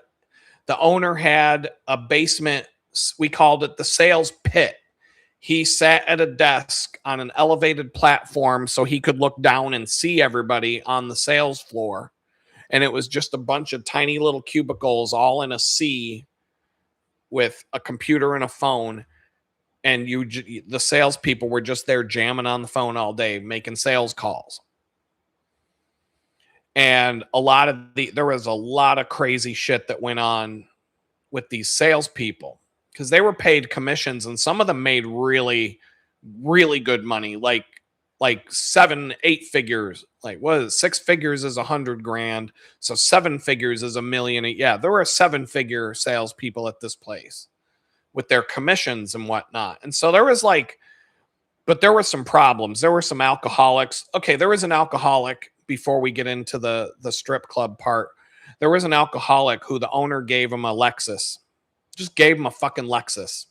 owner had a basement. We called it the sales pit. He sat at a desk on an elevated platform so he could look down and see everybody on the sales floor. And it was just a bunch of tiny little cubicles all in a C with a computer and a phone. And the salespeople were just there jamming on the phone all day, making sales calls. And there was a lot of crazy shit that went on with these salespeople because they were paid commissions, and some of them made really, really good money, like 7-8 figures. Like, what is it? 6 figures is 100 grand, so 7 figures is $1 million. Yeah, there were 7-figure salespeople at this place with their commissions and whatnot. And so there was but there were some problems. There were some alcoholics. Okay, there was an alcoholic before we get into the strip club part. There was an alcoholic who the owner gave him a Lexus. Just gave him a fucking Lexus.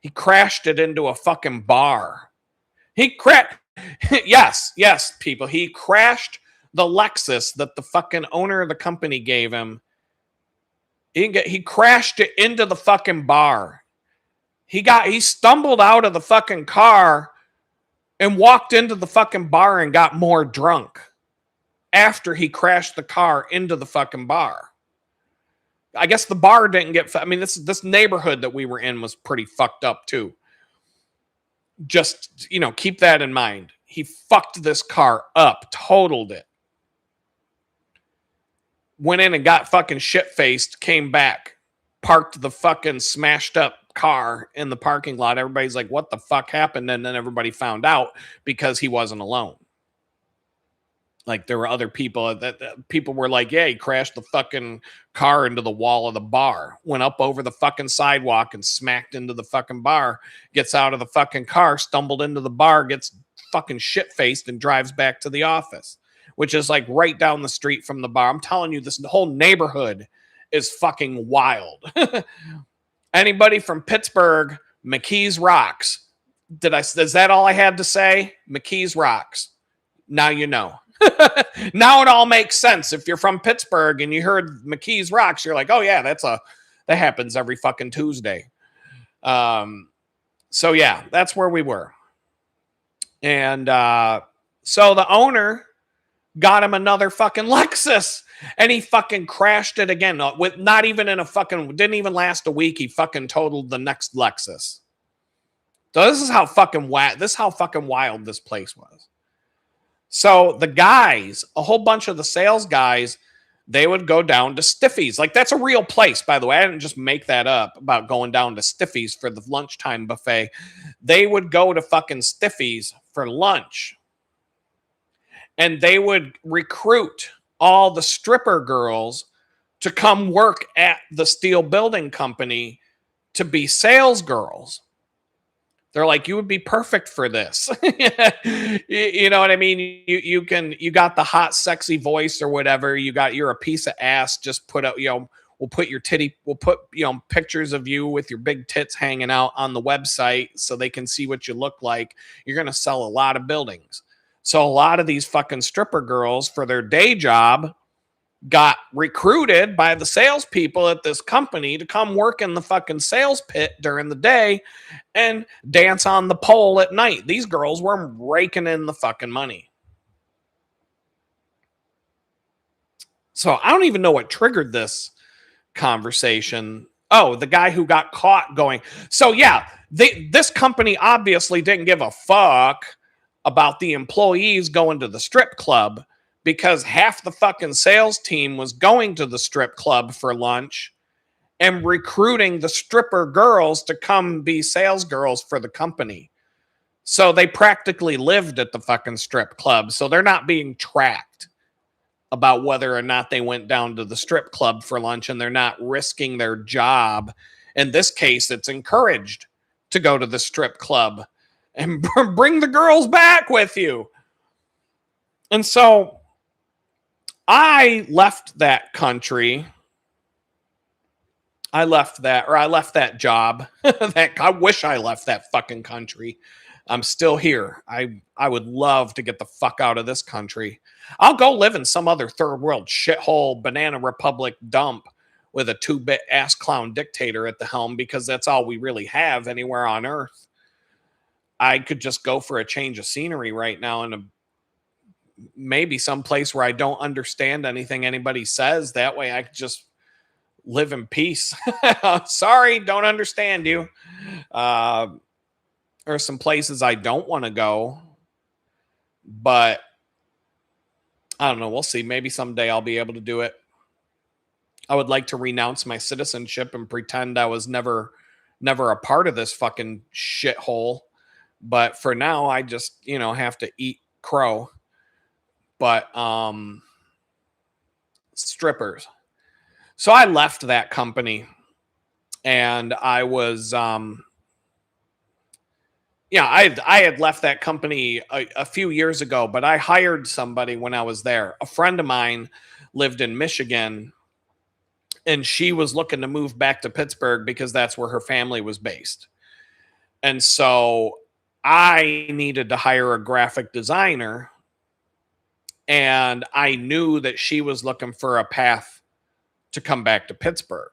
He crashed it into a fucking bar. Yes, people. He crashed the Lexus that the fucking owner of the company gave him. He crashed it into the fucking bar. He stumbled out of the fucking car and walked into the fucking bar and got more drunk after he crashed the car into the fucking bar. I guess the bar didn't get. I mean, this neighborhood that we were in was pretty fucked up too. Just, keep that in mind. He fucked this car up, totaled it. Went in and got fucking shit-faced, came back, parked the fucking smashed up car in the parking lot. Everybody's like, what the fuck happened? And then everybody found out because he wasn't alone. Like, there were other people that people were like, yeah, he crashed the fucking car into the wall of the bar, went up over the fucking sidewalk and smacked into the fucking bar, gets out of the fucking car, stumbled into the bar, gets fucking shit-faced and drives back to the office, which is like right down the street from the bar. I'm telling you, this whole neighborhood is fucking wild. Anybody from Pittsburgh, McKees rocks. Is that all I had to say? McKees rocks. Now you know. Now it all makes sense. If you're from Pittsburgh and you heard McKees rocks, you're like, oh yeah, that happens every fucking Tuesday. So yeah, that's where we were. And so the owner got him another fucking Lexus, and he fucking crashed it again with not even in a fucking, didn't even last a week. He fucking totaled the next Lexus. So this is how fucking wild this place was. So the guys, a whole bunch of the sales guys, they would go down to Stiffy's. Like, that's a real place, by the way. I didn't just make that up about going down to Stiffy's for the lunchtime buffet. They would go to fucking Stiffy's for lunch. And they would recruit all the stripper girls to come work at the steel building company to be sales girls. They're like, you would be perfect for this. You know what I mean? You got the hot, sexy voice or whatever. You're a piece of ass. Just put out, we'll put pictures of you with your big tits hanging out on the website so they can see what you look like. You're going to sell a lot of buildings. So a lot of these fucking stripper girls for their day job got recruited by the salespeople at this company to come work in the fucking sales pit during the day and dance on the pole at night. These girls were raking in the fucking money. So I don't even know what triggered this conversation. Oh, the guy who got caught going. So yeah, this company obviously didn't give a fuck about the employees going to the strip club, because half the fucking sales team was going to the strip club for lunch and recruiting the stripper girls to come be sales girls for the company. So they practically lived at the fucking strip club. So they're not being tracked about whether or not they went down to the strip club for lunch, and they're not risking their job. In this case, it's encouraged to go to the strip club and bring the girls back with you. And so I left that country. I left that job. I wish I left that fucking country. I'm still here. I would love to get the fuck out of this country. I'll go live in some other third world shithole banana republic dump with a 2-bit ass clown dictator at the helm, because that's all we really have anywhere on earth. I could just go for a change of scenery right now in maybe some place where I don't understand anything anybody says. That way I could just live in peace. Sorry, don't understand you. There are some places I don't want to go, but I don't know. We'll see. Maybe someday I'll be able to do it. I would like to renounce my citizenship and pretend I was never a part of this fucking shithole. But for now, I just, have to eat crow. But strippers. So I left that company, and I was I had left that company a few years ago, but I hired somebody when I was there. A friend of mine lived in Michigan, and she was looking to move back to Pittsburgh because that's where her family was based. And so I needed to hire a graphic designer, and I knew that she was looking for a path to come back to Pittsburgh.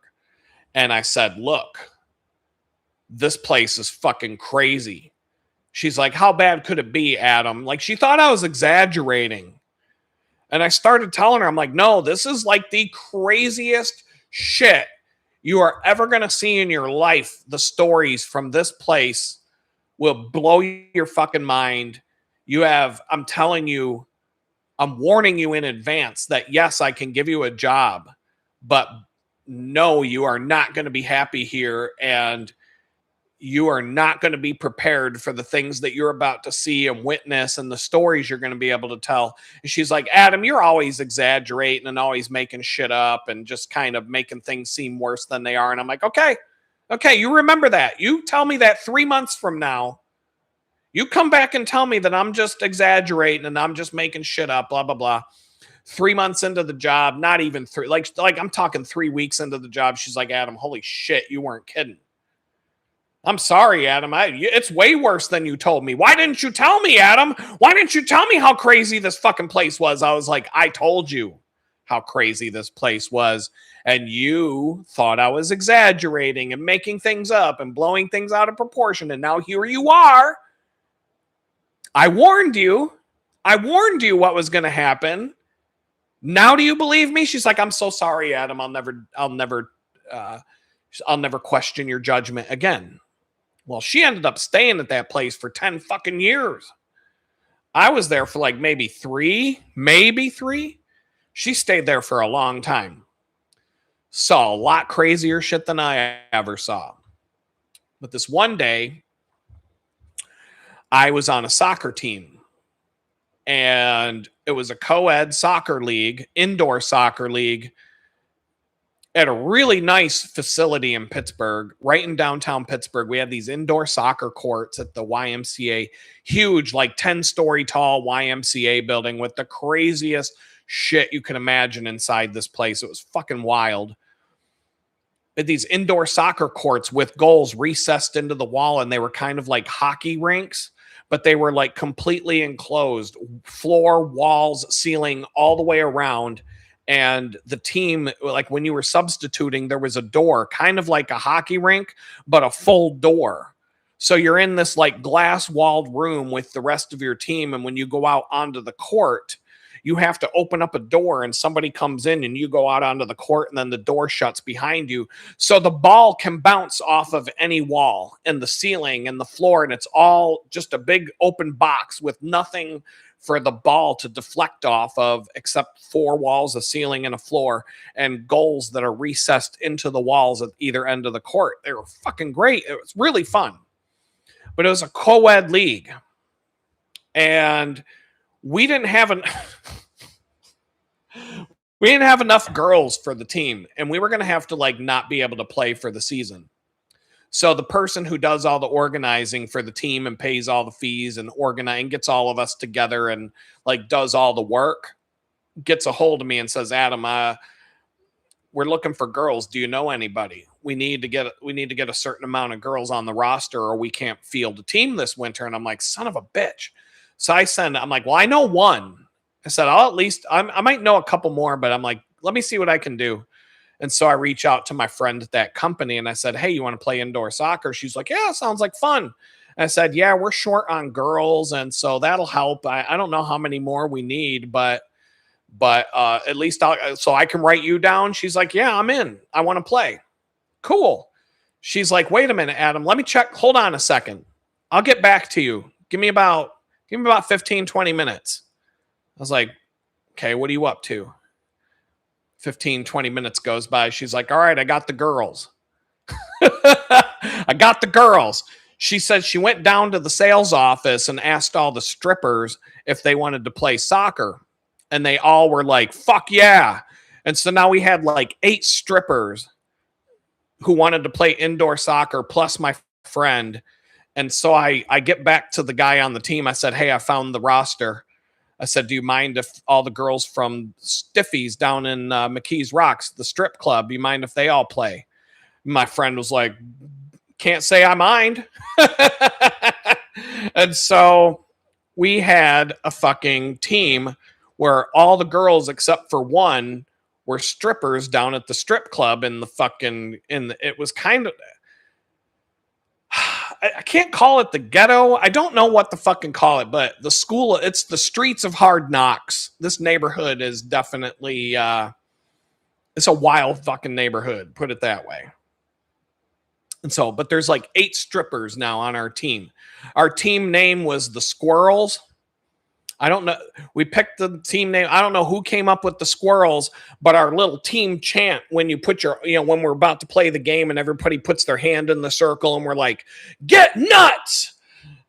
And I said, look, this place is fucking crazy. She's like, how bad could it be, Adam? Like, she thought I was exaggerating. And I started telling her, I'm like, no, this is like the craziest shit you are ever going to see in your life. The stories from this place will blow your fucking mind. I'm telling you, I'm warning you in advance that yes, I can give you a job, but no, you are not going to be happy here. And you are not going to be prepared for the things that you're about to see and witness and the stories you're going to be able to tell. And she's like, Adam, you're always exaggerating and always making shit up and just kind of making things seem worse than they are. And I'm like, okay, you remember that. You tell me that 3 months from now. You come back and tell me that I'm just exaggerating and I'm just making shit up, blah, blah, blah. 3 months into the job, not even three, like I'm talking 3 weeks into the job. She's like, Adam, holy shit, you weren't kidding. I'm sorry, Adam. It's way worse than you told me. Why didn't you tell me, Adam? Why didn't you tell me how crazy this fucking place was? I was like, I told you how crazy this place was. And you thought I was exaggerating and making things up and blowing things out of proportion. And now here you are. I warned you. I warned you what was going to happen. Now do you believe me? She's like, I'm so sorry, Adam. I'll never question your judgment again. Well, she ended up staying at that place for 10 fucking years. I was there for like maybe three. She stayed there for a long time. Saw a lot crazier shit than I ever saw. But this one day, I was on a soccer team. And it was a co-ed soccer league, indoor soccer league, at a really nice facility in Pittsburgh, right in downtown Pittsburgh. We had these indoor soccer courts at the YMCA, huge, like 10-story tall YMCA building with the craziest shit you can imagine inside this place. It was fucking wild. At these indoor soccer courts with goals recessed into the wall, and they were kind of like hockey rinks, but they were like completely enclosed, floor, walls, ceiling, all the way around. And the team, like when you were substituting, there was a door, kind of like a hockey rink, but a full door. So you're in this like glass walled room with the rest of your team. And when you go out onto the court, you have to open up a door and somebody comes in and you go out onto the court and then the door shuts behind you. So the ball can bounce off of any wall and the ceiling and the floor. And it's all just a big open box with nothing for the ball to deflect off of except 4 walls, a ceiling, and a floor, and goals that are recessed into the walls at either end of the court. They were fucking great. It was really fun. But it was a co-ed league. And we didn't have enough girls for the team, and we were going to have to like not be able to play for the season. So the person who does all the organizing for the team and pays all the fees and gets all of us together and like does all the work gets a hold of me and says, Adam, we're looking for girls. Do you know anybody? We need to get a certain amount of girls on the roster or we can't field a team this winter. And I'm like, son of a bitch. So I'm like, well, I know one. I said, I might know a couple more, but I'm like, let me see what I can do. And so I reach out to my friend at that company and I said, hey, you want to play indoor soccer? She's like, yeah, sounds like fun. And I said, yeah, we're short on girls. And so that'll help. I don't know how many more we need, but at least so I can write you down. She's like, yeah, I'm in. I want to play. Cool. She's like, wait a minute, Adam, let me check. Hold on a second. I'll get back to you. Give me about 15, 20 minutes. I was like, okay, what are you up to? 15, 20 minutes goes by. She's like, all right, I got the girls. I got the girls. She said she went down to the sales office and asked all the strippers if they wanted to play soccer. And they all were like, fuck yeah. And so now we had like 8 strippers who wanted to play indoor soccer plus my friend. And so I get back to the guy on the team. I said, hey, I found the roster. I said, do you mind if all the girls from Stiffies down in McKees Rocks, the strip club, you mind if they all play? My friend was like, can't say I mind. And so we had a fucking team where all the girls except for one were strippers down at the strip club in the fucking it was kind of I can't call it the ghetto. I don't know what to fucking call it, but the school, it's the streets of hard knocks. This neighborhood is definitely it's a wild fucking neighborhood, put it that way. And so, but there's like 8 strippers now on our team. Our team name was the Squirrels. I don't know. We picked the team name. I don't know who came up with the Squirrels, but our little team chant when you put your, when we're about to play the game and everybody puts their hand in the circle and we're like, get nuts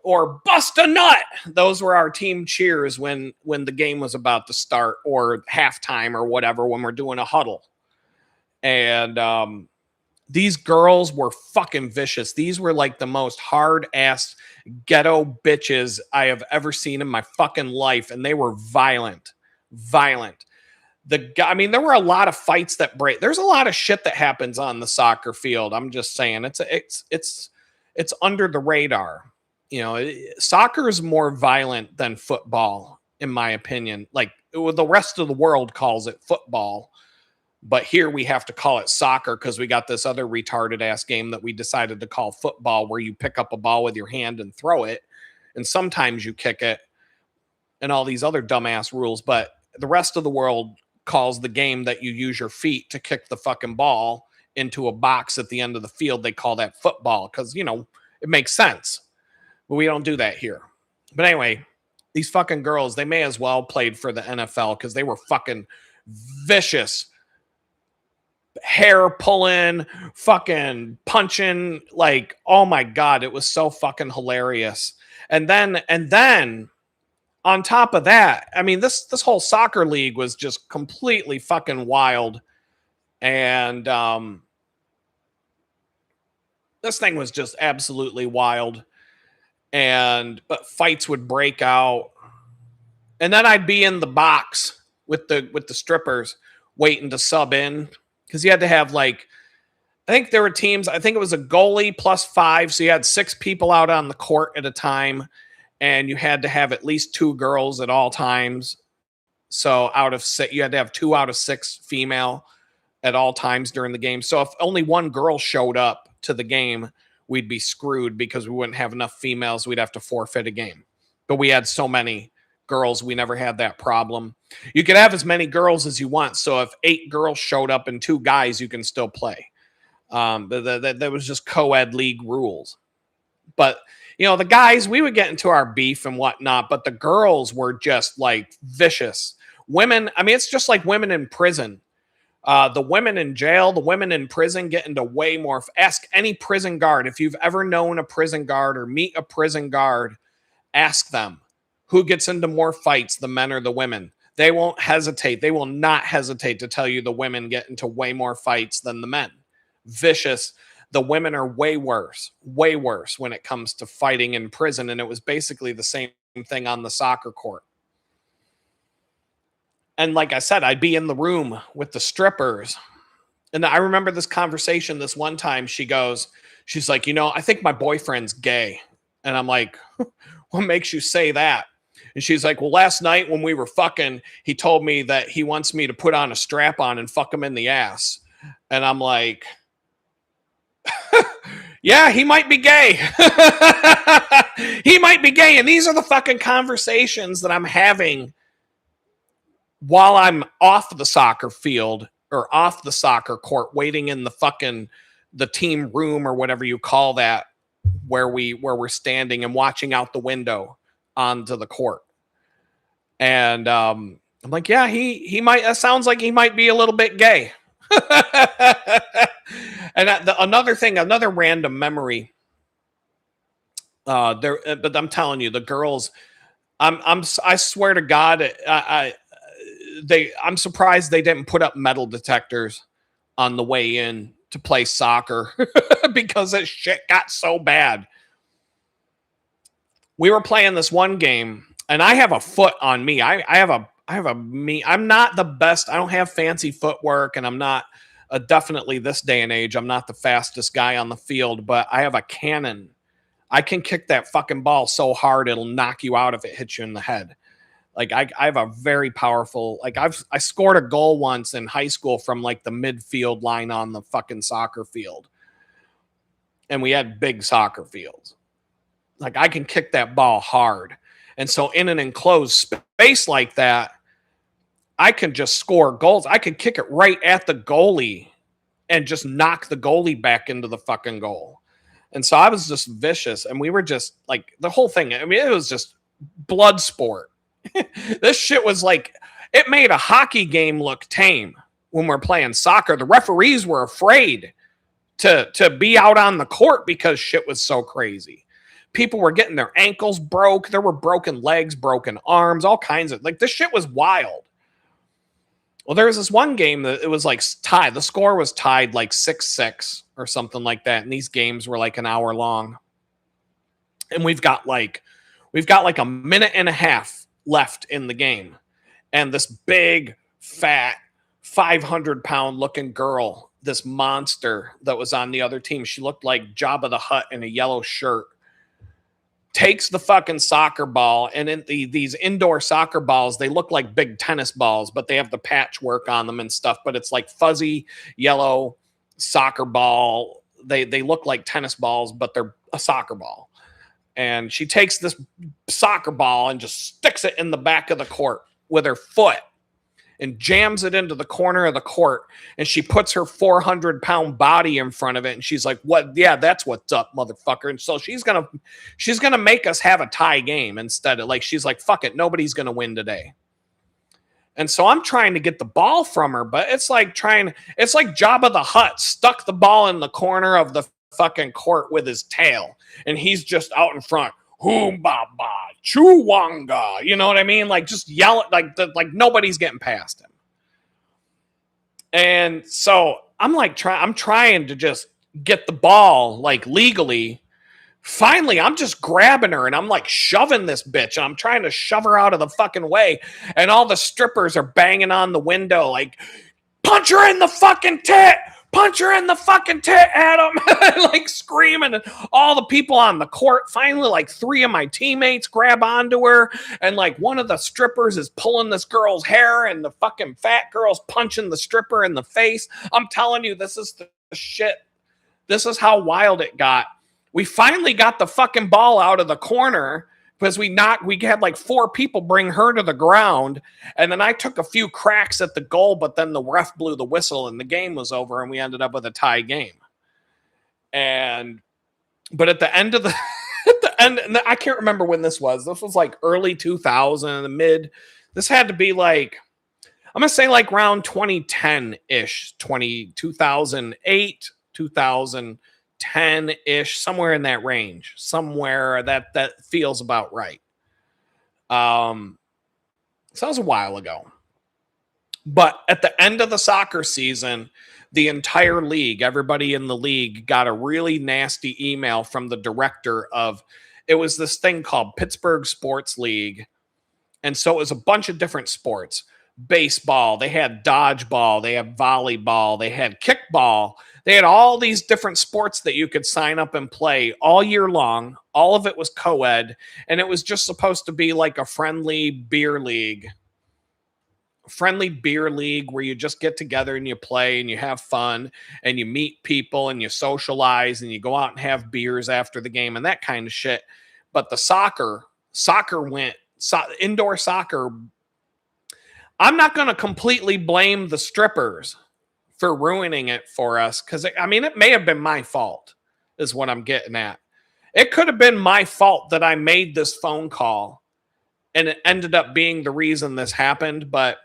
or bust a nut. Those were our team cheers when the game was about to start or halftime or whatever, when we're doing a huddle. And these girls were fucking vicious. These were like the most hard-ass ghetto bitches I have ever seen in my fucking life, and they were violent. I mean, there were a lot of fights that break. There's a lot of shit that happens on the soccer field. I'm just saying, it's under the radar. Soccer is more violent than football, in my opinion. Like the rest of the world calls it football. But here we have to call it soccer because we got this other retarded ass game that we decided to call football, where you pick up a ball with your hand and throw it. And sometimes you kick it and all these other dumbass rules. But the rest of the world calls the game that you use your feet to kick the fucking ball into a box at the end of the field. They call that football because, it makes sense. But we don't do that here. But anyway, these fucking girls, they may as well played for the NFL because they were fucking vicious. Hair pulling, fucking punching, like, oh my God, it was so fucking hilarious. And then on top of that, I mean, this whole soccer league was just completely fucking wild. And this thing was just absolutely wild. But fights would break out. And then I'd be in the box with the strippers waiting to sub in. Because you had to have I think there were teams, I think it was a goalie plus 5. So you had 6 people out on the court at a time. And you had to have at least 2 girls at all times. So out of 6, you had to have 2 out of 6 female at all times during the game. So if only one girl showed up to the game, we'd be screwed because we wouldn't have enough females. We'd have to forfeit a game. But we had so many girls, we never had that problem. You could have as many girls as you want. So if 8 girls showed up and 2 guys, you can still play. That was just co-ed league rules. But the guys, we would get into our beef and whatnot, but the girls were just like vicious. Women, I mean, it's just like women in prison. The women in jail, the women in prison get into way more. Ask any prison guard. If you've ever known a prison guard or meet a prison guard, ask them. Who gets into more fights, the men or the women? They won't hesitate. They will not hesitate to tell you the women get into way more fights than the men. Vicious. The women are way worse when it comes to fighting in prison. And it was basically the same thing on the soccer court. And like I said, I'd be in the room with the strippers. And I remember this conversation this one time. She's like, I think my boyfriend's gay. And I'm like, what makes you say that? And she's like, well, last night when we were fucking, he told me that he wants me to put on a strap on and fuck him in the ass. And I'm like, yeah, he might be gay. He might be gay. And these are the fucking conversations that I'm having while I'm off the soccer field or off the soccer court, waiting in the team room or whatever you call that, where we're standing and watching out the window onto the court. And I'm like, yeah, he might, that sounds like he might be a little bit gay. And another random memory but I'm telling you, the girls, I swear to God, I'm surprised they didn't put up metal detectors on the way in to play soccer because that shit got so bad. We were playing this one game and I have a foot on me. I'm not the best. I don't have fancy footwork and I'm not definitely this day and age. I'm not the fastest guy on the field, but I have a cannon I can kick that fucking ball so hard it'll knock you out if it hits you in the head. Like I have a very powerful, like I scored a goal once in high school from like the midfield line on the fucking soccer field. And we had big soccer fields. Like I can kick that ball hard. And so in an enclosed space like that, I can just score goals. I can kick it right at the goalie and just knock the goalie back into the fucking goal. And so I was just vicious. And we were just like the whole thing. I mean, it was just blood sport. This shit was like, it made a hockey game look tame when we're playing soccer. The referees were afraid to be out on the court because shit was so crazy. People were getting their ankles broke. There were broken legs, broken arms, all kinds of, like, this shit was wild. Well, there was this one game that it was like tied. The score was tied like 6-6 or something like that. And these games were like an hour long. And we've got like a minute and a half left in the game. And this big, fat, 500-pound looking girl, this monster that was on the other team, she looked like Jabba the Hutt in a yellow shirt, takes the fucking soccer ball, and in these indoor soccer balls, they look like big tennis balls, but they have the patchwork on them and stuff, but it's like fuzzy yellow soccer ball. They look like tennis balls, but they're a soccer ball. And she takes this soccer ball and just sticks it in the back of the court with her foot and jams it into the corner of the court. And she puts her 400-pound body in front of it. And she's like, what? Yeah, that's what's up, motherfucker. And so she's going to make us have a tie game instead of, like, she's like, fuck it. Nobody's going to win today. And so I'm trying to get the ball from her, but it's like Jabba the Hutt stuck the ball in the corner of the fucking court with his tail. And he's just out in front. Hoom-ba-ba, choo-wanga. You know what I mean? Like, just yell it, like nobody's getting past him. And so I'm like, I'm trying to just get the ball, like, legally. Finally, I'm just grabbing her and I'm like shoving this bitch. And I'm trying to shove her out of the fucking way. And all the strippers are banging on the window, like, punch her in the fucking tit. Punch her in the fucking tit, Adam. Like, screaming. And all the people on the court, finally, like, 3 of my teammates grab onto her. And, like, one of the strippers is pulling this girl's hair. And the fucking fat girl's punching the stripper in the face. I'm telling you, this is the shit. This is how wild it got. We finally got the fucking ball out of the corner because we had like 4 people bring her to the ground. And then I took a few cracks at the goal, but then the ref blew the whistle and the game was over and we ended up with a tie game. But at the end of the, and I can't remember when this was. This was like early 2000, this had to be like, I'm going to say like around 2010-ish, 2008, 2010-ish, somewhere in that range, somewhere that feels about right. So that was a while ago. But at the end of the soccer season, the entire league, everybody in the league got a really nasty email from the director of, it was this thing called Pittsburgh Sports League. And so it was a bunch of different sports. Baseball, they had dodgeball, they had volleyball, they had kickball. They had all these different sports that you could sign up and play all year long. All of it was co-ed, and it was just supposed to be like a friendly beer league where you just get together and you play and you have fun and you meet people and you socialize and you go out and have beers after the game and that kind of shit. But the soccer went, indoor soccer, I'm not going to completely blame the strippers for ruining it for us, because I mean, it may have been my fault, is what I'm getting at. It could have been my fault that I made this phone call and it ended up being the reason this happened. But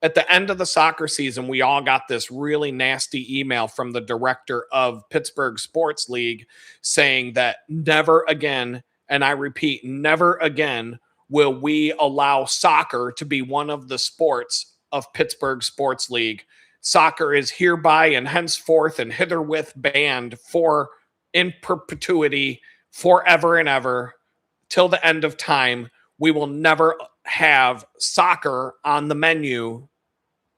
at the end of the soccer season, we all got this really nasty email from the director of Pittsburgh Sports League saying that never again, and I repeat, never again will we allow soccer to be one of the sports of Pittsburgh Sports League. Soccer is hereby and henceforth and hitherwith banned for in perpetuity, forever and ever, till the end of time. We will never have soccer on the menu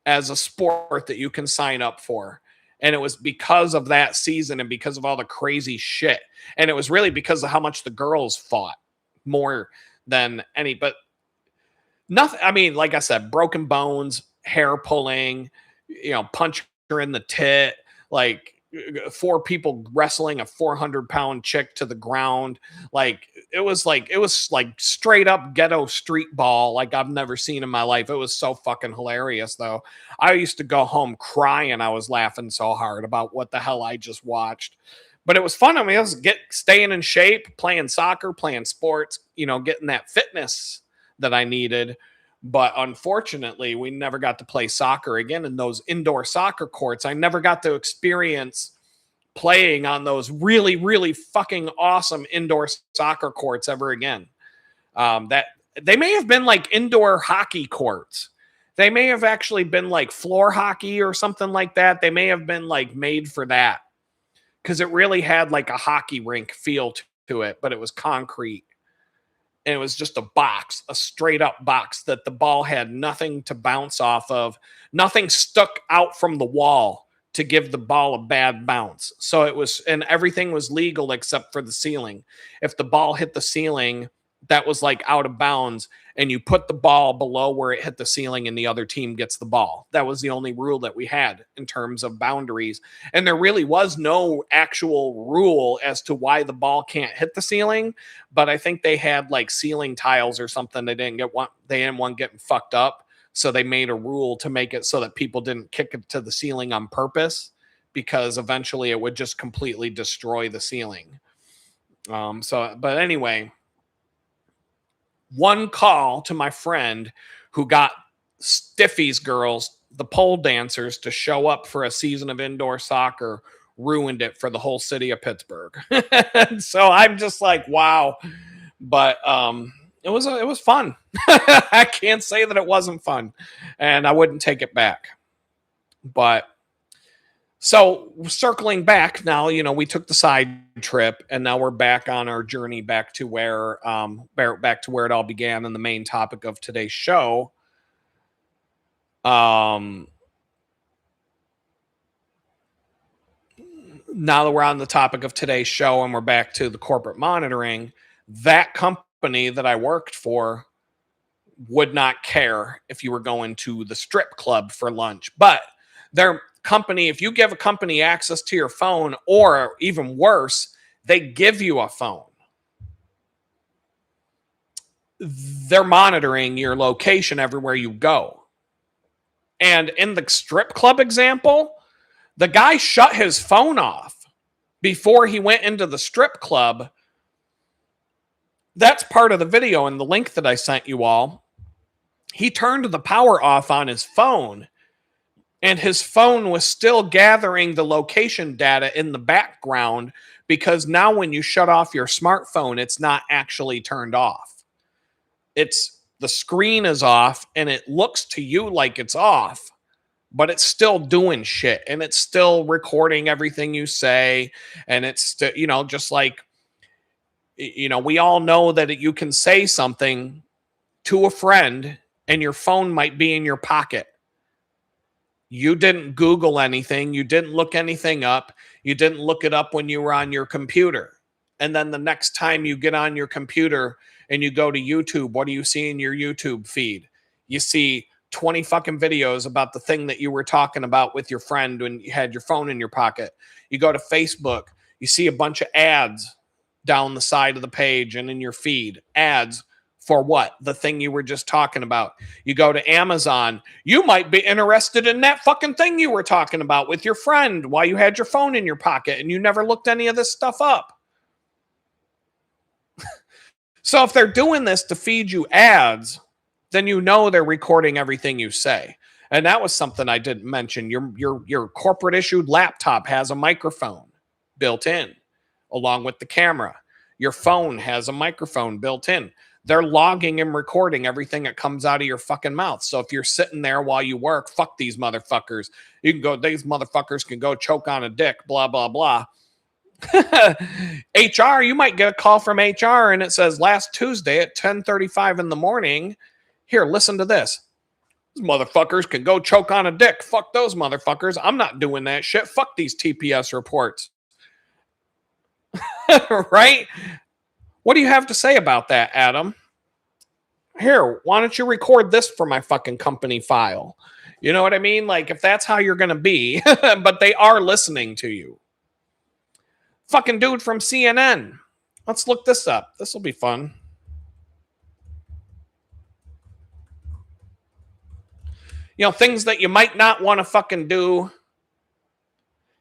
as a sport that you can sign up for. And it was because of that season and because of all the crazy shit. And it was really because of how much the girls fought more than any, but nothing. I mean, like I said, broken bones, hair pulling, punch her in the tit, like 4 people wrestling a 400-pound chick to the ground. It was like straight up ghetto street ball like I've never seen in my life. It was so fucking hilarious though. I used to go home crying. I was laughing so hard about what the hell I just watched. But it was fun. I mean, I was staying in shape, playing soccer, playing sports, getting that fitness that I needed. But unfortunately, we never got to play soccer again in those indoor soccer courts. I never got to experience playing on those really, really fucking awesome indoor soccer courts ever again. That they may have been like indoor hockey courts. They may have actually been like floor hockey or something like that. They may have been like made for that because it really had like a hockey rink feel to it, but it was concrete. And it was just a box, a straight up box that the ball had nothing to bounce off of. Nothing stuck out from the wall to give the ball a bad bounce. So it was, and everything was legal except for the ceiling. If the ball hit the ceiling, that was like out of bounds, and you put the ball below where it hit the ceiling and the other team gets the ball. That was the only rule that we had in terms of boundaries. And there really was no actual rule as to why the ball can't hit the ceiling. But I think they had like ceiling tiles or something. They didn't want getting fucked up. So they made a rule to make it so that people didn't kick it to the ceiling on purpose, because eventually it would just completely destroy the ceiling. But anyway, one call to my friend who got Stiffy's girls, the pole dancers, to show up for a season of indoor soccer ruined it for the whole city of Pittsburgh. So I'm just like, wow. But it was fun. I can't say that it wasn't fun, and I wouldn't take it back. But so circling back now, we took the side trip, and now we're back on our journey back to where it all began, and the main topic of today's show. Now that we're on the topic of today's show and we're back to the corporate monitoring, that company that I worked for would not care if you were going to the strip club for lunch, but their company, if you give a company access to your phone, or even worse, they give you a phone, they're monitoring your location everywhere you go. And in the strip club example, the guy shut his phone off before he went into the strip club. That's part of the video in the link that I sent you all. He turned the power off on his phone, and his phone was still gathering the location data in the background, because now when you shut off your smartphone, it's not actually turned off. The screen is off and it looks to you like it's off, but it's still doing shit, and it's still recording everything you say. And it's still, just like, we all know that you can say something to a friend and your phone might be in your pocket. You didn't Google anything. You didn't look anything up. You didn't look it up when you were on your computer. And then the next time you get on your computer and you go to YouTube, what do you see in your YouTube feed? You see 20 fucking videos about the thing that you were talking about with your friend when you had your phone in your pocket. You go to Facebook, you see a bunch of ads down the side of the page and in your feed. Ads for what? The thing you were just talking about. You go to Amazon, you might be interested in that fucking thing you were talking about with your friend while you had your phone in your pocket and you never looked any of this stuff up. So if they're doing this to feed you ads, then they're recording everything you say. And that was something I didn't mention. Your corporate issued laptop has a microphone built in along with the camera. Your phone has a microphone built in. They're logging and recording everything that comes out of your fucking mouth. So if you're sitting there while you work, fuck these motherfuckers. These motherfuckers can go choke on a dick, blah, blah, blah. HR, you might get a call from HR and it says last Tuesday at 10:35 in the morning. Here, listen to this. These motherfuckers can go choke on a dick. Fuck those motherfuckers. I'm not doing that shit. Fuck these TPS reports. Right? What do you have to say about that, Adam? Here, why don't you record this for my fucking company file? You know what I mean? Like, if that's how you're going to be, but they are listening to you. Fucking dude from CNN. Let's look this up. This will be fun. You know, things that you might not want to fucking do.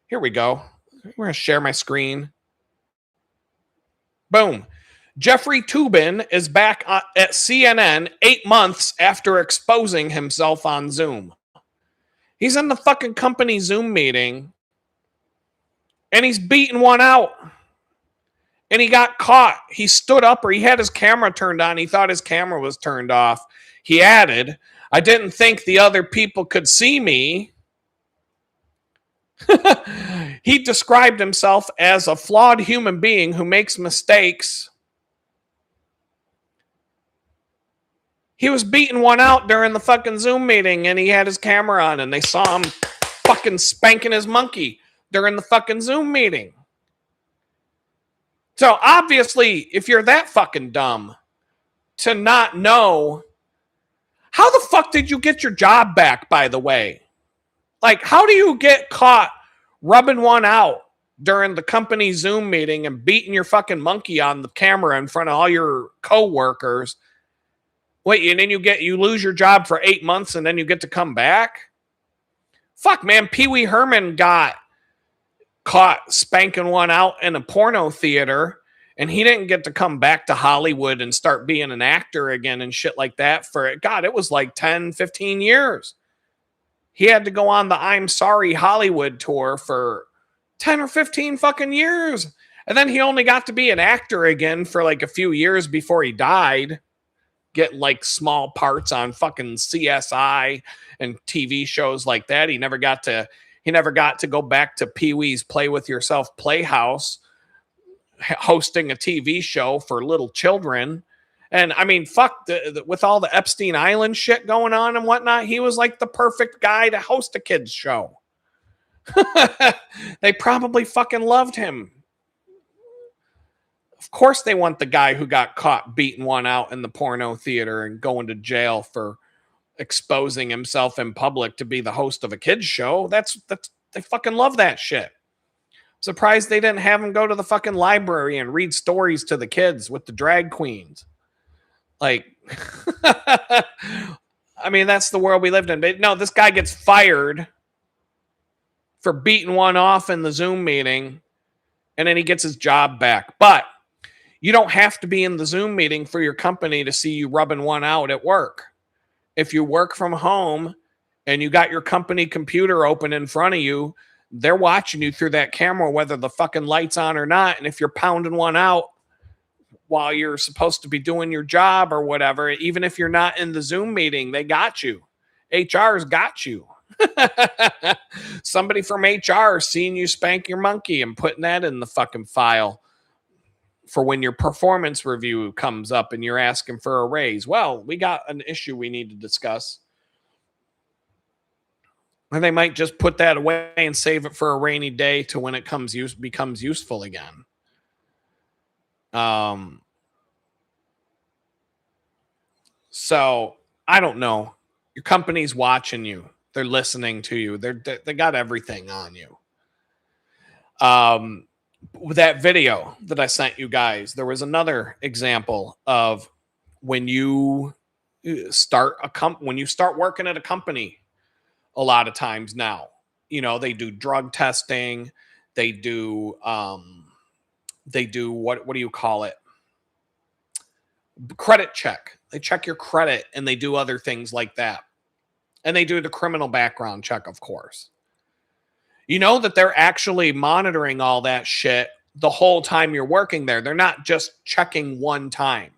Here we go. We're going to share my screen. Boom. Jeffrey Toobin is back at CNN 8 months after exposing himself on Zoom. He's in the fucking company Zoom meeting and he's beating one out. And he got caught. He stood up, or he had his camera turned on. He thought his camera was turned off. He added, "I didn't think the other people could see me." He described himself as a flawed human being who makes mistakes. He was beating one out during the fucking Zoom meeting, and he had his camera on, and they saw him fucking spanking his monkey during the fucking Zoom meeting. So obviously, if you're that fucking dumb to not know, how the fuck did you get your job back, by the way? Like, how do you get caught rubbing one out during the company Zoom meeting and beating your fucking monkey on the camera in front of all your coworkers? Wait, and then you lose your job for 8 months and then you get to come back? Fuck, man, Pee Wee Herman got caught spanking one out in a porno theater, and he didn't get to come back to Hollywood and start being an actor again and shit like that for, God, it was like 10, 15 years. He had to go on the I'm Sorry Hollywood tour for 10 or 15 fucking years. And then he only got to be an actor again for like a few years before he died, getting like small parts on fucking CSI and TV shows like that. He never got to go back to Pee-wee's Play With Yourself Playhouse, hosting a TV show for little children. And I mean, fuck, with all the Epstein Island shit going on and whatnot, he was like the perfect guy to host a kid's show. They probably fucking loved him. Of course they want the guy who got caught beating one out in the porno theater and going to jail for exposing himself in public to be the host of a kid's show. That's they fucking love that shit. Surprised they didn't have him go to the fucking library and read stories to the kids with the drag queens. Like, I mean, that's the world we lived in. But no, this guy gets fired for beating one off in the Zoom meeting, and then he gets his job back. But you don't have to be in the Zoom meeting for your company to see you rubbing one out at work. If you work from home and you got your company computer open in front of you, they're watching you through that camera, whether the fucking light's on or not. And if you're pounding one out while you're supposed to be doing your job or whatever, even if you're not in the Zoom meeting, they got you. HR's got you. Somebody from HR seeing you spank your monkey and putting that in the fucking file for when your performance review comes up and you're asking for a raise. Well, we got an issue we need to discuss. And they might just put that away and save it for a rainy day to when it becomes useful again. So I don't know. Your company's watching you. They're listening to you. They got everything on you. With that video that I sent you guys, there was another example of when you start working at a company. A lot of times now, you know, they do drug testing. They do what do you call it? Credit check. They check your credit and they do other things like that. And they do the criminal background check, of course. You know that they're actually monitoring all that shit the whole time you're working there. They're not just checking one time.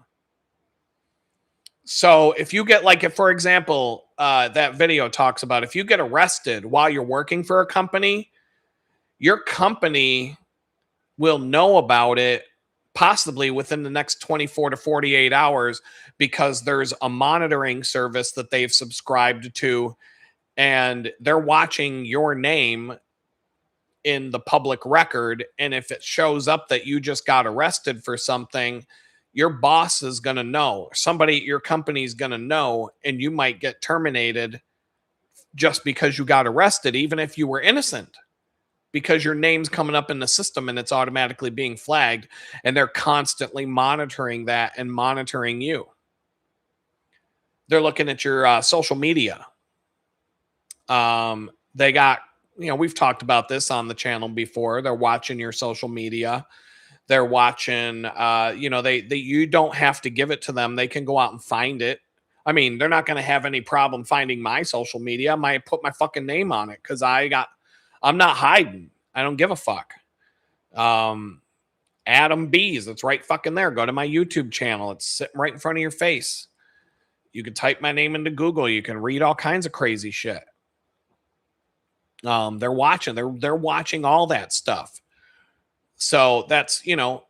So if you get, like, if, for example, that video talks about if you get arrested while you're working for a company, your company will know about it possibly within the next 24 to 48 hours, because there's a monitoring service that they've subscribed to, and they're watching your name in the public record. And if it shows up that you just got arrested for something, your boss is going to know, somebody at your company is going to know, and you might get terminated just because you got arrested, even if you were innocent, because your name's coming up in the system and it's automatically being flagged, and they're constantly monitoring that and monitoring you. They're looking at your social media. They got, we've talked about this on the channel before. They're watching your social media. They're watching, you don't have to give it to them. They can go out and find it. I mean, they're not going to have any problem finding my social media. I might put my fucking name on it because I'm not hiding. I don't give a fuck. Adam Bees, it's right fucking there. Go to my YouTube channel. It's sitting right in front of your face. You can type my name into Google. You can read all kinds of crazy shit. They're watching. They're watching all that stuff. So that's the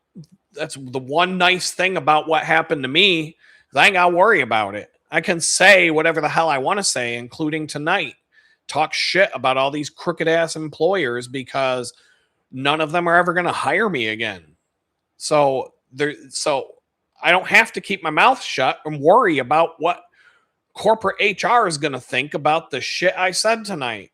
one nice thing about what happened to me. I ain't got to worry about it. I can say whatever the hell I want to say, including tonight. Talk shit about all these crooked ass employers because none of them are ever going to hire me again. So I don't have to keep my mouth shut and worry about what corporate HR is going to think about the shit I said tonight.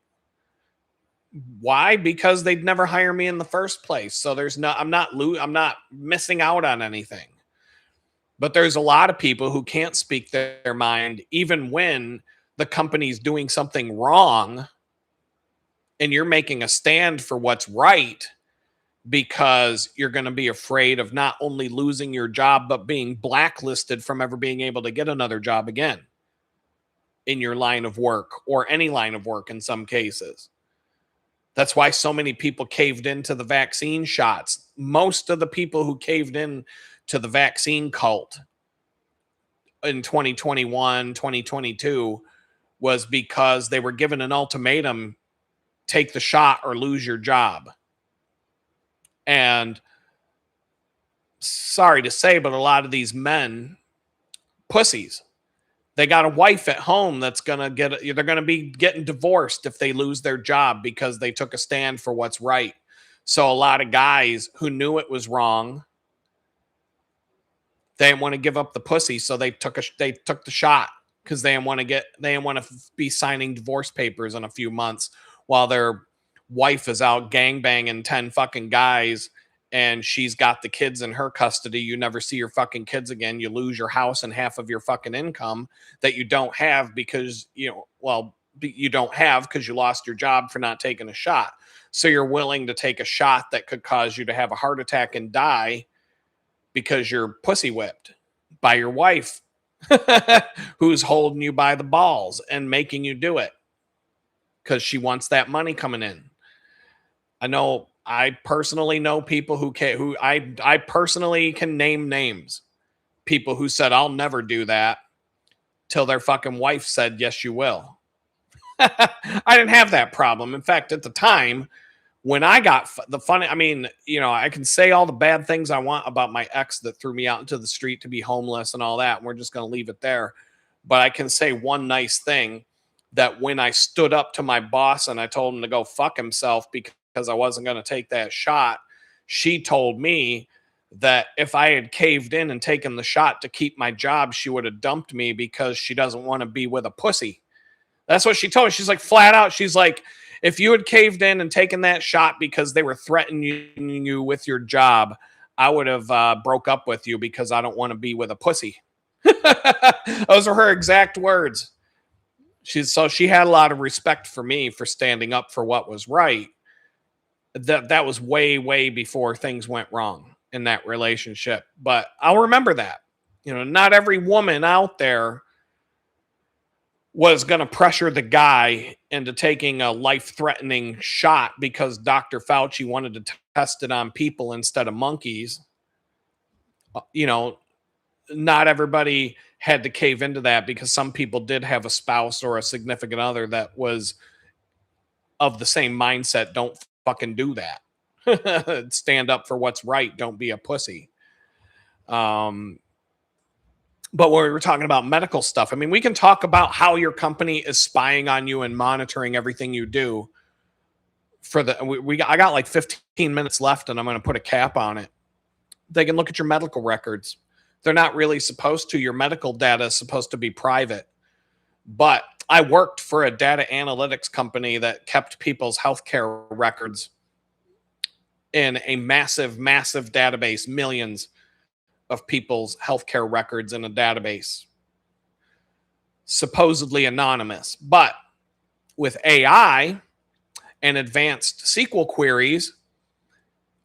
Why? Because they'd never hire me in the first place. So I'm not missing out on anything. But there's a lot of people who can't speak their mind even when the company's doing something wrong and you're making a stand for what's right, because you're going to be afraid of not only losing your job, but being blacklisted from ever being able to get another job again in your line of work, or any line of work in some cases. That's why so many people caved into the vaccine shots. Most of the people who caved in to the vaccine cult in 2021, 2022 was because they were given an ultimatum: take the shot or lose your job. And sorry to say, but a lot of these men, pussies, they got a wife at home they're going to be getting divorced if they lose their job because they took a stand for what's right. So a lot of guys who knew it was wrong, they didn't want to give up the pussy, so they took the shot because they didn't want to be signing divorce papers in a few months while their wife is out gangbanging 10 fucking guys and she's got the kids in her custody. You never see your fucking kids again. You lose your house and half of your fucking income that you don't have because you don't have because you lost your job for not taking a shot. So you're willing to take a shot that could cause you to have a heart attack and die because you're pussy whipped by your wife who's holding you by the balls and making you do it because she wants that money coming in. I personally know people who I personally can name names. People who said, I'll never do that, till their fucking wife said, yes, you will. I didn't have that problem. In fact, at the time when I got I can say all the bad things I want about my ex that threw me out into the street to be homeless and all that, and we're just going to leave it there. But I can say one nice thing, that when I stood up to my boss and I told him to go fuck himself because I wasn't going to take that shot, she told me that if I had caved in and taken the shot to keep my job, she would have dumped me because she doesn't want to be with a pussy. That's what she told me. She's like, flat out. She's like, if you had caved in and taken that shot because they were threatening you with your job, I would have broke up with you because I don't want to be with a pussy. Those are her exact words. She had a lot of respect for me for standing up for what was right. That was way, way before things went wrong in that relationship. But I'll remember that. Not every woman out there was going to pressure the guy into taking a life-threatening shot because Dr. Fauci wanted to test it on people instead of monkeys. Not everybody had to cave into that, because some people did have a spouse or a significant other that was of the same mindset. Don't fucking do that. Stand up for what's right. Don't be a pussy. Um, but when we were talking about medical stuff, I mean, we can talk about how your company is spying on you and monitoring everything you do. I got like 15 minutes left, and I'm going to put a cap on it. They can look at your medical records. They're not really supposed to. Your medical data is supposed to be private. But I worked for a data analytics company that kept people's healthcare records in a massive, massive database, millions of people's healthcare records in a database, supposedly anonymous. But with AI and advanced SQL queries,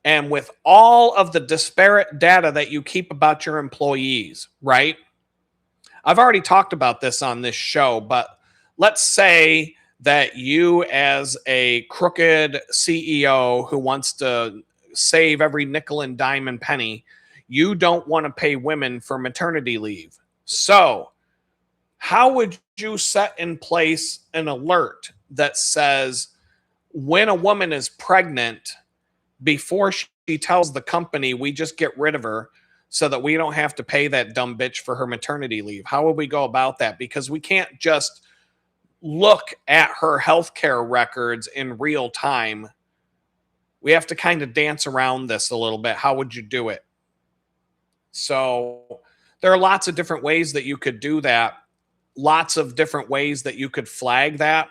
and with all of the disparate data that you keep about your employees, right? I've already talked about this on this show, but let's say that you, as a crooked CEO who wants to save every nickel and dime and penny, you don't want to pay women for maternity leave. So, how would you set in place an alert that says when a woman is pregnant, before she tells the company, we just get rid of her so that we don't have to pay that dumb bitch for her maternity leave? How would we go about that? Because we can't just look at her healthcare records in real time. We have to kind of dance around this a little bit. How would you do it? So there are lots of different ways that you could do that. Lots of different ways that you could flag that.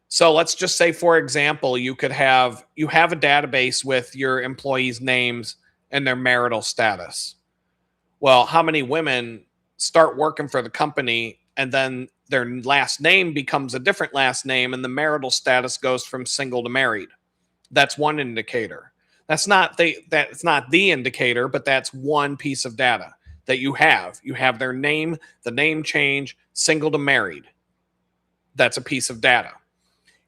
So let's just say, for example, you have a database with your employees' names and their marital status. Well, how many women start working for the company and then their last name becomes a different last name and the marital status goes from single to married? That's one indicator. That's not the indicator, but that's one piece of data that you have. You have their name, the name change, single to married. That's a piece of data.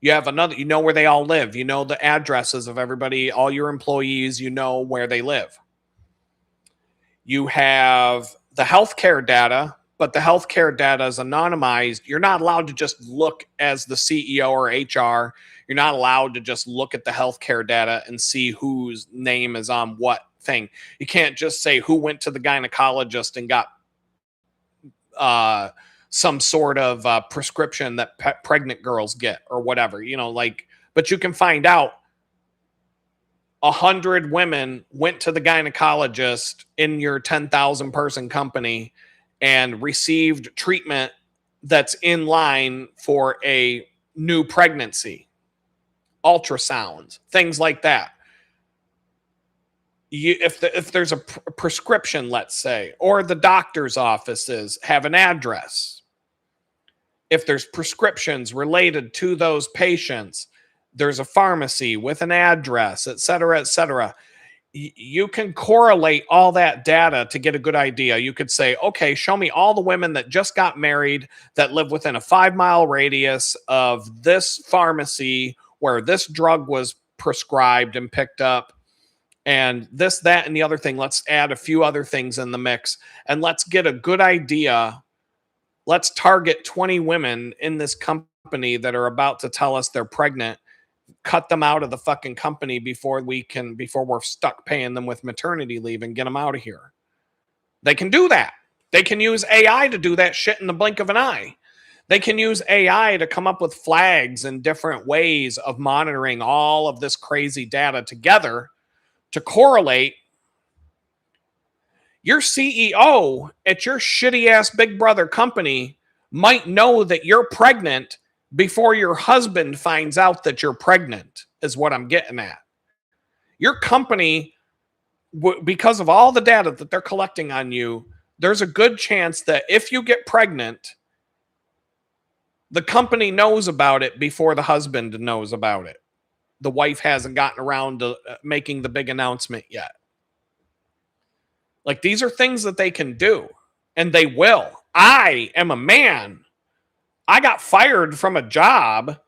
You have another, you know where they all live. You know the addresses of everybody, all your employees, you know where they live. You have the healthcare data, but the healthcare data is anonymized. You're not allowed to just look as the CEO or HR. You're not allowed to just look at the healthcare data and see whose name is on what thing. You can't just say who went to the gynecologist and got some sort of prescription that pregnant girls get or whatever, but you can find out 100 women went to the gynecologist in your 10,000 person company and received treatment that's in line for a new pregnancy, ultrasounds, things like that. If there's a prescription, let's say, or the doctor's offices have an address, if there's prescriptions related to those patients, there's a pharmacy with an address, et cetera, et cetera. You can correlate all that data to get a good idea. You could say, okay, show me all the women that just got married that live within a 5-mile radius of this pharmacy where this drug was prescribed and picked up, and this, that, and the other thing. Let's add a few other things in the mix, and let's get a good idea. Let's target 20 women in this company that are about to tell us they're pregnant, cut them out of the fucking company before we're stuck paying them with maternity leave, and get them out of here. They can do that. They can use AI to do that shit in the blink of an eye. They can use AI to come up with flags and different ways of monitoring all of this crazy data together to correlate. Your CEO at your shitty ass Big Brother company might know that you're pregnant before your husband finds out that you're pregnant, is what I'm getting at. Your company, because of all the data that they're collecting on you, there's a good chance that if you get pregnant, the company knows about it before the husband knows about it. The wife hasn't gotten around to making the big announcement yet. Like, these are things that they can do, and they will. I am a man. I got fired from a job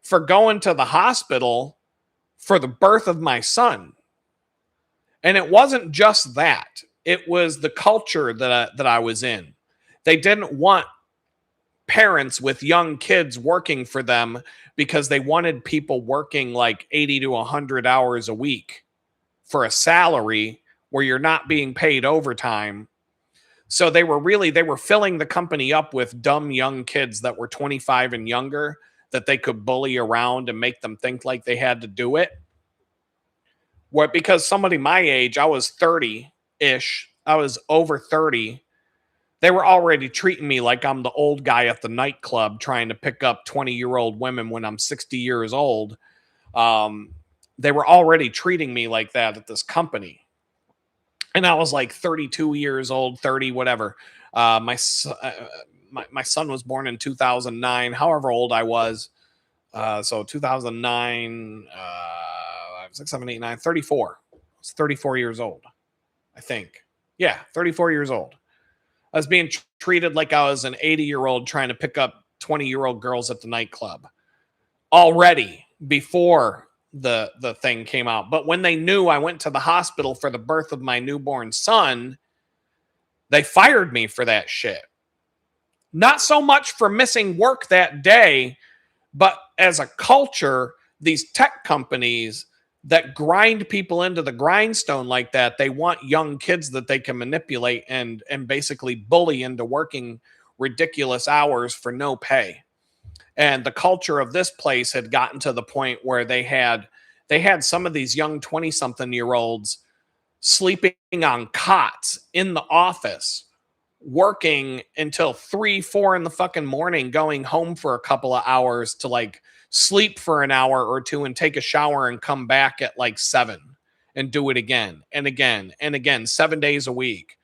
for going to the hospital for the birth of my son. And it wasn't just that. It was the culture that I was in. They didn't want parents with young kids working for them because they wanted people working like 80 to 100 hours a week for a salary where you're not being paid overtime. So they were filling the company up with dumb young kids that were 25 and younger that they could bully around and make them think like they had to do it. What, because somebody my age, I was 30-ish, I was over 30. They were already treating me like I'm the old guy at the nightclub trying to pick up 20-year-old women when I'm 60 years old. They were already treating me like that at this company. And I was like 32 years old, 30, whatever. My son was born in 2009, however old I was. So 2009, 6, 7, 8, 9, 34. I was 34 years old, I think. Yeah, 34 years old. I was being treated like I was an 80-year-old trying to pick up 20-year-old girls at the nightclub already before the thing came out. But when they knew I went to the hospital for the birth of my newborn son, they fired me for that shit. Not so much for missing work that day, but as a culture, these tech companies that grind people into the grindstone like that, they want young kids that they can manipulate and basically bully into working ridiculous hours for no pay. And the culture of this place had gotten to the point where they had some of these young 20-something-year-olds sleeping on cots in the office, working until 3, 4 in the fucking morning, going home for a couple of hours to like sleep for an hour or two and take a shower and come back at like 7 and do it again and again and again, 7 days a week,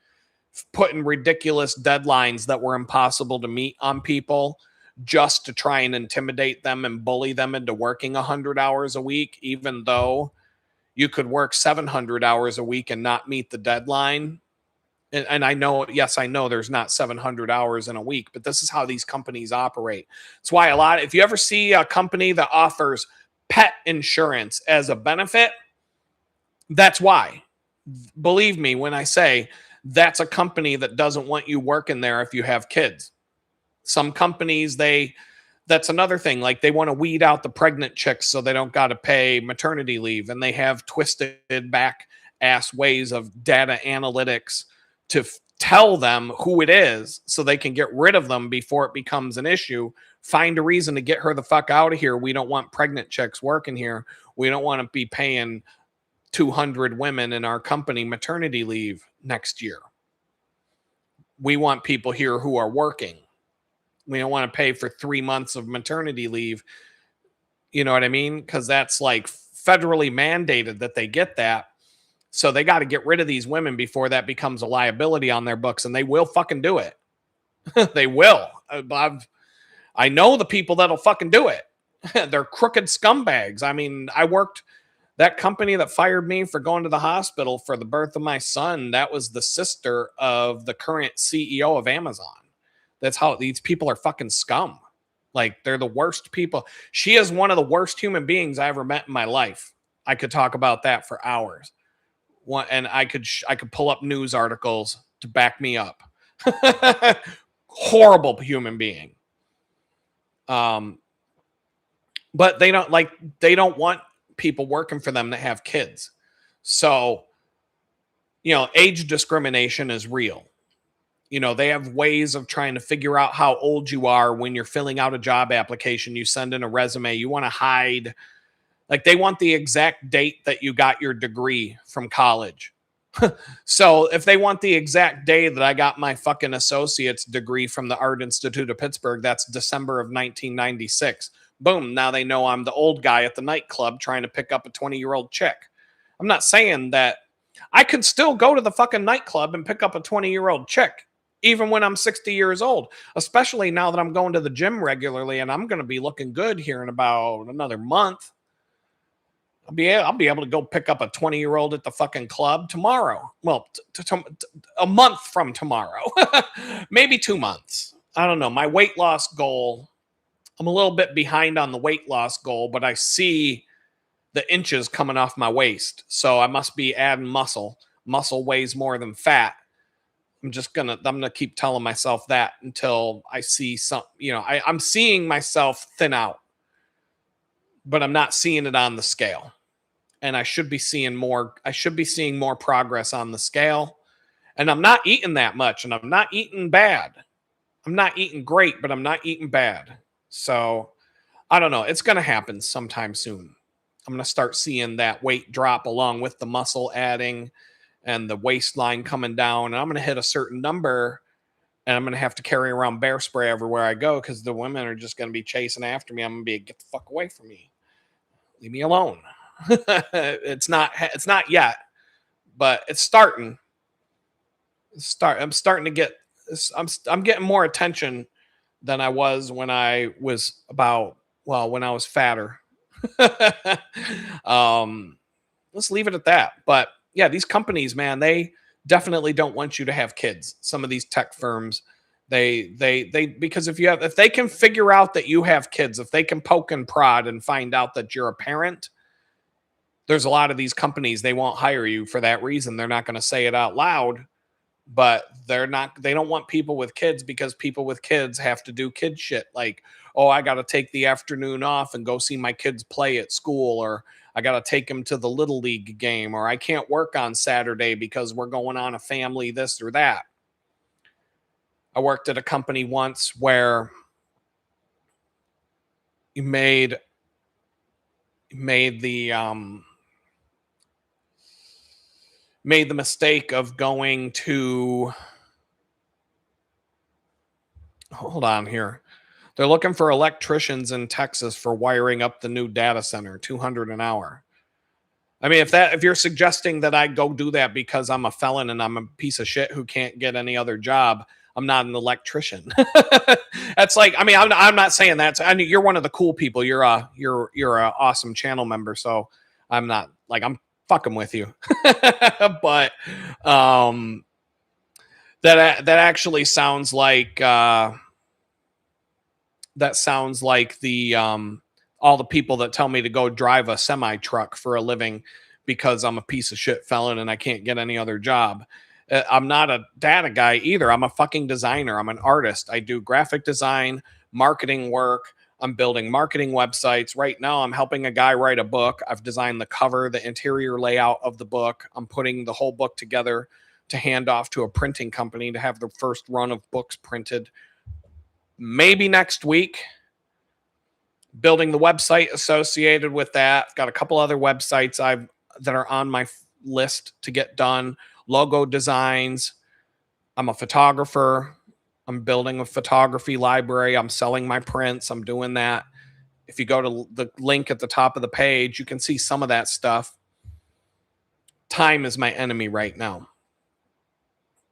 putting ridiculous deadlines that were impossible to meet on people just to try and intimidate them and bully them into working 100 hours a week, even though you could work 700 hours a week and not meet the deadline. And I know, yes, I know there's not 700 hours in a week, but this is how these companies operate. It's why if you ever see a company that offers pet insurance as a benefit, that's why. Believe me when I say that's a company that doesn't want you working there if you have kids. Some companies, that's another thing. Like they want to weed out the pregnant chicks so they don't got to pay maternity leave. And they have twisted back ass ways of data analytics to tell them who it is so they can get rid of them before it becomes an issue. Find a reason to get her the fuck out of here. We don't want pregnant chicks working here. We don't want to be paying 200 women in our company maternity leave next year. We want people here who are working. We don't want to pay for 3 months of maternity leave. You know what I mean? Because that's like federally mandated that they get that. So they got to get rid of these women before that becomes a liability on their books, and they will fucking do it. They will. I know the people that'll fucking do it. They're crooked scumbags. I mean, that company that fired me for going to the hospital for the birth of my son, that was the sister of the current CEO of Amazon. That's how these people are fucking scum. Like, they're the worst people. She is one of the worst human beings I ever met in my life. I could talk about that for hours. And I could pull up news articles to back me up. Horrible human being. But they don't want people working for them that have kids. So, age discrimination is real. They have ways of trying to figure out how old you are when you're filling out a job application. You send in a resume. You want to hide. Like, they want the exact date that you got your degree from college. So if they want the exact day that I got my fucking associate's degree from the Art Institute of Pittsburgh, that's December of 1996. Boom. Now they know I'm the old guy at the nightclub trying to pick up a 20-year-old chick. I'm not saying that I could still go to the fucking nightclub and pick up a 20-year-old chick, even when I'm 60 years old, especially now that I'm going to the gym regularly and I'm going to be looking good here in about another month. I'll be able to go pick up a 20-year-old at the fucking club tomorrow. Well, a month from tomorrow. Maybe 2 months. I don't know. My weight loss goal, I'm a little bit behind on the weight loss goal, but I see the inches coming off my waist. So I must be adding muscle. Muscle weighs more than fat. I'm gonna keep telling myself that until I see some, I'm seeing myself thin out, but I'm not seeing it on the scale. and I should be seeing more. I should be seeing more progress on the scale. And I'm not eating that much, and I'm not eating bad. I'm not eating great, but I'm not eating bad. So I don't know. It's going to happen sometime soon. I'm going to start seeing that weight drop along with the muscle adding and the waistline coming down. And I'm going to hit a certain number, and I'm going to have to carry around bear spray everywhere I go because the women are just going to be chasing after me. I'm going to be, get the fuck away from me. Leave me alone. It's not yet, but it's starting. I'm starting to get, I'm getting more attention than I was when I was when I was fatter. um, let's leave it at that. But yeah, these companies, man, they definitely don't want you to have kids. Some of these tech firms, they because if they can figure out that you have kids, if they can poke and prod and find out that you're a parent, there's a lot of these companies, they won't hire you for that reason. They're not going to say it out loud, but they don't want people with kids because people with kids have to do kid shit. Like, oh, I got to take the afternoon off and go see my kids play at school, or I got to take them to the little league game, or I can't work on Saturday because we're going on a family this or that. I worked at a company once where you made the mistake of going to, hold on here. They're looking for electricians in Texas for wiring up the new data center, 200 an hour. I mean, if you're suggesting that I go do that because I'm a felon and I'm a piece of shit who can't get any other job, I'm not an electrician. That's like, I mean, I'm not saying that. I mean, you're one of the cool people. You're a awesome channel member. So I'm not like, I'm fucking with you. But that actually sounds like the all the people that tell me to go drive a semi truck for a living because I'm a piece of shit felon and I can't get any other job. I'm not a data guy either. I'm a fucking designer. I'm an artist. I do graphic design, marketing work. I'm building marketing websites. Right now, I'm helping a guy write a book. I've designed the cover, the interior layout of the book. I'm putting the whole book together to hand off to a printing company to have the first run of books printed maybe next week. Building the website associated with that. I've got a couple other websites that are on my list to get done. Logo designs. I'm a photographer. I'm building a photography library. I'm selling my prints. I'm doing that. If you go to the link at the top of the page, you can see some of that stuff. Time is my enemy right now.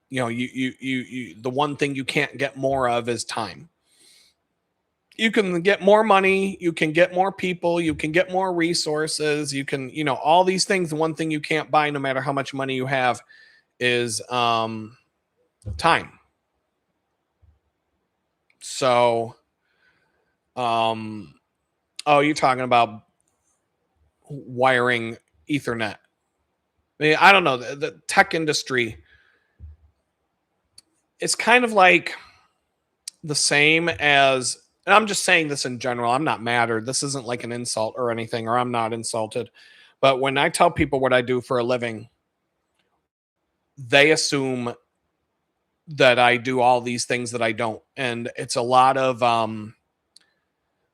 You know, you the one thing you can't get more of is time. You can get more money, you can get more people, you can get more resources, you can, all these things. The one thing you can't buy, no matter how much money you have, is time. So, you're talking about wiring Ethernet. I mean, I don't know. The tech industry, it's kind of like the same as, and I'm just saying this in general. I'm not mad, or this isn't like an insult or anything, or I'm not insulted. But when I tell people what I do for a living, they assume that I do all these things that I don't. And it's a lot of,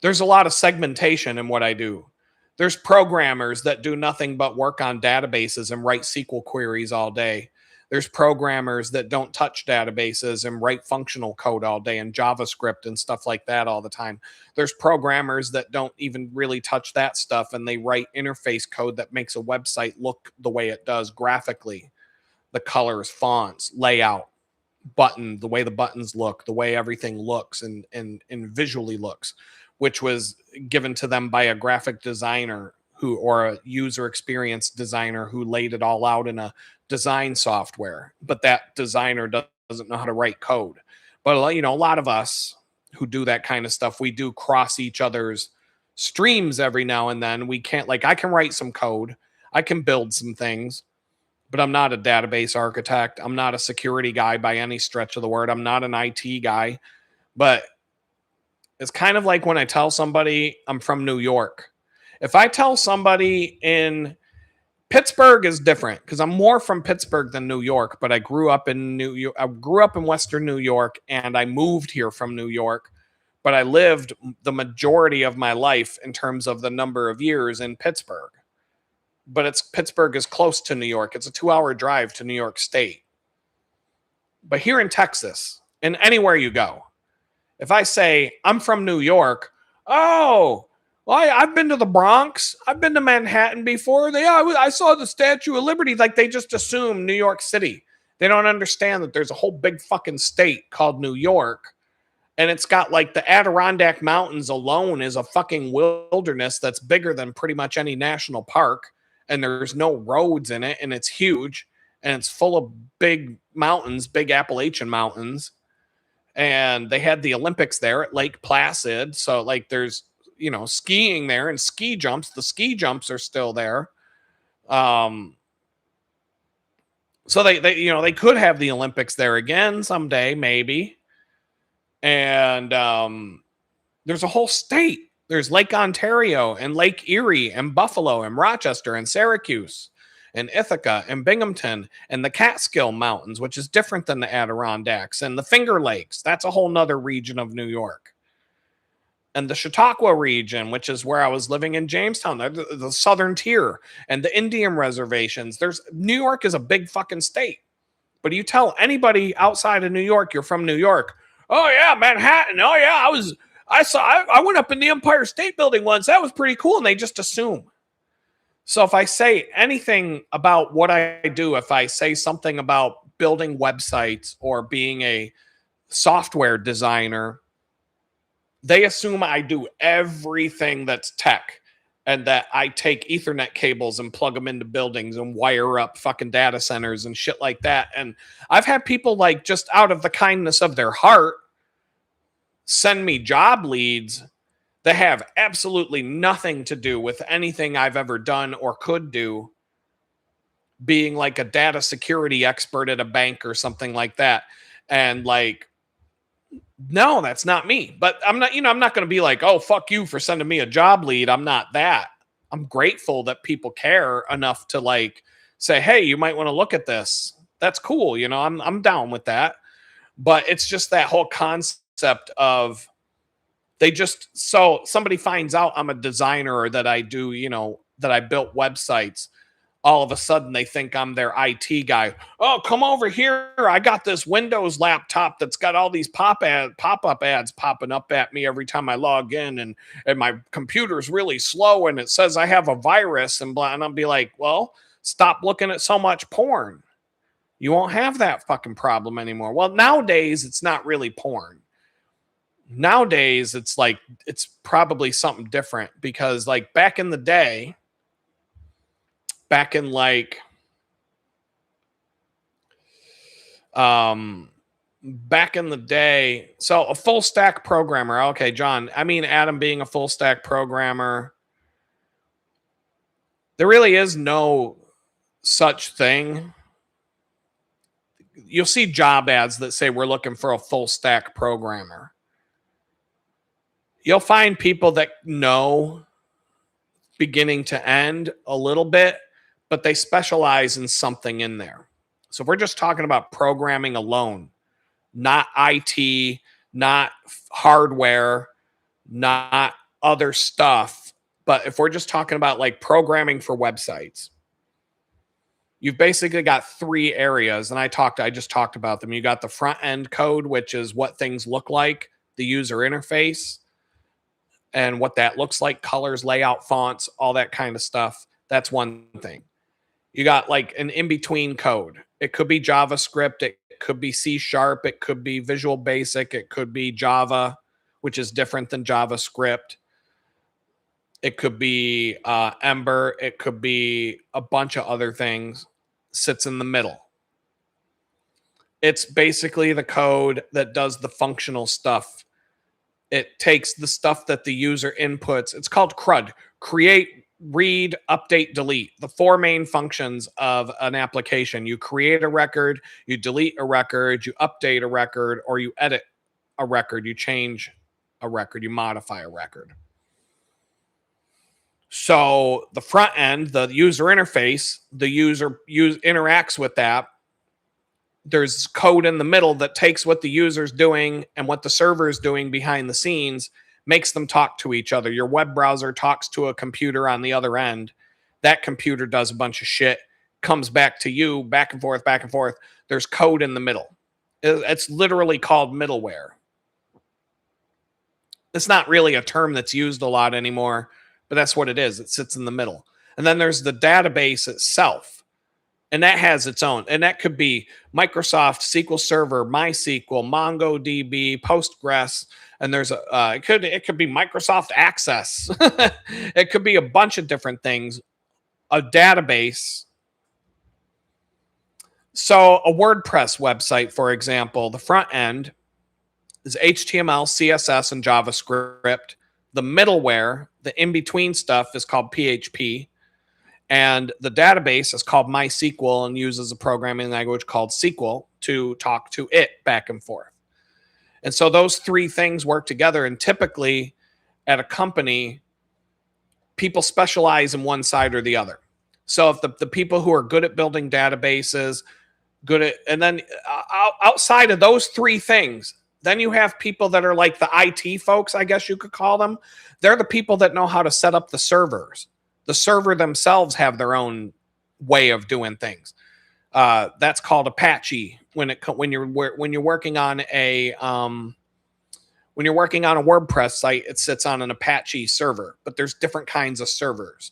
there's a lot of segmentation in what I do. There's programmers that do nothing but work on databases and write SQL queries all day. There's programmers that don't touch databases and write functional code all day and JavaScript and stuff like that all the time. There's programmers that don't even really touch that stuff, and they write interface code that makes a website look the way it does graphically. The colors, fonts, layout, button, the way the buttons look, the way everything looks and visually looks, which was given to them by a graphic designer or a user experience designer who laid it all out in a design software. But that designer doesn't know how to write code. But a lot of us who do that kind of stuff, we do cross each other's streams every now and then. We can't, like, I can write some code, I can build some things, but I'm not a database architect. I'm not a security guy by any stretch of the word. I'm not an IT guy. But it's kind of like when I tell somebody I'm from New York. If I tell somebody in Pittsburgh is different because I'm more from Pittsburgh than New York, but I grew up in New York. I grew up in Western New York and I moved here from New York, but I lived the majority of my life in terms of the number of years in Pittsburgh. But Pittsburgh is close to New York. It's a 2-hour drive to New York State. But here in Texas, and anywhere you go, if I say I'm from New York, oh, well, I've been to the Bronx. I've been to Manhattan before. I saw the Statue of Liberty. Like, they just assume New York City. They don't understand that there's a whole big fucking state called New York. And it's got like the Adirondack Mountains alone is a fucking wilderness that's bigger than pretty much any national park. And there's no roads in it. And it's huge. And it's full of big mountains, big Appalachian mountains. And they had the Olympics there at Lake Placid. So like there's, skiing there and ski jumps. The ski jumps are still there. So they could have the Olympics there again someday, maybe. And there's a whole state. There's Lake Ontario and Lake Erie and Buffalo and Rochester and Syracuse and Ithaca and Binghamton and the Catskill Mountains, which is different than the Adirondacks, and the Finger Lakes. That's a whole nother region of New York. And the Chautauqua region, which is where I was living in Jamestown, the Southern Tier and the Indian reservations. New York is a big fucking state. But you tell anybody outside of New York you're from New York, oh yeah, Manhattan. Oh yeah, I went up in the Empire State Building once. That was pretty cool. And they just assume. So if I say anything about what I do, if I say something about building websites or being a software designer, they assume I do everything that's tech and that I take Ethernet cables and plug them into buildings and wire up fucking data centers and shit like that. And I've had people like just out of the kindness of their heart send me job leads that have absolutely nothing to do with anything I've ever done or could do, being like a data security expert at a bank or something like that. And like, no, that's not me. But I'm not going to be like, oh, fuck you for sending me a job lead. I'm not that. I'm grateful that people care enough to like say, hey, you might want to look at this. That's cool. I'm down with that. But it's just that whole concept of so somebody finds out I'm a designer or that I do, that I built websites. All of a sudden they think I'm their IT guy. Oh, come over here. I got this Windows laptop that's got all these pop-up ads popping up at me every time I log in. And my computer's really slow and it says I have a virus and blah. And I'll be like, well, stop looking at so much porn. You won't have that fucking problem anymore. Well, nowadays it's not really porn. Nowadays it's like, it's probably something different because like back in the day, so a full stack programmer. Okay, John, I mean, Adam being a full stack programmer, there really is no such thing. You'll see job ads that say we're looking for a full stack programmer. You'll find people that know beginning to end a little bit, but they specialize in something in there. So if we're just talking about programming alone, not IT, not hardware, not other stuff, but if we're just talking about like programming for websites, you've basically got 3 areas. And I just talked about them. You got the front end code, which is what things look like, the user interface and what that looks like, colors, layout, fonts, all that kind of stuff. That's one thing. You got like an in-between code. It could be JavaScript. It could be C#. It could be Visual Basic. It could be Java, which is different than JavaScript. It could be Ember. It could be a bunch of other things. Sits in the middle. It's basically the code that does the functional stuff. It takes the stuff that the user inputs. It's called CRUD. Create, read, update, delete. The 4 main functions of an application. You create a record, you delete a record, you update a record, or you edit a record. You change a record, you modify a record. So the front end, the user interface, the user interacts with that. There's code in the middle that takes what the user's doing and what the server is doing behind the scenes, makes them talk to each other. Your web browser talks to a computer on the other end. That computer does a bunch of shit, comes back to you, back and forth, back and forth. There's code in the middle. It's literally called middleware. It's not really a term that's used a lot anymore, but that's what it is. It sits in the middle. And then there's the database itself. And that has its own. And that could be Microsoft SQL Server, MySQL, MongoDB, Postgres, and there's it could be Microsoft Access. It could be a bunch of different things. A database. So a WordPress website, for example, the front end is HTML, CSS, and JavaScript. The middleware, the in-between stuff, is called PHP. And the database is called MySQL and uses a programming language called SQL to talk to it back and forth. And so those three things work together. And typically at a company, people specialize in one side or the other. So if the people who are good at building databases, and then outside of those three things, then you have people that are like the IT folks, I guess you could call them. They're the people that know how to set up the servers. The server themselves have their own way of doing things. That's called Apache. When you're working on a WordPress site, it sits on an Apache server. But there's different kinds of servers.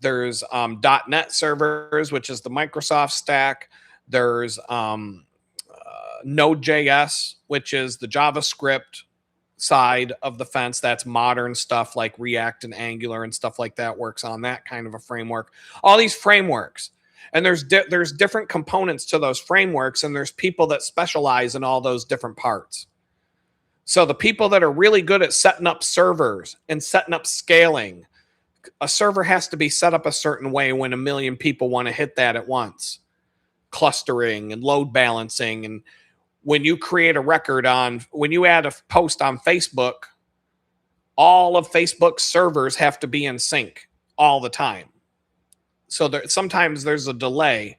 There's .NET servers, which is the Microsoft stack. There's Node.js, which is the JavaScript side of the fence. That's modern stuff like React and Angular and stuff like that works on that kind of a framework. All these frameworks. And there's different components to those frameworks, and there's people that specialize in all those different parts. So the people that are really good at setting up servers and setting up scaling, a server has to be set up a certain way when 1 million people want to hit that at once. Clustering and load balancing. And when you create a record when you add a post on Facebook, all of Facebook's servers have to be in sync all the time. So sometimes there's a delay,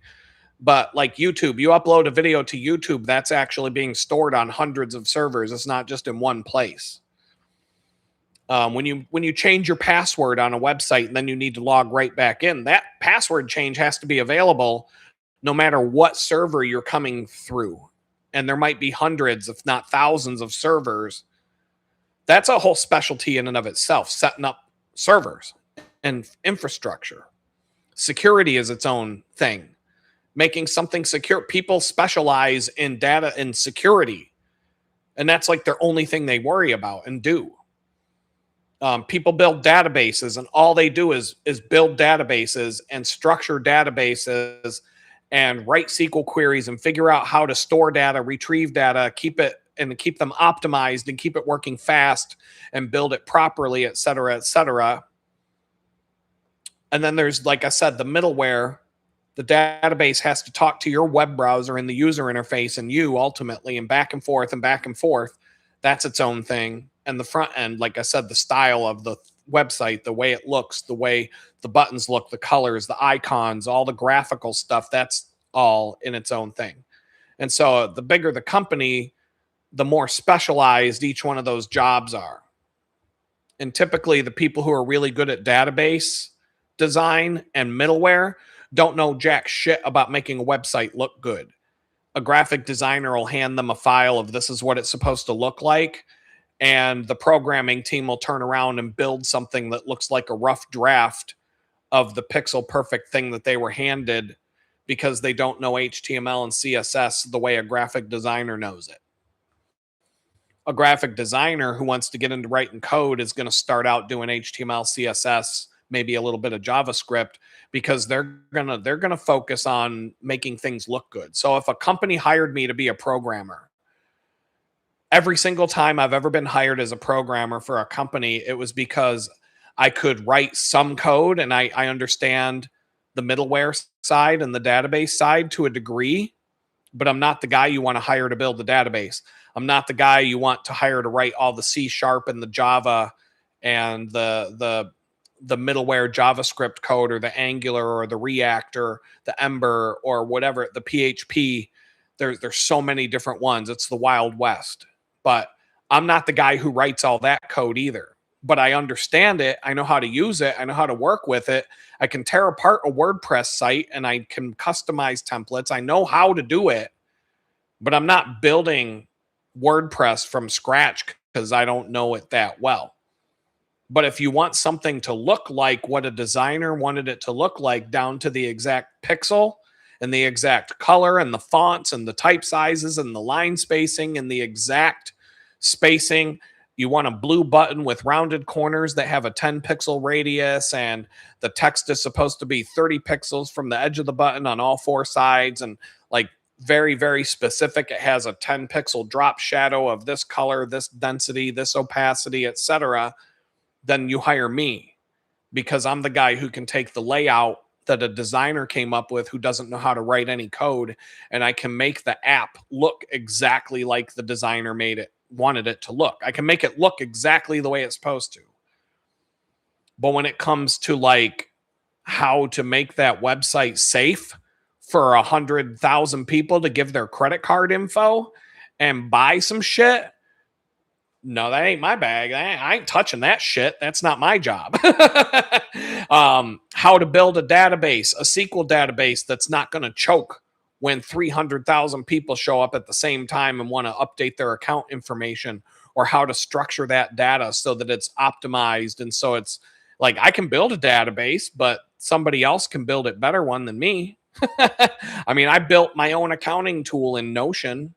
but like YouTube, you upload a video to YouTube, that's actually being stored on hundreds of servers. It's not just in one place. When you change your password on a website and then you need to log right back in, that password change has to be available no matter what server you're coming through. And there might be hundreds, if not thousands of servers. That's a whole specialty in and of itself, setting up servers and infrastructure. Security is its own thing. Making something secure. People specialize in data and security. And that's like their only thing they worry about and do. People build databases, and all they do is build databases and structure databases and write SQL queries and figure out how to store data, retrieve data, keep them optimized and keep it working fast and build it properly, et cetera, et cetera. And then there's, like I said, the middleware. The database has to talk to your web browser and the user interface and you ultimately, and back and forth and back and forth. That's its own thing. And the front end, like I said, the style of the website, the way it looks, the way the buttons look, the colors, the icons, all the graphical stuff, that's all in its own thing. And so the bigger the company, the more specialized each one of those jobs are. And typically the people who are really good at database design and middleware don't know jack shit about making a website look good. A graphic designer will hand them a file of this is what it's supposed to look like. And the programming team will turn around and build something that looks like a rough draft of the pixel perfect thing that they were handed because they don't know HTML and CSS the way a graphic designer knows it. A graphic designer who wants to get into writing code is going to start out doing HTML, CSS, maybe a little bit of JavaScript, because they're gonna focus on making things look good. So if a company hired me to be a programmer, every single time I've ever been hired as a programmer for a company, it was because I could write some code and I understand the middleware side and the database side to a degree, but I'm not the guy you want to hire to build the database. I'm not the guy you want to hire to write all the C# and the Java and the the middleware JavaScript code or the Angular or the React or the Ember or whatever, the PHP. There's so many different ones. It's the Wild West. But I'm not the guy who writes all that code either. But I understand it. I know how to use it. I know how to work with it. I can tear apart a WordPress site and I can customize templates. I know how to do it, but I'm not building WordPress from scratch because I don't know it that well. But if you want something to look like what a designer wanted it to look like down to the exact pixel and the exact color and the fonts and the type sizes and the line spacing and the exact spacing, you want a blue button with rounded corners that have a 10 pixel radius, and the text is supposed to be 30 pixels from the edge of the button on all four sides, and like very, very specific. It has a 10 pixel drop shadow of this color, this density, this opacity, etc. Then you hire me, because I'm the guy who can take the layout that a designer came up with who doesn't know how to write any code, and I can make the app look exactly like the designer wanted it to look. I can make it look exactly the way it's supposed to. But when it comes to like how to make that website safe for 100,000 people to give their credit card info and buy some shit, no, that ain't my bag. I ain't touching that shit. That's not my job. How to build a database, a SQL database that's not going to choke when 300,000 people show up at the same time and want to update their account information, or how to structure that data so that it's optimized. And so it's like, I can build a database, but somebody else can build it better one than me. I mean, I built my own accounting tool in Notion.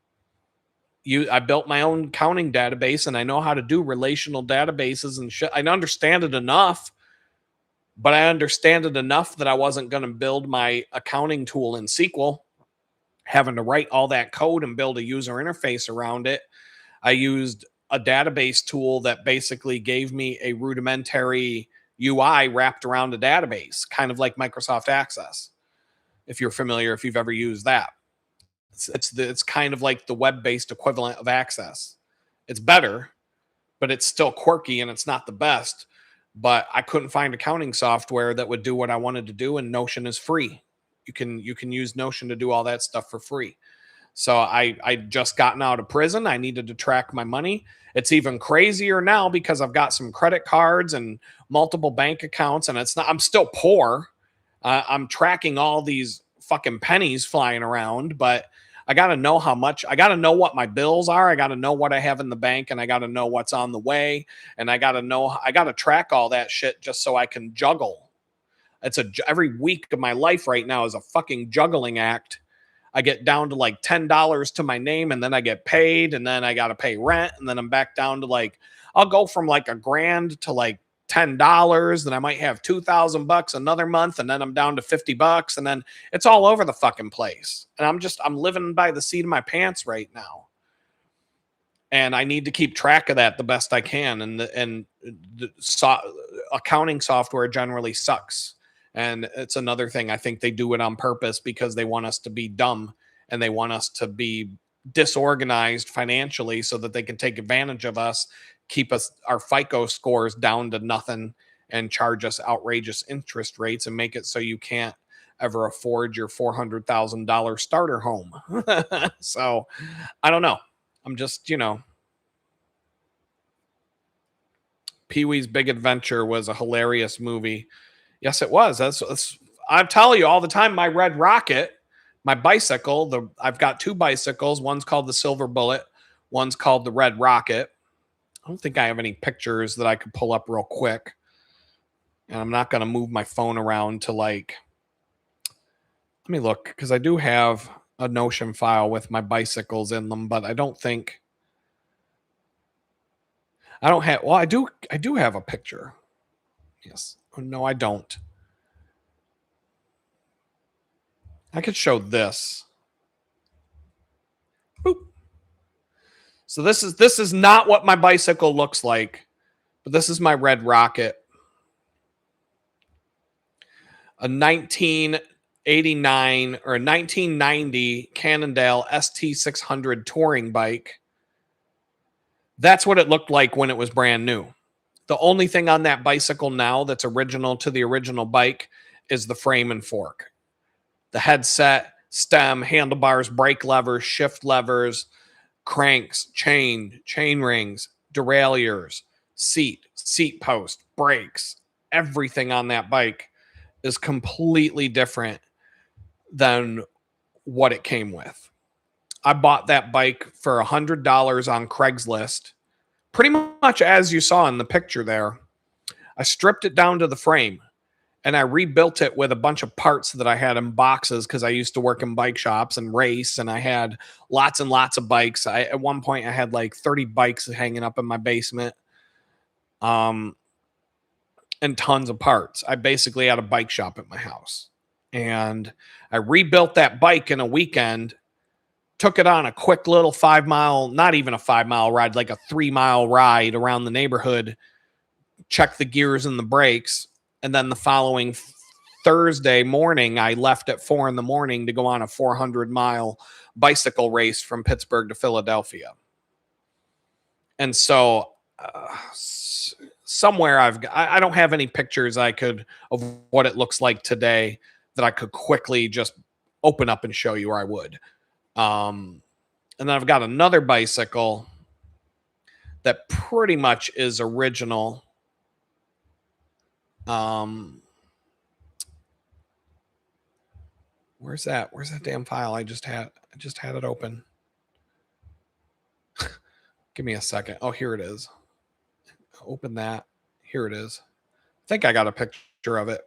I built my own accounting database, and I know how to do relational databases and shit. I understand it enough, but I understand it enough that I wasn't going to build my accounting tool in SQL, having to write all that code and build a user interface around it. I used a database tool that basically gave me a rudimentary UI wrapped around a database, kind of like Microsoft Access. If you're familiar, if you've ever used that. It's kind of like the web-based equivalent of Access. It's better, but it's still quirky and it's not the best. But I couldn't find accounting software that would do what I wanted to do, and Notion is free. You can use Notion to do all that stuff for free. So I just gotten out of prison. I needed to track my money. It's even crazier now because I've got some credit cards and multiple bank accounts, and I'm still poor. I'm tracking all these fucking pennies flying around, but I got to know how much. I got to know what my bills are. I got to know what I have in the bank, and I got to know what's on the way, and I got to track all that shit just so I can juggle. Every week of my life right now is a fucking juggling act. I get down to like $10 to my name, and then I get paid, and then I got to pay rent, and then I'm back down to like, I'll go from like $1,000 to like $10, then I might have $2,000 another month, and then I'm down to $50, and then it's all over the fucking place. And I'm living by the seat of my pants right now. And I need to keep track of that the best I can. And accounting software generally sucks. And it's another thing. I think they do it on purpose because they want us to be dumb, and they want us to be disorganized financially so that they can take advantage of us, keep our FICO scores down to nothing, and charge us outrageous interest rates and make it so you can't ever afford your $400,000 starter home. So I don't know. I'm just, Pee-wee's Big Adventure was a hilarious movie. Yes, it was. I tell you all the time, my red rocket, my bicycle, I've got two bicycles. One's called the Silver Bullet. One's called the Red Rocket. I don't think I have any pictures that I could pull up real quick. And I'm not going to move my phone around to let me look, because I do have a Notion file with my bicycles in them, but I don't have, well, I do have a picture. Yes. Oh, no, I don't. I could show this. Boop. So this is not what my bicycle looks like, but this is my Red Rocket. A 1989 or a 1990 Cannondale ST600 touring bike. That's what it looked like when it was brand new. The only thing on that bicycle now that's original to the original bike is the frame and fork. The headset, stem, handlebars, brake levers, shift levers, cranks, chain rings, derailleurs, seat post, brakes, everything on that bike is completely different than what it came with. I bought that bike for $100 on Craigslist, pretty much as you saw in the picture there. I stripped it down to the frame and I rebuilt it with a bunch of parts that I had in boxes because I used to work in bike shops and race, and I had lots and lots of bikes. At one point I had like 30 bikes hanging up in my basement, and tons of parts. I basically had a bike shop at my house, and I rebuilt that bike in a weekend, took it on a quick little 5 mile, not even a 5 mile ride, like a 3 mile ride around the neighborhood, checked the gears and the brakes. And then the following Thursday morning, I left at 4 a.m. to go on a 400-mile bicycle race from Pittsburgh to Philadelphia. And so somewhere I don't have any pictures of what it looks like today that I could quickly just open up and show you, or I would. And then I've got another bicycle that pretty much is original. Where's that damn file? I just had it open. Give me a second. Oh, here it is. Open that. Here it is. I think I got a picture of it.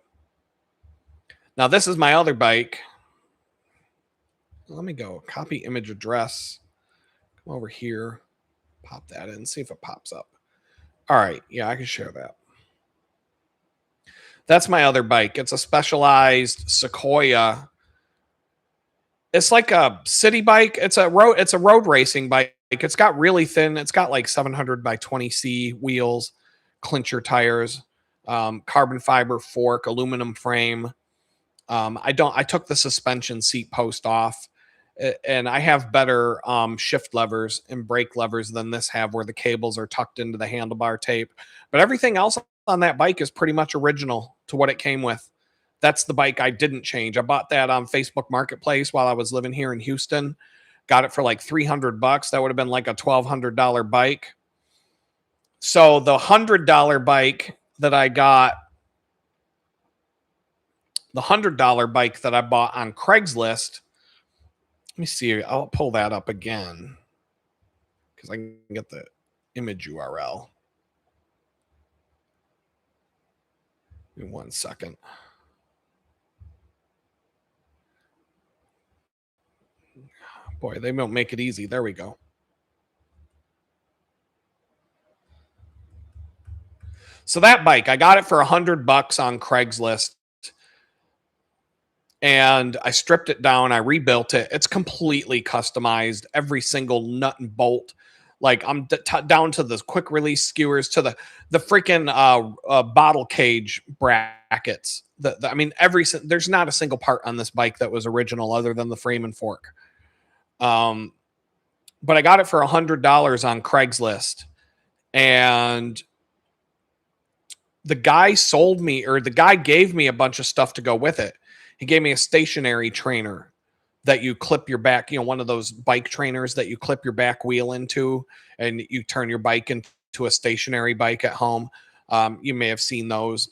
Now this is my other bike. Let me go copy image address. Come over here, pop that in, see if it pops up. All right. Yeah, I can share that. That's my other bike. It's a Specialized Sequoia. It's like a city bike. It's a road racing bike. It's got really thin. It's got like 700 by 20C wheels, clincher tires, carbon fiber fork, aluminum frame. I took the suspension seat post off, and I have better shift levers and brake levers than this have, where the cables are tucked into the handlebar tape. But everything else on that bike is pretty much original to what it came with. That's the bike I didn't change. I bought that on Facebook Marketplace while I was living here in Houston. Got it for like $300. That would have been like a $1,200 bike. So the $100 bike that I got, the $100 bike that I bought on Craigslist, let me see. I'll pull that up again because I can get the image URL. Give me 1 second. Boy, they don't make it easy. There we go. So that bike, I got it for $100 on Craigslist, and I stripped it down. I rebuilt it. It's completely customized. Every single nut and bolt. Like I'm down to the quick release skewers, to the freaking bottle cage brackets. I mean, there's not a single part on this bike that was original other than the frame and fork. But I got it for $100 on Craigslist, and the guy gave me a bunch of stuff to go with it. He gave me a stationary trainer that you clip your back, one of those bike trainers that you clip your back wheel into, and you turn your bike into a stationary bike at home. You may have seen those,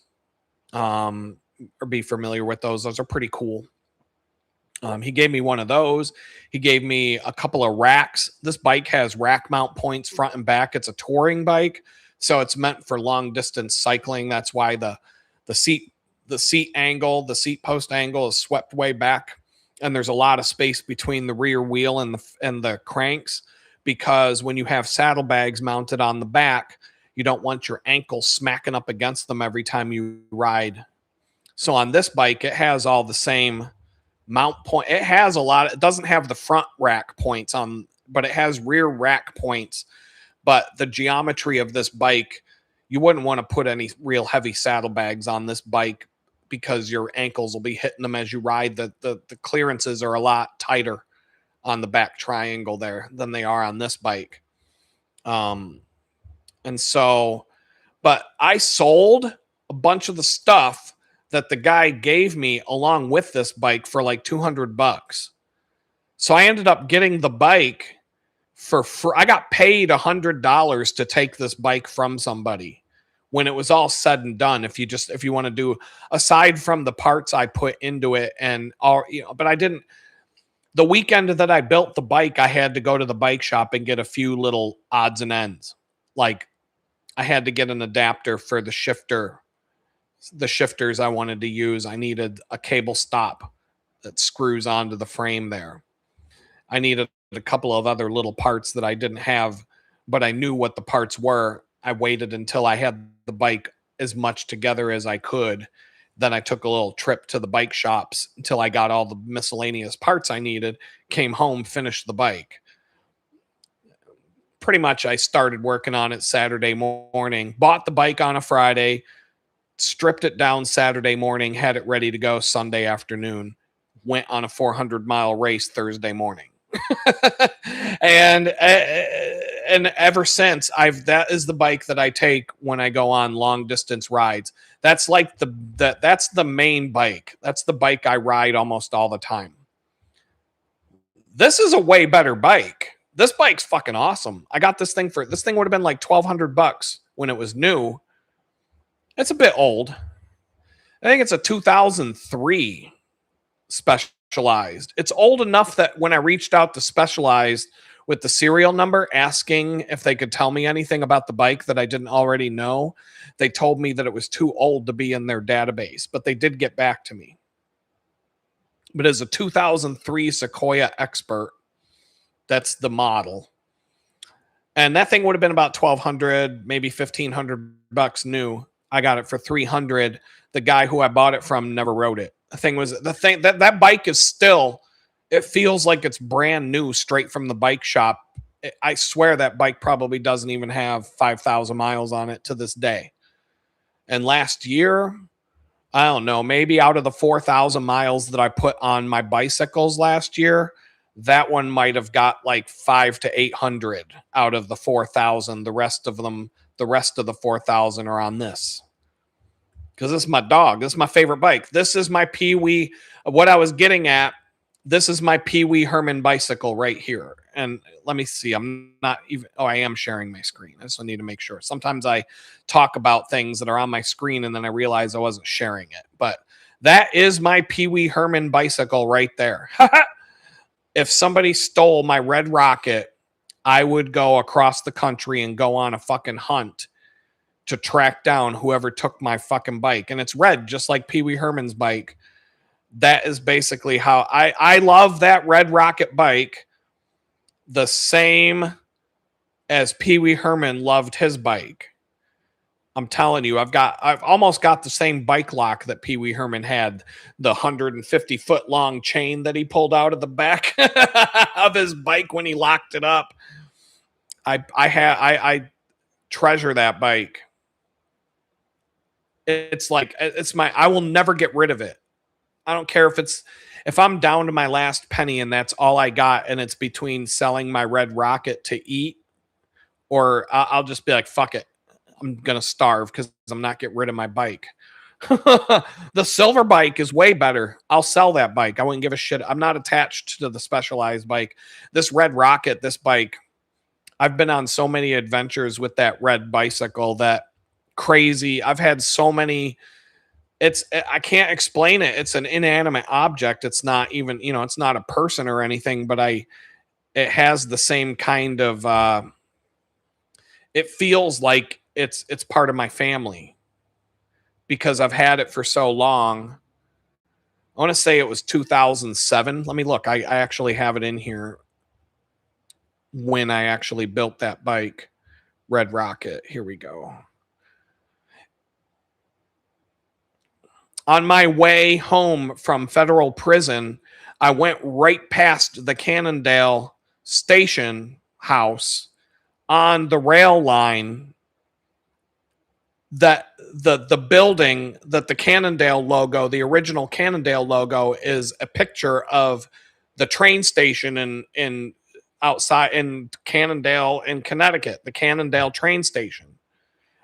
or be familiar with those. Those are pretty cool. He gave me one of those. He gave me a couple of racks. This bike has rack mount points front and back. It's a touring bike, so it's meant for long distance cycling. That's why the seat post angle is swept way back, and there's a lot of space between the rear wheel and the cranks, because when you have saddlebags mounted on the back, you don't want your ankles smacking up against them every time you ride. So on this bike, it has all the same mount point. It has it doesn't have the front rack points but it has rear rack points. But the geometry of this bike, you wouldn't want to put any real heavy saddlebags on this bike because your ankles will be hitting them as you ride. The clearances are a lot tighter on the back triangle there than they are on this bike. And so, But I sold a bunch of the stuff that the guy gave me along with this bike for like $200. So I ended up getting the bike for free. I got paid $100 to take this bike from somebody when it was all said and done. If you want to do, aside from the parts I put into it and all, but I didn't. The weekend that I built the bike, I had to go to the bike shop and get a few little odds and ends. Like I had to get an adapter for the shifters I wanted to use. I needed a cable stop that screws onto the frame there. I needed a couple of other little parts that I didn't have, but I knew what the parts were. I waited until I had the bike as much together as I could. Then I took a little trip to the bike shops until I got all the miscellaneous parts I needed, came home, finished the bike. Pretty much I started working on it Saturday morning, bought the bike on a Friday, stripped it down Saturday morning, had it ready to go Sunday afternoon, went on a 400-mile race Thursday morning. and ever since that is the bike that I take when I go on long distance rides. That's like that's the main bike. That's the bike I ride almost all the time. This is a way better bike. This bike's fucking awesome. I got this thing would have been like $1,200 when it was new. It's a bit old. I think it's a 2003 Specialized. It's old enough that when I reached out to Specialized with the serial number asking if they could tell me anything about the bike that I didn't already know, they told me that it was too old to be in their database, but they did get back to me. But as a 2003 Sequoia Expert, that's the model. And that thing would have been about $1,200, maybe $1,500 new. I got it for $300. The guy who I bought it from never rode it. That bike is still, it feels like it's brand new straight from the bike shop. I swear that bike probably doesn't even have 5,000 miles on it to this day. And last year, I don't know, maybe out of the 4,000 miles that I put on my bicycles last year, that one might have got like 500 to 800 out of the 4,000. The rest of the 4,000 are on this. Because this is my dog. This is my favorite bike. This is my Pee Wee. What I was getting at, this is my Pee Wee Herman bicycle right here. And let me see. I'm not even. Oh, I am sharing my screen. I just need to make sure. Sometimes I talk about things that are on my screen and then I realize I wasn't sharing it. But that is my Pee Wee Herman bicycle right there. If somebody stole my Red Rocket, I would go across the country and go on a fucking hunt to track down whoever took my fucking bike. And it's red, just like Pee Wee Herman's bike. That is basically how I love that Red Rocket bike the same as Pee Wee Herman loved his bike. I'm telling you, I've almost got the same bike lock that Pee Wee Herman had, the 150-foot long chain that he pulled out of the back of his bike when he locked it up. I treasure that bike. It's like, I will never get rid of it. I don't care if I'm down to my last penny and that's all I got, and it's between selling my Red Rocket to eat, or I'll just be like, fuck it. I'm going to starve because I'm not getting rid of my bike. The silver bike is way better. I'll sell that bike. I wouldn't give a shit. I'm not attached to the Specialized bike. This Red Rocket, this bike, I've been on so many adventures with that red bicycle that crazy. I've had so many. I can't explain it. It's an inanimate object. It's not even, it's not a person or anything, but it has the same kind of, it feels like it's part of my family because I've had it for so long. I want to say it was 2007. Let me look. I actually have it in here when I actually built that bike, Red Rocket. Here we go. On my way home from federal prison, I went right past the Cannondale station house on the rail line that the building that the Cannondale logo, the original Cannondale logo, is a picture of the train station in outside in Cannondale in Connecticut, the Cannondale train station.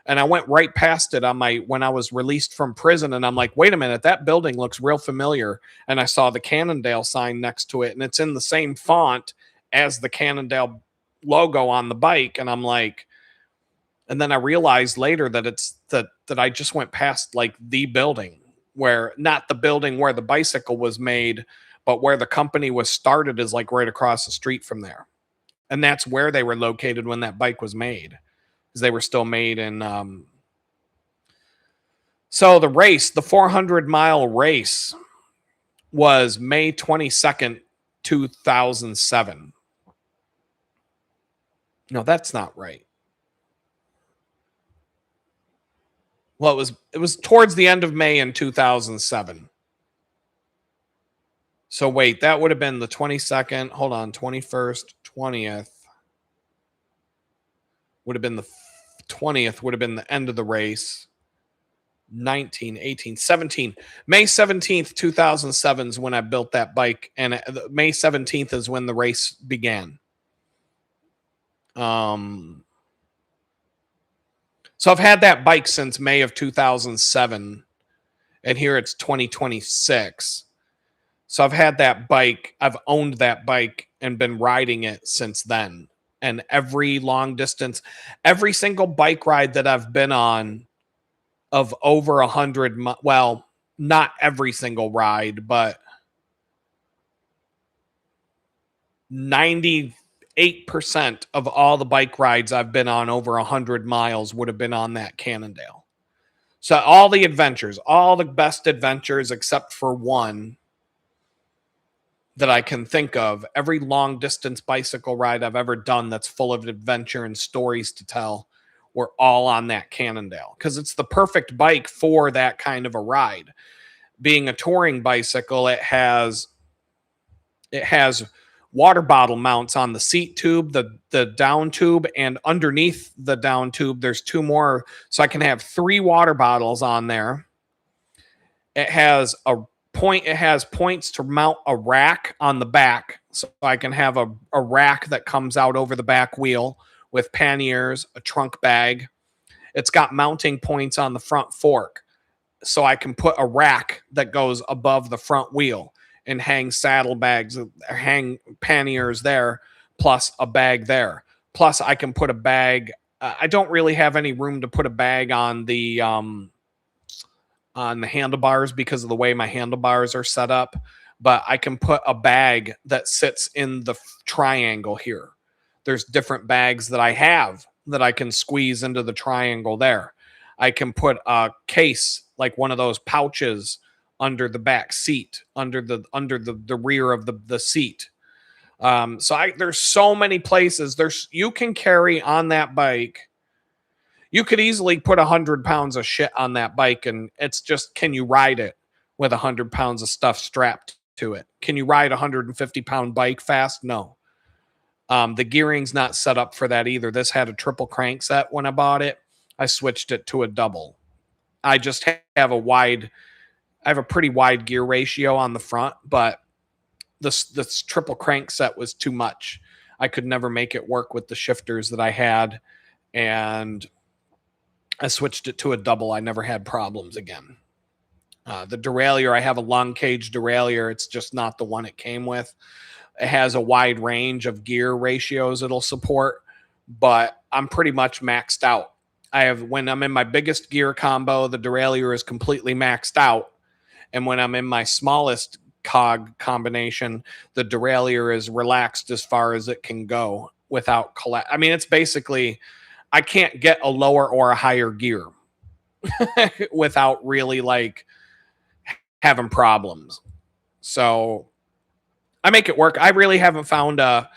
And I went right past it on when I was released from prison, and I'm like, wait a minute, that building looks real familiar. And I saw the Cannondale sign next to it, and it's in the same font as the Cannondale logo on the bike. And I'm like, and then I realized later that it's that I just went past like the building, where not the building where the bicycle was made, but where the company was started is like right across the street from there. And that's where they were located when that bike was made, because they were still made in so the race, the 400-mile race, was May 22nd, 2007. No, that's not right. Well, it was towards the end of May in 2007. So wait, that would have been the 22nd. Hold on, 21st, 20th. Would have been the 20th, would have been the end of the race. 19, 18, 17. May 17th, 2007 is when I built that bike. And May 17th is when the race began. So I've had that bike since May of 2007, and here it's 2026. So I've had that bike, I've owned that bike and been riding it since then. And every long distance, every single bike ride that I've been on of over 100, well, not every single ride, but 98% of all the bike rides I've been on over 100 miles would have been on that Cannondale. So all the adventures, all the best adventures except for one that I can think of, every long distance bicycle ride I've ever done that's full of adventure and stories to tell were all on that Cannondale, because it's the perfect bike for that kind of a ride. Being a touring bicycle, it has water bottle mounts on the seat tube, the down tube, and underneath the down tube, there's two more. So I can have 3 water bottles on there. It has points to mount a rack on the back. So I can have a rack that comes out over the back wheel with panniers, a trunk bag. It's got mounting points on the front fork. So I can put a rack that goes above the front wheel and hang saddlebags, hang panniers there, plus a bag there. Plus, I can put a bag. I don't really have any room to put a bag on the handlebars because of the way my handlebars are set up. But I can put a bag that sits in the triangle here. There's different bags that I have that I can squeeze into the triangle there. I can put a case, like one of those pouches, under the back seat, under the rear of the seat. There's so many places you can carry on that bike. You could easily put 100 pounds of shit on that bike, and it's just, can you ride it with 100 pounds of stuff strapped to it? Can you ride a 150-pound bike fast? No. The gearing's not set up for that either. This had a triple crank set when I bought it. I switched it to a double. I just have I have a pretty wide gear ratio on the front, but this triple crank set was too much. I could never make it work with the shifters that I had, and I switched it to a double. I never had problems again. The derailleur, I have a long cage derailleur. It's just not the one it came with. It has a wide range of gear ratios it'll support, but I'm pretty much maxed out. When I'm in my biggest gear combo, the derailleur is completely maxed out. And when I'm in my smallest cog combination, the derailleur is relaxed as far as it can go without collapse. I mean, it's basically, I can't get a lower or a higher gear without really like having problems. So I make it work. I really haven't found a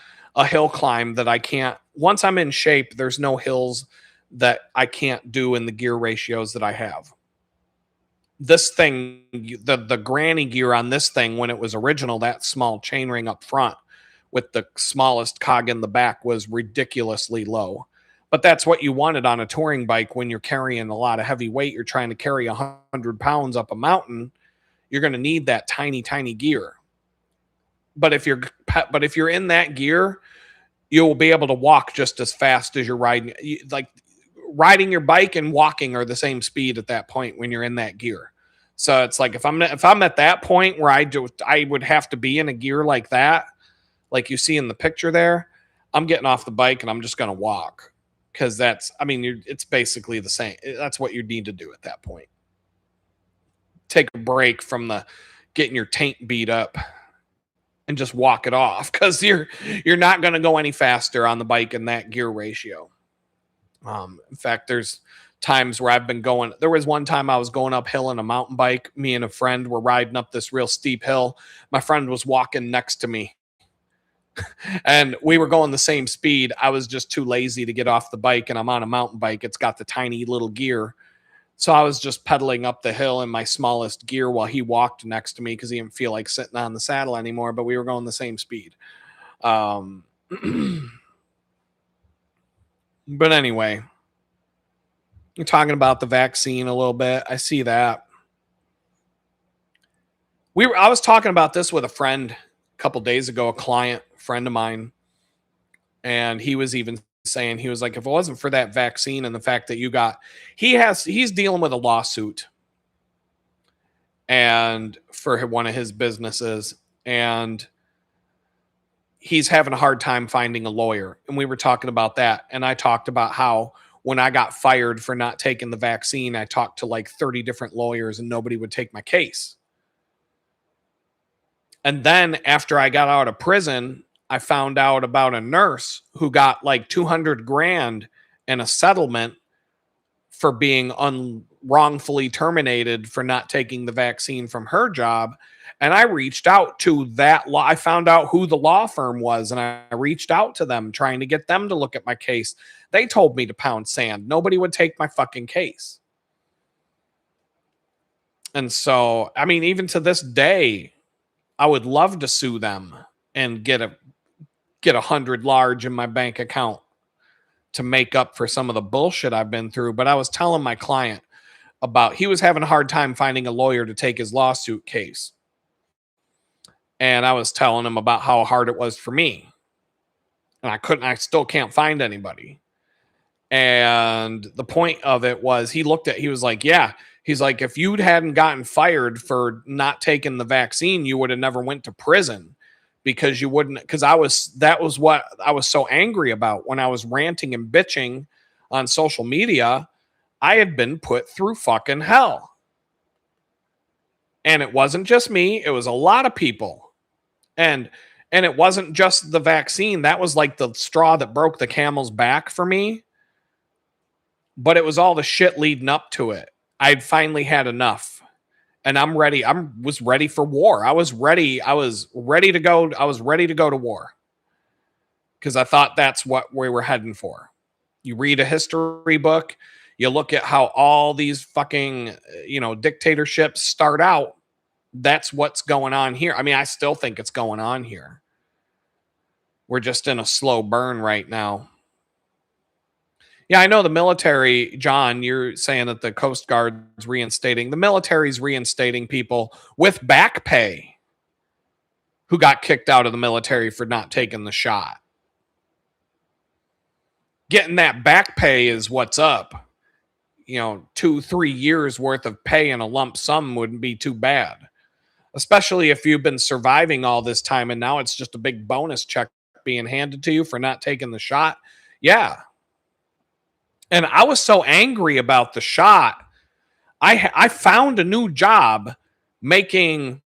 hill climb that I can't. Once I'm in shape, there's no hills that I can't do in the gear ratios that I have. This thing, the granny gear on this thing, when it was original, that small chainring up front with the smallest cog in the back was ridiculously low. But that's what you wanted on a touring bike when you're carrying a lot of heavy weight. You're trying to carry 100 pounds up a mountain. You're going to need that tiny, tiny gear. But if you're in that gear, you'll be able to walk just as fast as you're riding. Like riding your bike and walking are the same speed at that point when you're in that gear. So it's like if I'm at that point where I would have to be in a gear like that, like you see in the picture there, I'm getting off the bike and I'm just going to walk, because it's basically the same. That's what you need to do at that point. Take a break from the getting your taint beat up and just walk it off, because you're not going to go any faster on the bike in that gear ratio. In fact, there's times where I've been going. There was one time I was going uphill in a mountain bike. Me and a friend were riding up this real steep hill. My friend was walking next to me, and we were going the same speed. I was just too lazy to get off the bike, and I'm on a mountain bike. It's got the tiny little gear. So I was just pedaling up the hill in my smallest gear while he walked next to me, because he didn't feel like sitting on the saddle anymore, but we were going the same speed. But anyway, you're talking about the vaccine a little bit. I see that. I was talking about this with a friend a couple days ago, a friend of mine, and he was even saying, he was like, if it wasn't for that vaccine and the fact that he's dealing with a lawsuit and for one of his businesses, and he's having a hard time finding a lawyer. And we were talking about that. And I talked about how when I got fired for not taking the vaccine, I talked to like 30 different lawyers and nobody would take my case. And then after I got out of prison, I found out about a nurse who got like $200,000 in a settlement for being wrongfully terminated for not taking the vaccine from her job. And I reached out to that law. I found out who the law firm was, and I reached out to them trying to get them to look at my case. They told me to pound sand. Nobody would take my fucking case. And so, I mean, even to this day, I would love to sue them and get 100 large in my bank account to make up for some of the bullshit I've been through. But I was telling my client he was having a hard time finding a lawyer to take his lawsuit case. And I was telling him about how hard it was for me. And I still can't find anybody. And the point of it was, he was like, yeah, he's like, if you hadn't gotten fired for not taking the vaccine, you would have never went to prison, because you wouldn't, because that was what I was so angry about when I was ranting and bitching on social media. I had been put through fucking hell. And it wasn't just me. It was a lot of people. And it wasn't just the vaccine. That was like the straw that broke the camel's back for me. But it was all the shit leading up to it. I'd finally had enough. And I'm ready. I was ready for war. I was ready to go. I was ready to go to war. Because I thought that's what we were heading for. You read a history book, you look at how all these fucking, dictatorships start out. That's what's going on here. I mean, I still think it's going on here. We're just in a slow burn right now. Yeah, I know the military, John, you're saying that the Coast Guard's reinstating. The military's reinstating people with back pay who got kicked out of the military for not taking the shot. Getting that back pay is what's up. 2-3 years worth of pay in a lump sum wouldn't be too bad. Especially if you've been surviving all this time and now it's just a big bonus check being handed to you for not taking the shot. Yeah. And I was so angry about the shot. I found a new job making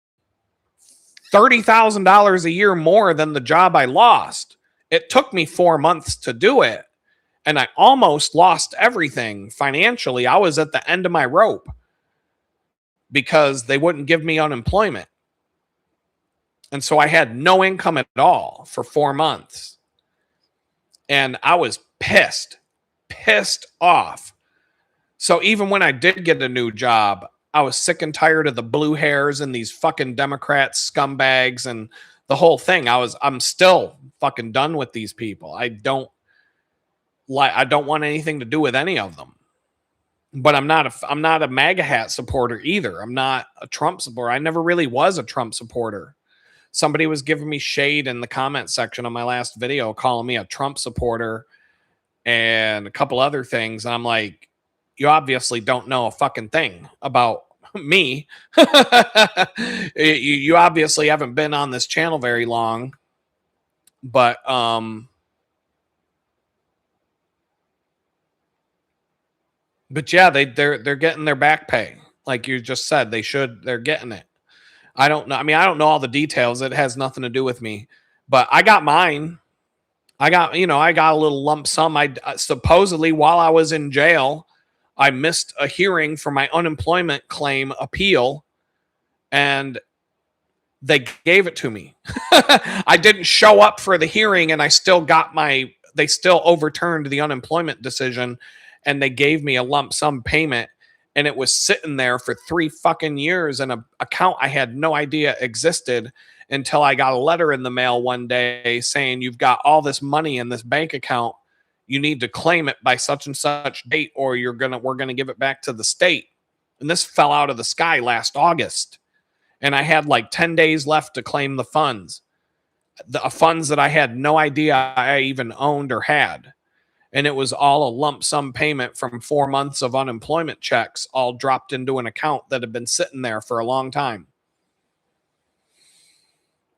$30,000 a year more than the job I lost. It took me 4 months to do it. And I almost lost everything financially. I was at the end of my rope because they wouldn't give me unemployment. And so I had no income at all for 4 months. And I was pissed off. So even when I did get a new job, I was sick and tired of the blue hairs and these fucking Democrats, scumbags, and the whole thing. I'm still fucking done with these people. I don't want anything to do with any of them. But I'm not a MAGA hat supporter either. I'm not a Trump supporter. I never really was a Trump supporter. Somebody was giving me shade in the comment section of my last video, calling me a Trump supporter. and a couple other things. And I'm like, you obviously don't know a fucking thing about me. You obviously haven't been on this channel very long, but yeah, they're getting their back pay. Like you just said, they're getting it. I don't know. I mean, I don't know all the details. It has nothing to do with me, but I got mine. I got a little lump sum. I supposedly, while I was in jail, I missed a hearing for my unemployment claim appeal, and they gave it to me. I didn't show up for the hearing, and I still got they still overturned the unemployment decision, and they gave me a lump sum payment, and it was sitting there for 3 fucking years in an account I had no idea existed, until I got a letter in the mail one day saying, you've got all this money in this bank account. You need to claim it by such and such date, or we're going to give it back to the state. And this fell out of the sky last August. And I had like 10 days left to claim the funds. The funds that I had no idea I even owned or had. And it was all a lump sum payment from 4 months of unemployment checks, all dropped into an account that had been sitting there for a long time.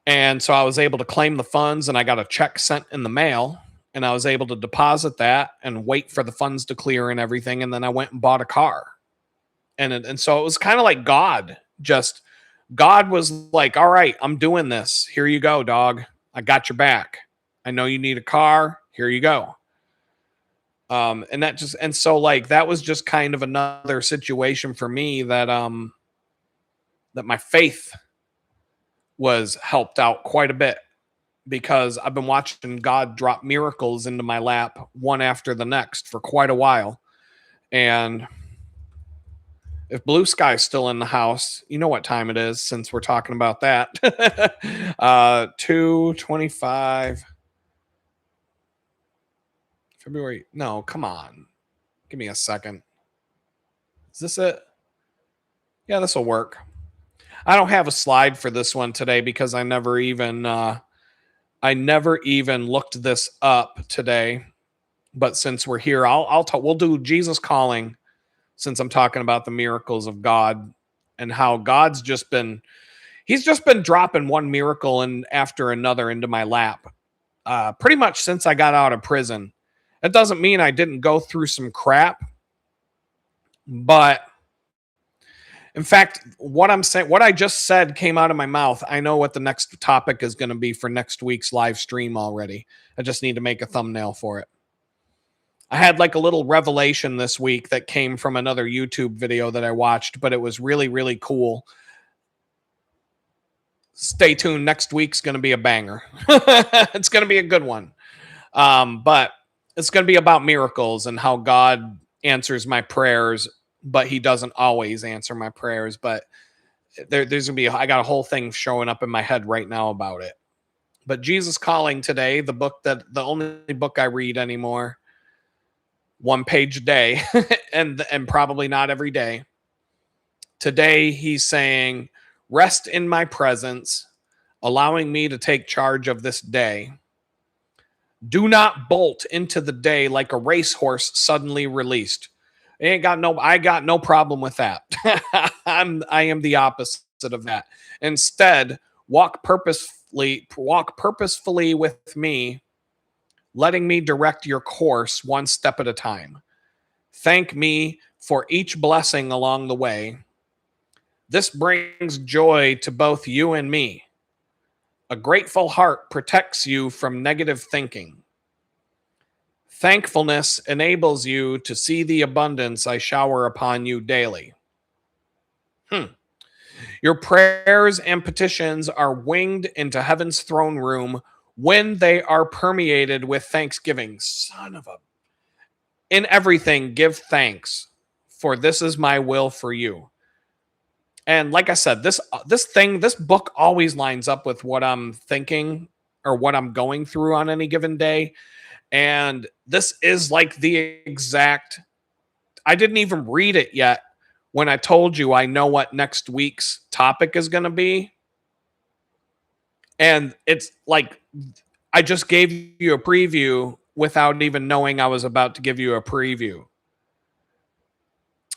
And so I was able to claim the funds, and I got a check sent in the mail, and I was able to deposit that and wait for the funds to clear and everything. And then I went and bought a car. And so it was kind of like God was like, all right, I'm doing this. Here you go, dog. I got your back. I know you need a car. Here you go. And so like, that was just kind of another situation for me that my faith was helped out quite a bit, because I've been watching God drop miracles into my lap one after the next for quite a while. And if Blue Sky's still in the house, you know what time it is, since we're talking about that. 2:25 February. No, come on. Give me a second. Is this it? Yeah, this will work. I don't have a slide for this one today because I never even looked this up today. But since we're here, we'll do Jesus Calling, since I'm talking about the miracles of God and how God's he's just been dropping one miracle and after another into my lap, pretty much since I got out of prison. That doesn't mean I didn't go through some crap, but in fact, what I just said came out of my mouth. I know what the next topic is going to be for next week's live stream already. I just need to make a thumbnail for it. I had like a little revelation this week that came from another YouTube video that I watched, but it was really, really cool. Stay tuned. Next week's going to be a banger. It's going to be a good one. But it's going to be about miracles and how God answers my prayers, but he doesn't always answer my prayers. But there's going to be, I got a whole thing showing up in my head right now about it. But Jesus Calling today, the only book I read anymore, 1 page a day, and probably not every day. Today, he's saying, rest in my presence, allowing me to take charge of this day. Do not bolt into the day like a racehorse suddenly released. I got no problem with that. I am the opposite of that. Instead, walk purposefully with me, letting me direct your course one step at a time. Thank me for each blessing along the way. This brings joy to both you and me. A grateful heart protects you from negative thinking. Thankfulness enables you to see the abundance I shower upon you daily. Your prayers and petitions are winged into heaven's throne room when they are permeated with thanksgiving. In everything, give thanks, for this is my will for you. And like I said, this book always lines up with what I'm thinking or what I'm going through on any given day. And this is like the exact, I didn't even read it yet when I told you I know what next week's topic is going to be. And it's like, I just gave you a preview without even knowing I was about to give you a preview.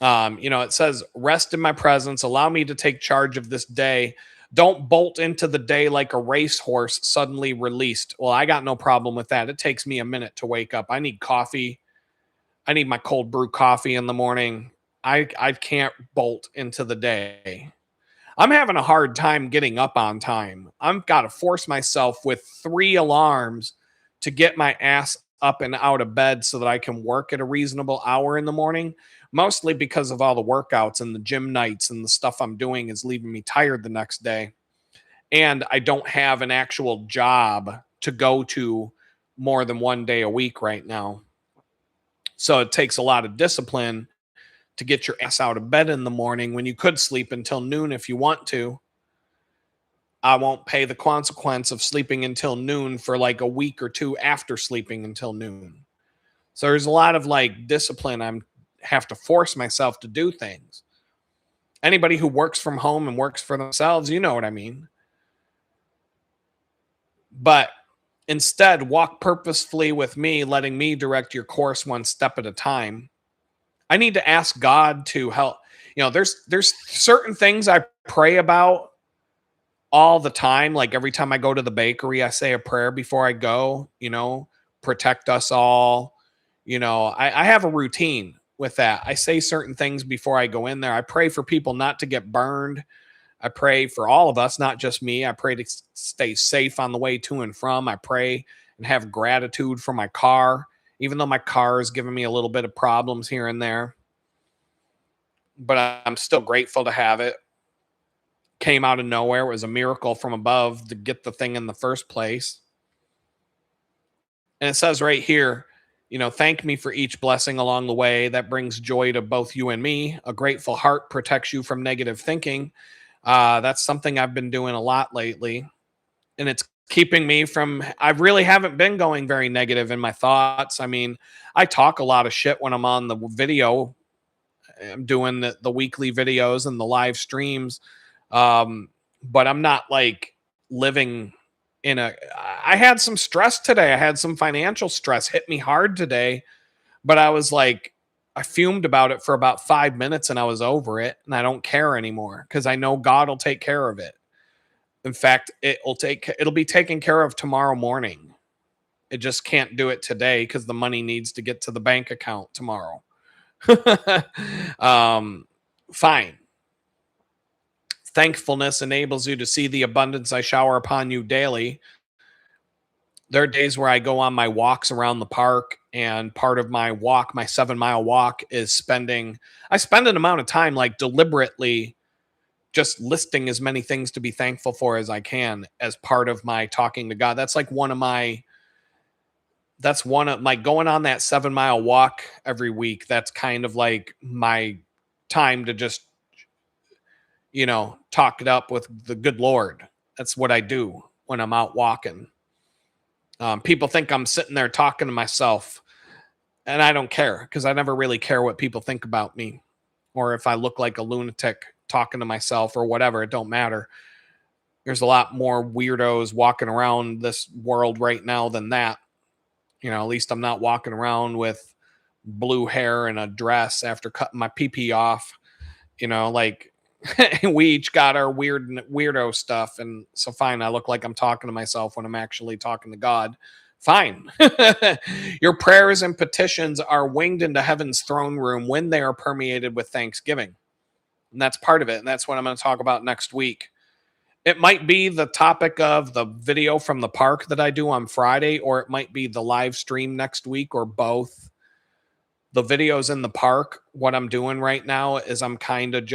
It says, rest in my presence, allow me to take charge of this day. Don't bolt into the day like a racehorse suddenly released. Well, I got no problem with that. It takes me a minute to wake up. I need coffee. I need my cold brew coffee in the morning. I can't bolt into the day. I'm having a hard time getting up on time. I've got to force myself with 3 alarms to get my ass up and out of bed so that I can work at a reasonable hour in the morning, mostly because of all the workouts and the gym nights and the stuff I'm doing is leaving me tired the next day. And I don't have an actual job to go to more than 1 day a week right now. So it takes a lot of discipline to get your ass out of bed in the morning when you could sleep until noon if you want to. I won't pay the consequence of sleeping until noon for like a week or two after sleeping until noon. So there's a lot of like discipline. I'm have to force myself to do things. Anybody who works from home and works for themselves, you know what I mean. But instead, walk purposefully with me, letting me direct your course one step at a time. I need to ask God to help. There's certain things I pray about all the time. Like every time I go to the bakery, I say a prayer before I go, protect us all. I have a routine with that. I say certain things before I go in there. I pray for people not to get burned. I pray for all of us, not just me. I pray to stay safe on the way to and from. I pray and have gratitude for my car, even though my car is giving me a little bit of problems here and there. But I'm still grateful to have it. Came out of nowhere. It was a miracle from above to get the thing in the first place. And it says right here, thank me for each blessing along the way. That brings joy to both you and me. A grateful heart protects you from negative thinking. That's something I've been doing a lot lately. And it's keeping me from, I really haven't been going very negative in my thoughts. I mean, I talk a lot of shit when I'm on the video. I'm doing the weekly videos and the live streams. But I'm not like living I had some stress today. I had some financial stress hit me hard today, but I was like, I fumed about it for about 5 minutes and I was over it and I don't care anymore because I know God will take care of it. In fact, it'll be taken care of tomorrow morning. It just can't do it today because the money needs to get to the bank account tomorrow. Fine. Thankfulness enables you to see the abundance I shower upon you daily. There are days where I go on my walks around the park, and part of my walk, my 7-mile walk, is I spend an amount of time like deliberately just listing as many things to be thankful for as I can as part of my talking to God. That's one of my going on that 7-mile walk every week. That's kind of like my time to just talk it up with the good Lord. That's what I do when I'm out walking. People think I'm sitting there talking to myself, and I don't care because I never really care what people think about me or if I look like a lunatic talking to myself or whatever. It don't matter. There's a lot more weirdos walking around this world right now than that. At least I'm not walking around with blue hair and a dress after cutting my pee off. We each got our weirdo stuff, and so fine, I look like I'm talking to myself when I'm actually talking to God. Fine. Your prayers and petitions are winged into heaven's throne room when they are permeated with thanksgiving. And that's part of it, and that's what I'm going to talk about next week. It might be the topic of the video from the park that I do on Friday, or it might be the live stream next week, or both. The videos in the park, what I'm doing right now is I'm kind of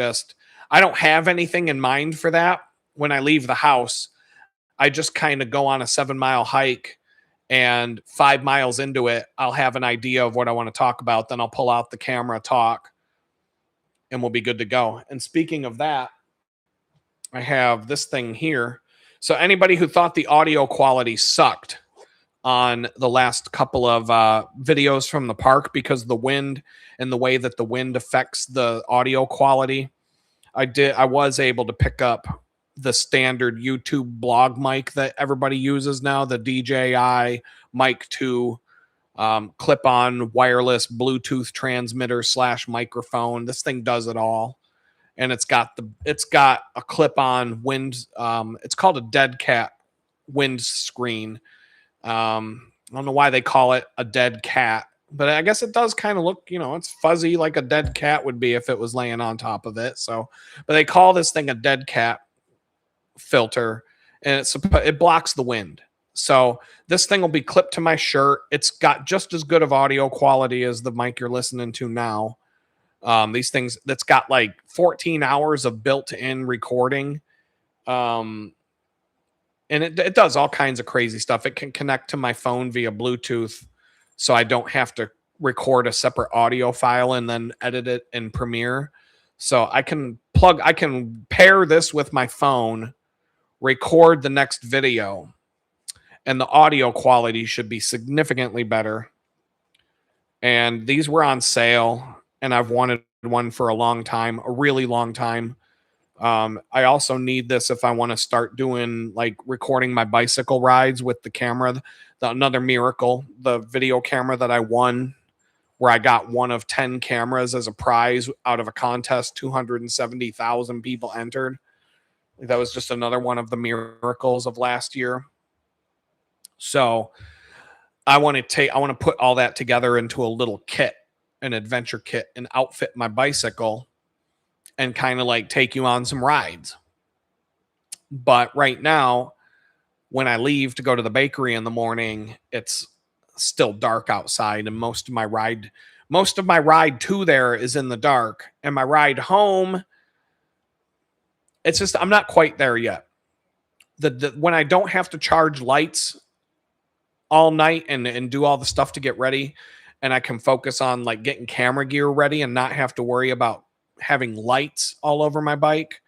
I don't have anything in mind for that. When I leave the house, I just kind of go on a 7-mile hike, and 5 miles into it, I'll have an idea of what I want to talk about. Then I'll pull out the camera, talk, and we'll be good to go. And speaking of that, I have this thing here. So anybody who thought the audio quality sucked on the last couple of videos from the park because of the wind and the way that the wind affects the audio quality, I was able to pick up the standard YouTube blog mic that everybody uses now, the DJI Mic 2 clip-on wireless Bluetooth transmitter / microphone. This thing does it all. And it's got a clip-on wind. It's called a dead cat wind screen. I don't know why they call it a dead cat, but I guess it does kind of look, it's fuzzy like a dead cat would be if it was laying on top of it. So, but they call this thing a dead cat filter, and it blocks the wind. So this thing will be clipped to my shirt. It's got just as good of audio quality as the mic you're listening to now. These things, that's got like 14 hours of built-in recording. And it does all kinds of crazy stuff. It can connect to my phone via Bluetooth, so I don't have to record a separate audio file and then edit it in Premiere. So I can pair this with my phone, record the next video, and the audio quality should be significantly better. And these were on sale, and I've wanted one for a long time, a really long time. I also need this if I want to start doing like recording my bicycle rides with the camera. Another miracle, the video camera that I won, where I got one of 10 cameras as a prize out of a contest, 270,000 people entered. That was just another one of the miracles of last year. So I want to put all that together into a little kit, an adventure kit, and outfit my bicycle and kind of like take you on some rides. But right now, when I leave to go to the bakery in the morning, it's still dark outside, and most of my ride to there is in the dark, and my ride home, it's just, I'm not quite there yet. When I don't have to charge lights all night and do all the stuff to get ready, and I can focus on like getting camera gear ready and not have to worry about having lights all over my bike,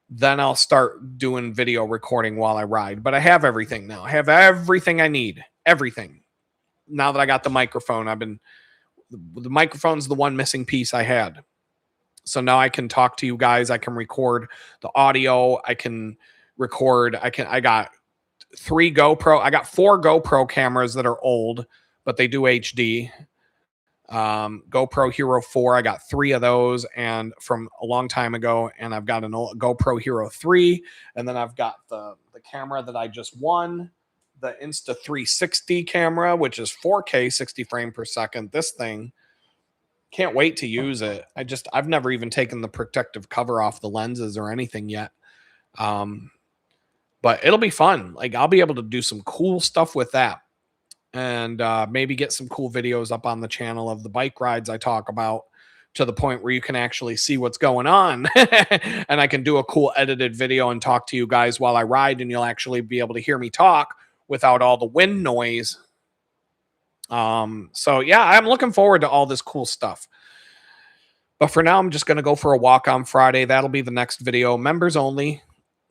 then I'll start doing video recording while I ride. But I have everything now. I have everything I need. Everything. Now that I got the microphone, the microphone's the one missing piece I had. So now I can talk to you guys. I can record the audio. I can record. I got 4 GoPro cameras that are old, but they do HD. GoPro Hero 4, I got 3 of those, and from a long time ago, and I've got an old GoPro Hero 3, and then I've got the camera that I just won, the Insta360 camera, which is 4K 60 frame per second. This thing, can't wait to use it. I've never even taken the protective cover off the lenses or anything yet. But it'll be fun. Like, I'll be able to do some cool stuff with that. And maybe get some cool videos up on the channel of the bike rides I talk about, to the point where you can actually see what's going on. And I can do a cool edited video and talk to you guys while I ride, and you'll actually be able to hear me talk without all the wind noise. So yeah, I'm looking forward to all this cool stuff. But for now, I'm just going to go for a walk on Friday. That'll be the next video. Members only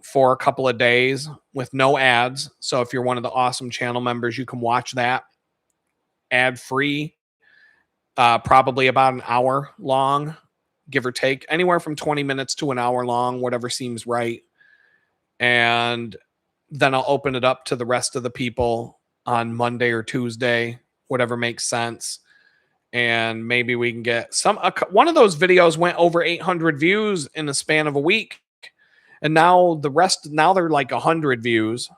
for a couple of days with no ads. So if you're one of the awesome channel members, you can watch that ad free, probably about an hour long, give or take, anywhere from 20 minutes to an hour long, whatever seems right. And then I'll open it up to the rest of the people on Monday or Tuesday, whatever makes sense. And maybe we can get one of those videos went over 800 views in the span of a week. And now they're like 100 views.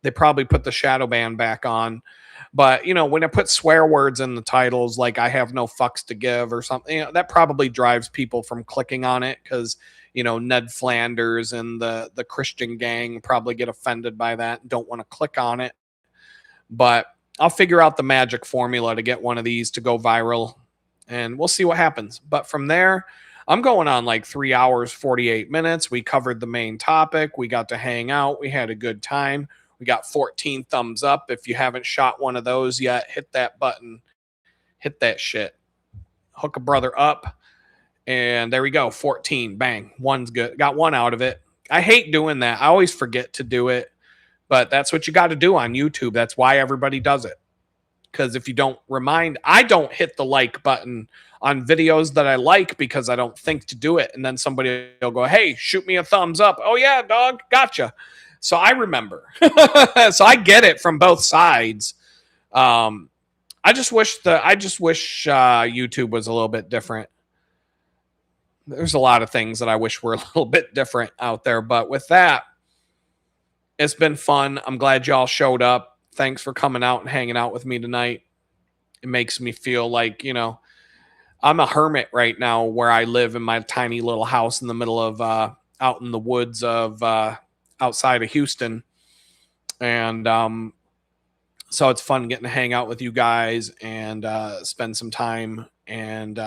They probably put the shadow ban back on. But, when I put swear words in the titles, like I have no fucks to give or something, that probably drives people from clicking on it, because, Ned Flanders and the Christian gang probably get offended by that and don't want to click on it. But I'll figure out the magic formula to get one of these to go viral, and we'll see what happens. But from there, I'm going on like 3 hours, 48 minutes. We covered the main topic. We got to hang out. We had a good time. We got 14 thumbs up. If you haven't shot one of those yet, hit that button. Hit that shit. Hook a brother up. And there we go. 14. Bang. One's good. Got one out of it. I hate doing that. I always forget to do it. But that's what you got to do on YouTube. That's why everybody does it. Because if you don't I don't hit the like button on videos that I like because I don't think to do it. And then somebody will go, hey, shoot me a thumbs up. Oh, yeah, dog. Gotcha. So I remember. So I get it from both sides. I just wish YouTube was a little bit different. There's a lot of things that I wish were a little bit different out there. But with that, it's been fun. I'm glad y'all showed up. Thanks for coming out and hanging out with me tonight. It makes me feel like, I'm a hermit right now where I live in my tiny little house in the middle of, out in the woods of, outside of Houston. And so it's fun getting to hang out with you guys and spend some time. And,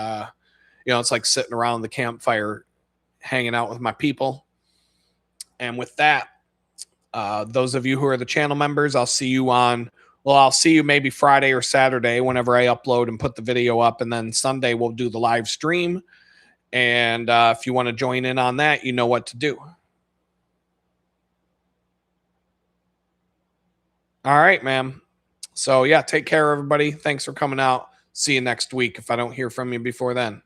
it's like sitting around the campfire, hanging out with my people. And with that, those of you who are the channel members, I'll see you maybe Friday or Saturday whenever I upload and put the video up. And then Sunday we'll do the live stream. And if you want to join in on that, you know what to do. All right, ma'am. So yeah, take care, everybody. Thanks for coming out. See you next week if I don't hear from you before then.